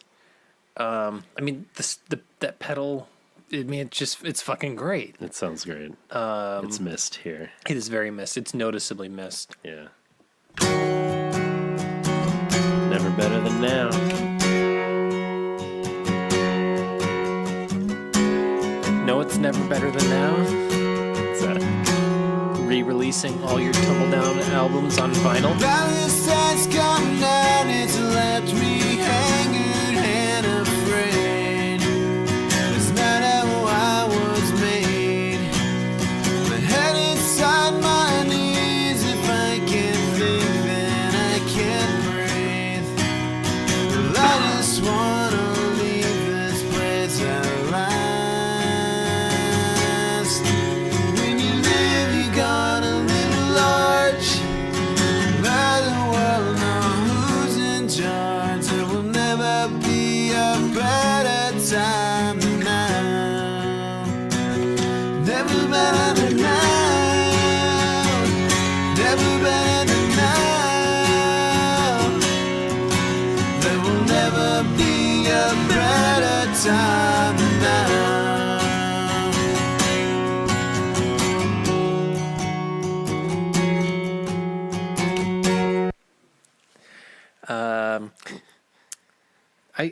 I mean that pedal, I mean it's fucking great. It sounds great. It's missed here. It is very missed. It's noticeably missed. Yeah. Never better than now. No, it's never better than now. What's that? Re-releasing all your Tumbledown albums on vinyl. Ballast has come down, it's left me hanging and afraid. It's not how I was made. My head inside my knees. If I can't think, then I can't breathe. Well, I just wanna leave this place at last. When you live, you gotta live large. Let the world know who's in charge. There will never be a better time than now. Never better than now. Never better than now. There will never be a better time than now.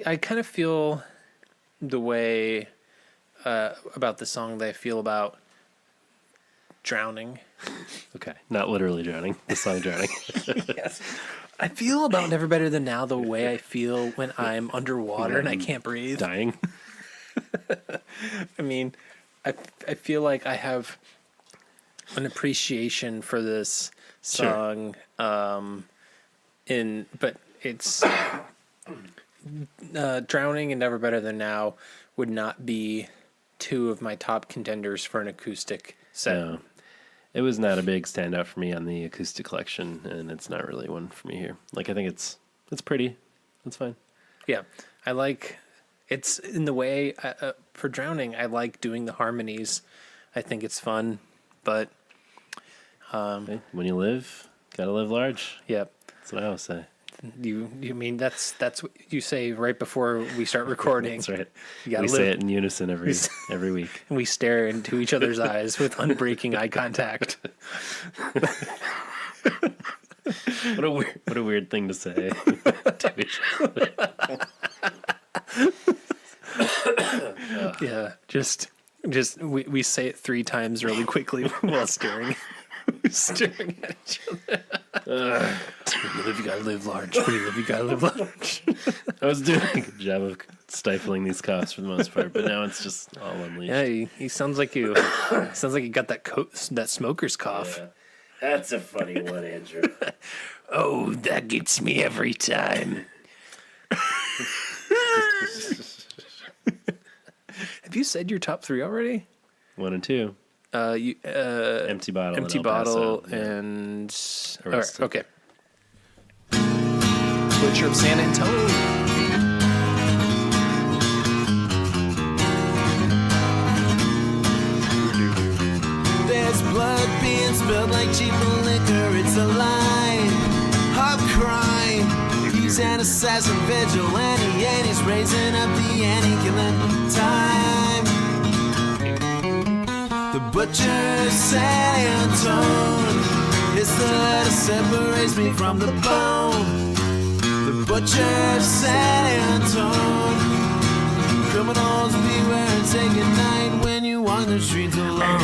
I kind of feel the way about the song that I feel about Drowning. Okay, not literally drowning. The song Drowning. Yes. I feel about Never Better Than Now the way I feel when I'm underwater and I can't breathe. Dying. I mean, I feel like I have an appreciation for this song, but it's Drowning and Never Better Than Now would not be two of my top contenders for an acoustic set. No. It was not a big standout for me on the acoustic collection, and it's not really one for me here. Like, I think it's pretty. It's fine. Yeah, I like it's in the way for Drowning. I like doing the harmonies. I think it's fun, but Hey, when you live, gotta live large. Yeah, that's what I always say. You mean that's what you say right before we start recording? That's right. You gotta We say it in unison every week. And we stare into each other's eyes with unbreaking eye contact. What a weird thing to say to each other. Yeah, just we say it 3 times really quickly while staring at each other. When you live, you gotta live large. When you live, you gotta live large. I was doing a good job of stifling these coughs for the most part, but now it's just all unleashed. Yeah, he sounds like you got that smoker's cough. Yeah. That's a funny one, Andrew. Oh, that gets me every time. Have you said your top 3 already? 1 and 2. Empty Bottle. Empty and El Bottle Paso. and Arrested. all right, okay. Butcher of San Antonio. There's blood being spilled like cheap liquor. It's a line of crime. He's an assassin vigilante, and he's raising up the ante, killing time. The butcher of San Antone. It's the letter separates me from the bone. The butcher of San Antone. Criminals beware and say goodnight when you walk the streets alone.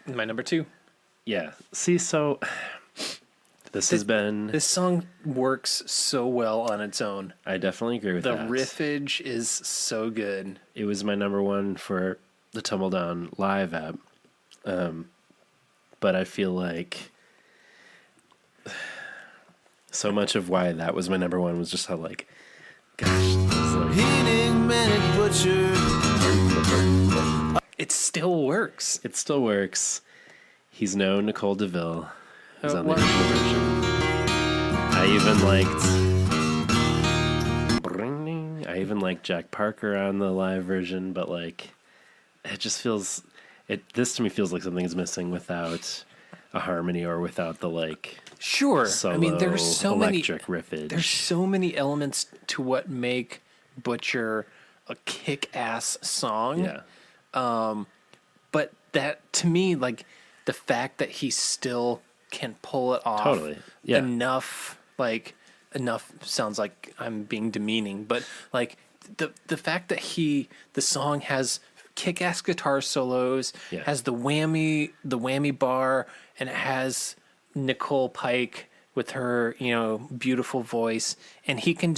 My number 2. Yeah. See, so this song works so well on its own. I definitely agree with the that. The riffage is so good. It was my number 1 for the Tumbledown live app. But I feel like so much of why that was my number 1 was just how, like, gosh, enigmatic butcher. It still works. It still works. He's no Nicole DeVille. Who's on the what? original version. I even like Jack Parker on the live version, but like it just feels this to me feels like something is missing without a harmony or without the like sure. solo I mean, there's so electric riffage. There's so many elements to what make Butcher a kick-ass song. Yeah. But that to me, like the fact that he still can pull it off. Totally. Yeah. Enough sounds like I'm being demeaning, but like the fact that the song has kick-ass guitar solos, has the whammy bar, and it has Nicole Pike with her, beautiful voice, and he can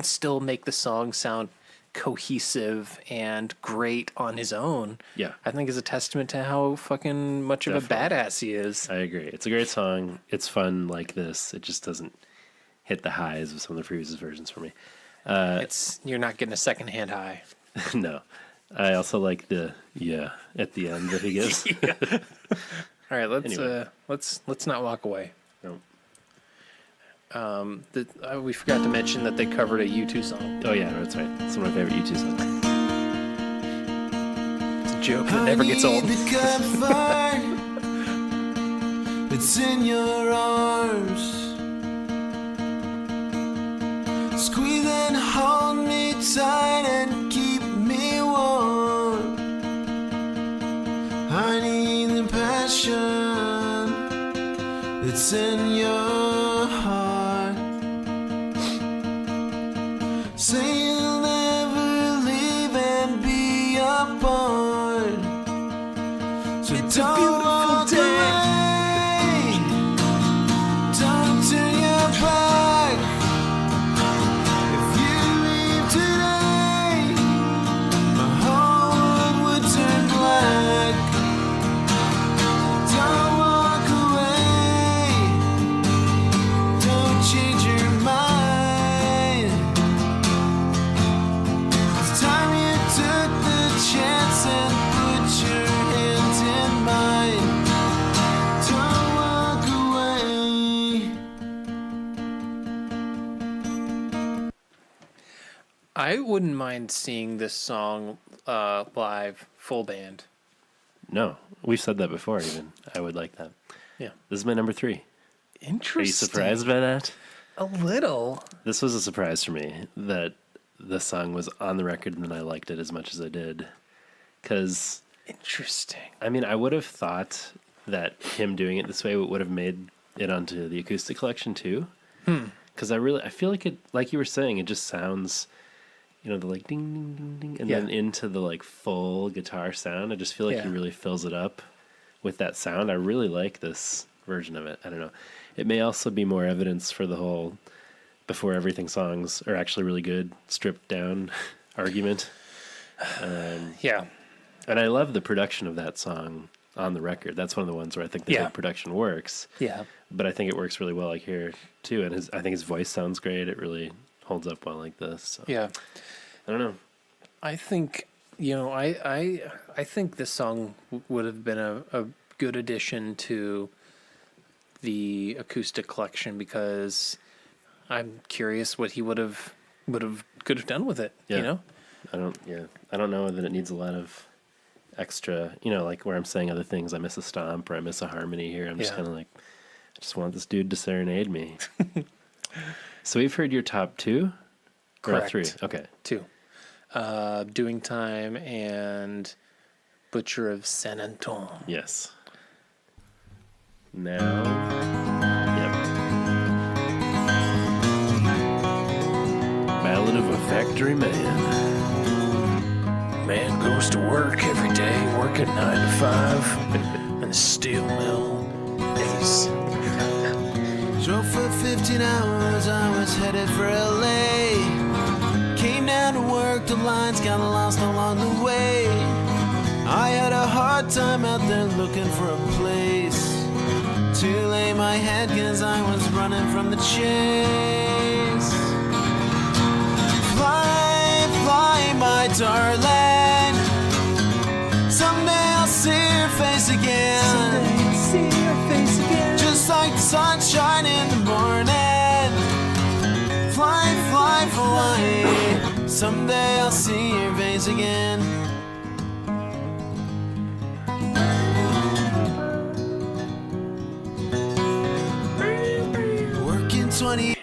still make the song sound cohesive and great on his own. Yeah. I think is a testament to how fucking much of a badass he is. I agree. It's a great song. It's fun like this. It just doesn't hit the highs of some of the previous versions for me. You're not getting a secondhand high. No. I also like the at the end that he gives. All right, Anyway. let's not walk away. No. We forgot to mention that they covered a U2 song. Oh yeah, that's right. It's one of my favorite U2 songs. It's a joke that never gets old. It's in your arms. Squeeze and hold me tight and keep me warm. I need the passion that's in your heart. Say you'll never leave and be apart. So It's a don't beautiful walk day. away. Don't turn your back. If you leave today, my whole world would I wouldn't mind seeing this song live, full band. No, we've said that before even. I would like that. Yeah. This is my number 3. Interesting. Are you surprised by that? A little. This was a surprise for me that the song was on the record and then I liked it as much as I did. Because... Interesting. I mean, I would have thought that him doing it this way would have made it onto the acoustic collection too. Because I feel like it, like you were saying, it just sounds, the like ding, ding, ding, ding, and then into the like full guitar sound. I just feel like he really fills it up with that sound. I really like this version of it. I don't know. It may also be more evidence for the whole before everything songs are actually really good, stripped down argument. Yeah. And I love the production of that song on the record. That's one of the ones where I think the good production works. Yeah. But I think it works really well like here too. And I think his voice sounds great. It really holds up well like this. So. Yeah. I don't know. I think, I think this song would have been a good addition to the acoustic collection because I'm curious what he could have done with it, I don't know that it needs a lot of extra, like where I'm saying other things. I miss a stomp or I miss a harmony here. I'm just kind of like, I just want this dude to serenade me. So we've heard your top 2? Correct. Or 3? Okay. 2. Doing Time and Butcher of Saint Anton. Yes. Now, Ballad of a Factory Man. Man goes to work every day, working 9 to 5, in a steel mill. Drove for 15 hours, I was headed for LA. Came down to work, the lines got lost along the way. I had a hard time out there looking for a place to lay my head, cause I was running from the chase. Fly, fly, my darling, someday I'll see your face again. Someday I'll see your face again. Just like the sunshine in the morning. Fly, fly, fly, someday I'll see your face again. Working 20.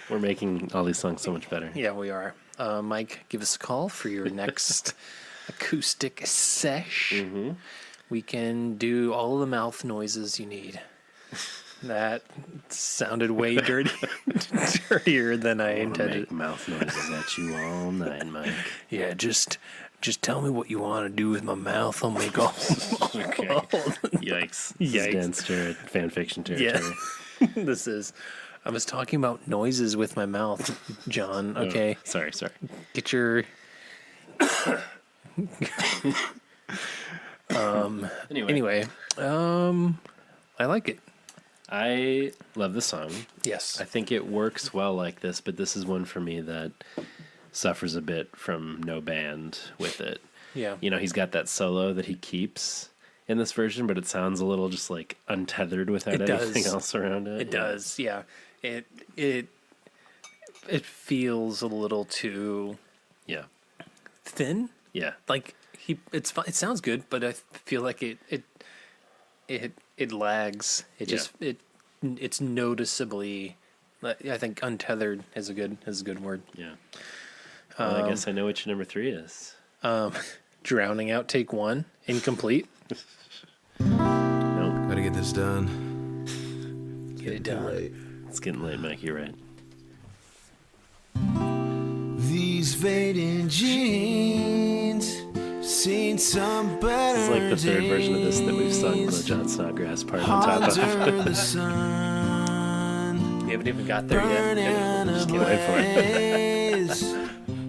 We're making all these songs so much better. Yeah, we are. Mike, give us a call for your next acoustic sesh. Mm-hmm. We can do all the mouth noises you need. That sounded way dirtier than I intended. Make mouth noises at you all night, Mike. Yeah, just tell me what you want to do with my mouth. I'll make all. Okay. Yikes. This is dense fan fiction territory. Yeah. This is. I was talking about noises with my mouth, John. Okay. Oh, sorry. Get your. Anyway, I like it. I love the song. Yes. I think it works well like this, but this is one for me that suffers a bit from no band with it. Yeah. He's got that solo that he keeps in this version, but it sounds a little just like untethered without anything else around it. It does, yeah. It feels a little too thin. Yeah. Like it sounds good, but I feel like it lags. It's noticeably. I think untethered is a good word. Yeah. Well, I guess I know what your number 3 is. Drowning Out, take 1, incomplete. Nope. Gotta get this done. Get it done. It's getting late, Mike. You're right. These fading jeans, seen some better. It's like the third version of this that we've sung with the John Snodgrass part on top of. The sun, We haven't even got there yet. just can't wait for it.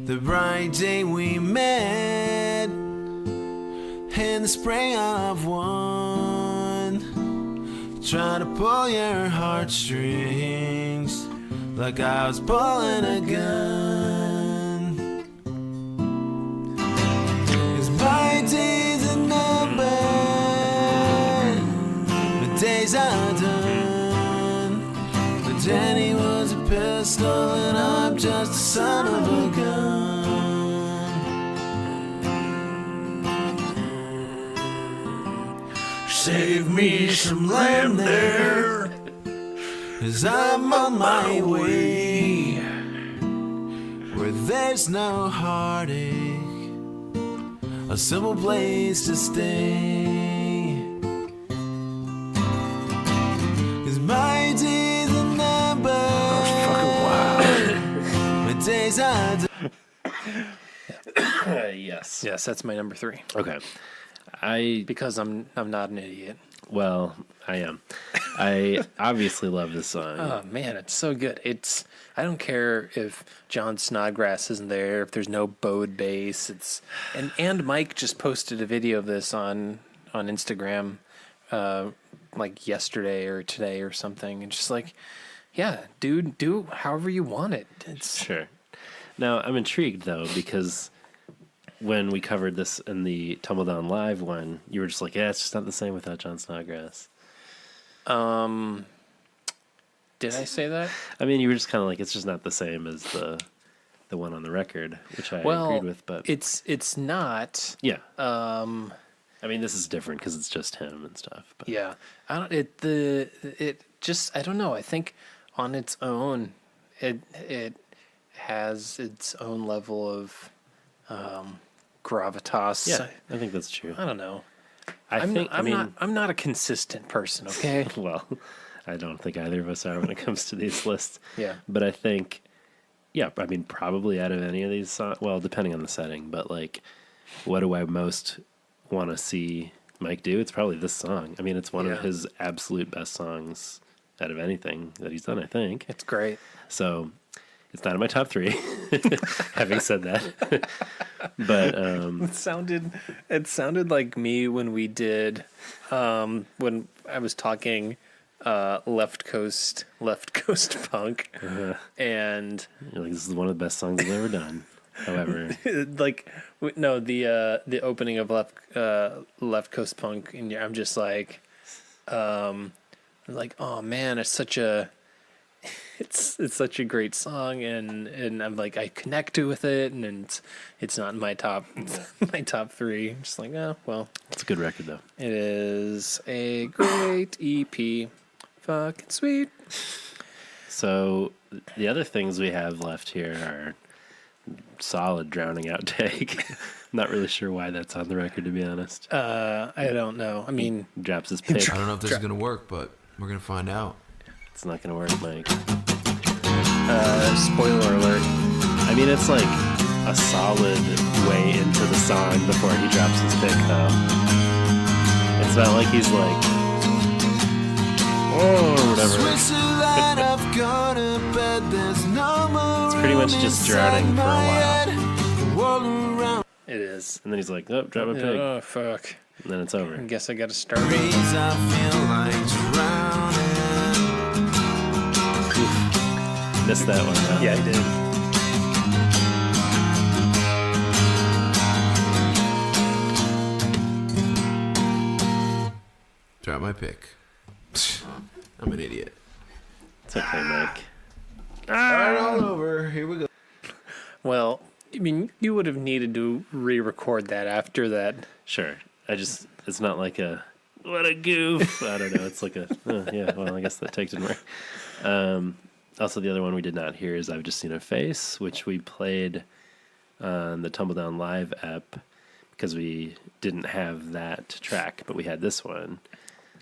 The bright day we met in the spring of 1, trying to pull your heartstrings like I was pulling a gun. 'Cause my days are numbered, my days are done. But Danny was a piss pistol and I'm just a son of a gun. Save me some lamb there, 'cause I'm on my way where there's no heartache, a simple place to stay. 'Cause my days are numbered. My days are Yes. Yes, that's my number 3. Okay. Because I'm not an idiot. Well, I am. I obviously love this song. Oh man, it's so good. I don't care if John Snodgrass isn't there, if there's no bowed bass. And Mike just posted a video of this on Instagram like yesterday or today or something. And just like, yeah, dude, do however you want it. Sure. Now, I'm intrigued though, because when we covered this in the Tumbledown Live one, you were just like, yeah, it's just not the same without John Snodgrass. Did I say that? I mean, you were just kind of like, it's just not the same as the one on the record, which I agreed with. But it's not. Yeah. I mean, this is different because it's just him and stuff. But. Yeah. I don't know. I think on its own, it has its own level of gravitas. Yeah, I think that's true. I don't know. I'm not a consistent person, okay? Well, I don't think either of us are when it comes to these lists. Yeah. But I think, yeah, I mean, probably out of any of these songs, well, depending on the setting, but like, what do I most want to see Mike do? It's probably this song. I mean, it's one of his absolute best songs out of anything that he's done, I think. It's great. So it's not in my top 3, having said that. But it sounded like me when we did when I was talking left coast punk, and you're like, this is one of the best songs I've ever done. However, the opening of left coast punk, and I'm just like, oh man, it's such a great song, and I'm like, I connect with it, and it's not in my top 3. I'm just like, oh well, it's a good record though. It is a great EP, fucking sweet. So the other things we have left here are solid Drowning Out take. Not really sure why that's on the record, to be honest. I don't know. I mean, he drops his pick. I don't know if this is gonna work, but we're gonna find out. It's not gonna work, Mike. Spoiler alert. I mean, it's like a solid way into the song before he drops his pick, though. It's not like he's like, oh, or whatever. It's pretty much just drowning for a while. It is. And then he's like, oh, drop my pig. Oh, fuck. And then it's over. I guess I gotta start. Missed that one, though. Yeah, I did. Drop my pick. I'm an idiot. It's okay, Mike. Start all over. Here we go. Well, I mean, you would have needed to re-record that after that. Sure. It's not like what a goof. I don't know. It's like yeah, well, I guess that take didn't work. Also, the other one we did not hear is I've Just Seen a Face, which we played on the Tumbledown Live app because we didn't have that track, but we had this one.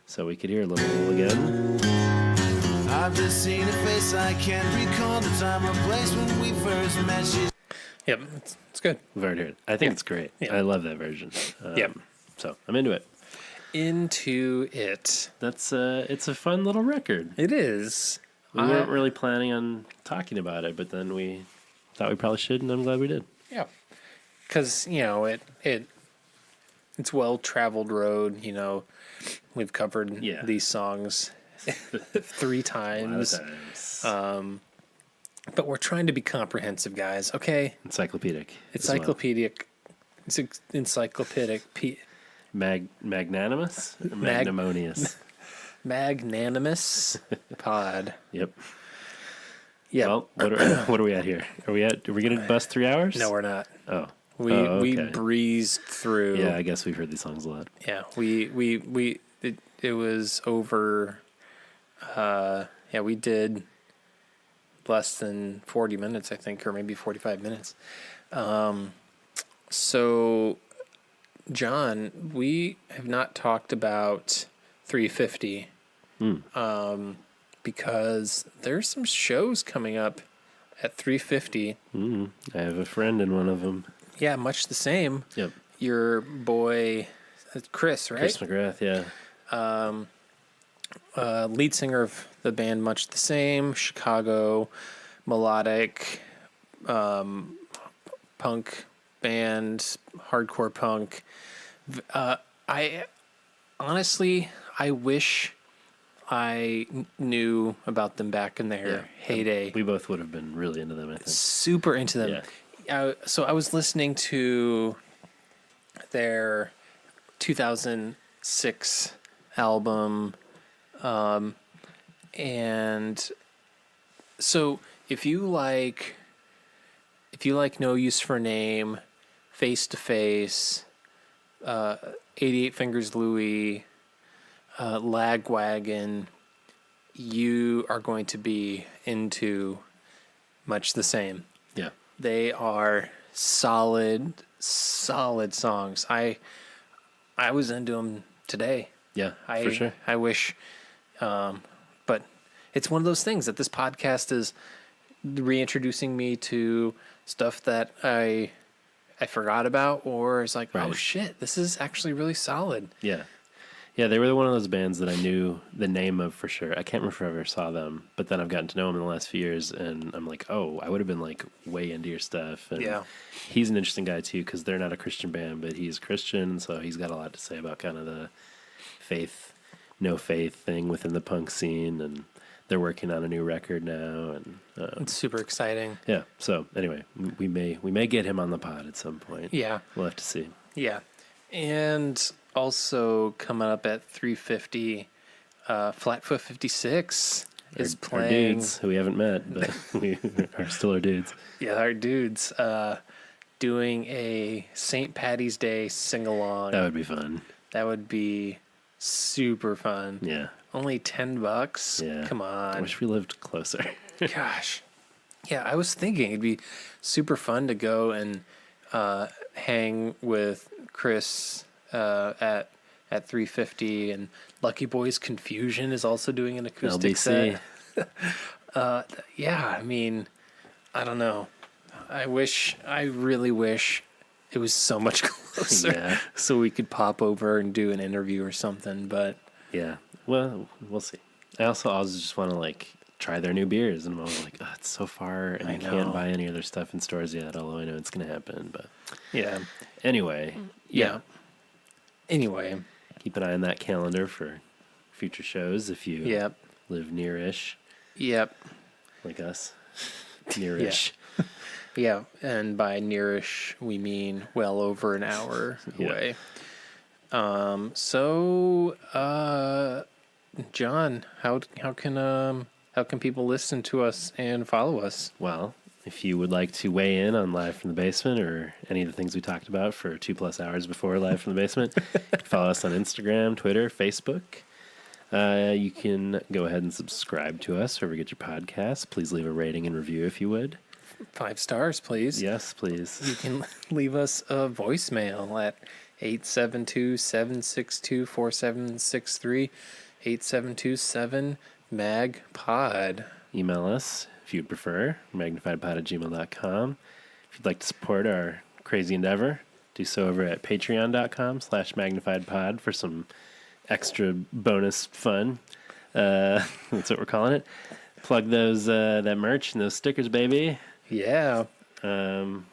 So we could hear a little again. I've just seen a face, I can't recall the time or place when we first met. Yep, it's good. We've already heard it. I think it's great. Yeah. I love that version. Yep. So I'm into it. Into it. That's it's a fun little record. It is. We weren't really planning on talking about it, but then we thought we probably should, and I'm glad we did. Yeah, because it's well-traveled road. We've covered these songs 3 times. A lot of times. But we're trying to be comprehensive, guys. Okay. Encyclopedic. Encyclopedic. It's encyclopedic. Magnanimous? Or magnanimous? Magnanimous pod. Yep. Yeah. Well, what are we at here? Are we going to bust 3 hours? No, we're not. Oh. We okay. breezed through. Yeah, I guess we've heard these songs a lot. Yeah, it was over. We did less than 40 minutes, I think, or maybe 45 minutes. So, John, we have not talked about 350 because there's some shows coming up at 350. I have a friend in one of them. Yeah, much the same. Yep. Your boy, Chris, right? Chris McGrath, yeah. Lead singer of the band, much the same. Chicago melodic punk band, hardcore punk. I honestly, I wish I knew about them back in their heyday. We both would have been really into them, I think. Super into them. Yeah. So I was listening to their 2006 album, and so if you like No Use for a Name, Face to Face, 88 Fingers Louie, Lagwagon, you are going to be into much the same. Yeah. They are solid songs. I was into them today. Yeah, for sure. I wish, but it's one of those things that this podcast is reintroducing me to stuff that I forgot about, or it's like, oh Right. shit, this is actually really solid. Yeah. Yeah, they were one of those bands that I knew the name of for sure. I can't remember if I ever saw them, but then I've gotten to know them in the last few years, and I'm like, oh, I would have been like way into your stuff. And Yeah. he's an interesting guy too, because they're not a Christian band, but he's Christian, so he's got a lot to say about kind of the faith, no faith thing within the punk scene, and they're working on a new record now, and It's super exciting. yeah. So anyway, we may get him on the pod at some point. Yeah. We'll have to see. Yeah. And also coming up at 350, Flatfoot 56 is Our playing. dudes who we haven't met, but we are still our dudes. Yeah, our dudes doing a St. Patty's Day sing-along. That would be fun. That would be super fun. Yeah. Only $10. Yeah. Come I on. wish we lived closer. Gosh. Yeah, I was thinking it'd be super fun to go and hang with Chris at 350, and Lucky Boys Confusion is also doing an acoustic LBC. set. Yeah, I mean, I don't know. I really wish it was so much closer, Yeah. so we could pop over and do an interview or something. But Yeah. Well, we'll see. I also just want to like try their new beers, and I'm always like, oh, it's so far, and I know. can't buy any of their stuff in stores yet, although I know it's gonna happen. But yeah, anyway, yeah. Anyway, keep an eye on that calendar for future shows if you yep, live near-ish yep. like us. Near-ish. Yeah, and by nearish we mean well over an hour Yeah. away. John, how can people listen to us and follow us? Well, if you would like to weigh in on Live from the Basement or any of the things we talked about for 2+ hours before Live from the Basement, you can follow us on Instagram, Twitter, Facebook. You can go ahead and subscribe to us wherever you get your podcasts. Please leave a rating and review if you would. 5 stars, please. Yes, please. You can leave us a voicemail at 872-762-4763, 8727-MAG-POD. Email us if you'd prefer, magnifiedpod@gmail.com. If you'd like to support our crazy endeavor, do so over at patreon.com/magnifiedpod for some extra bonus fun. That's what we're calling it. Plug those that merch and those stickers, baby. Yeah.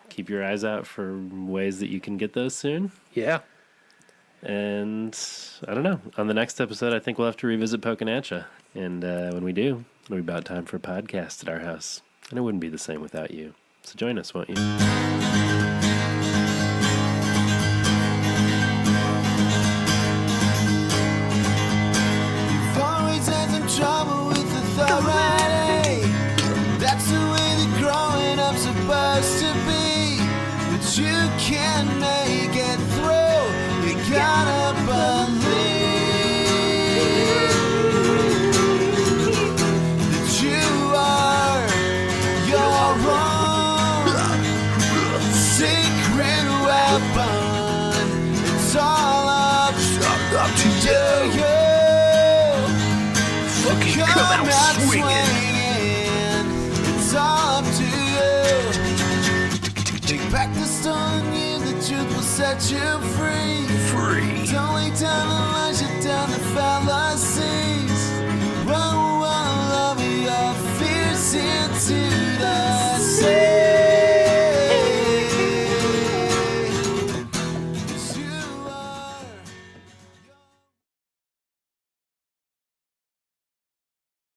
Keep your eyes out for ways that you can get those soon. Yeah. And I don't know. On the next episode, I think we'll have to revisit Pocanatcha. And when we do, it'll be about time for a podcast at our house. And it wouldn't be the same without you. So join us, won't you? You've always had some trouble with authority. That's the supposed to be, but you can make it through. You gotta believe that you are your own secret weapon. It's all up to you. Fucking come out swinging. It's all up to you. Take back the stone, you, the truth will set you free.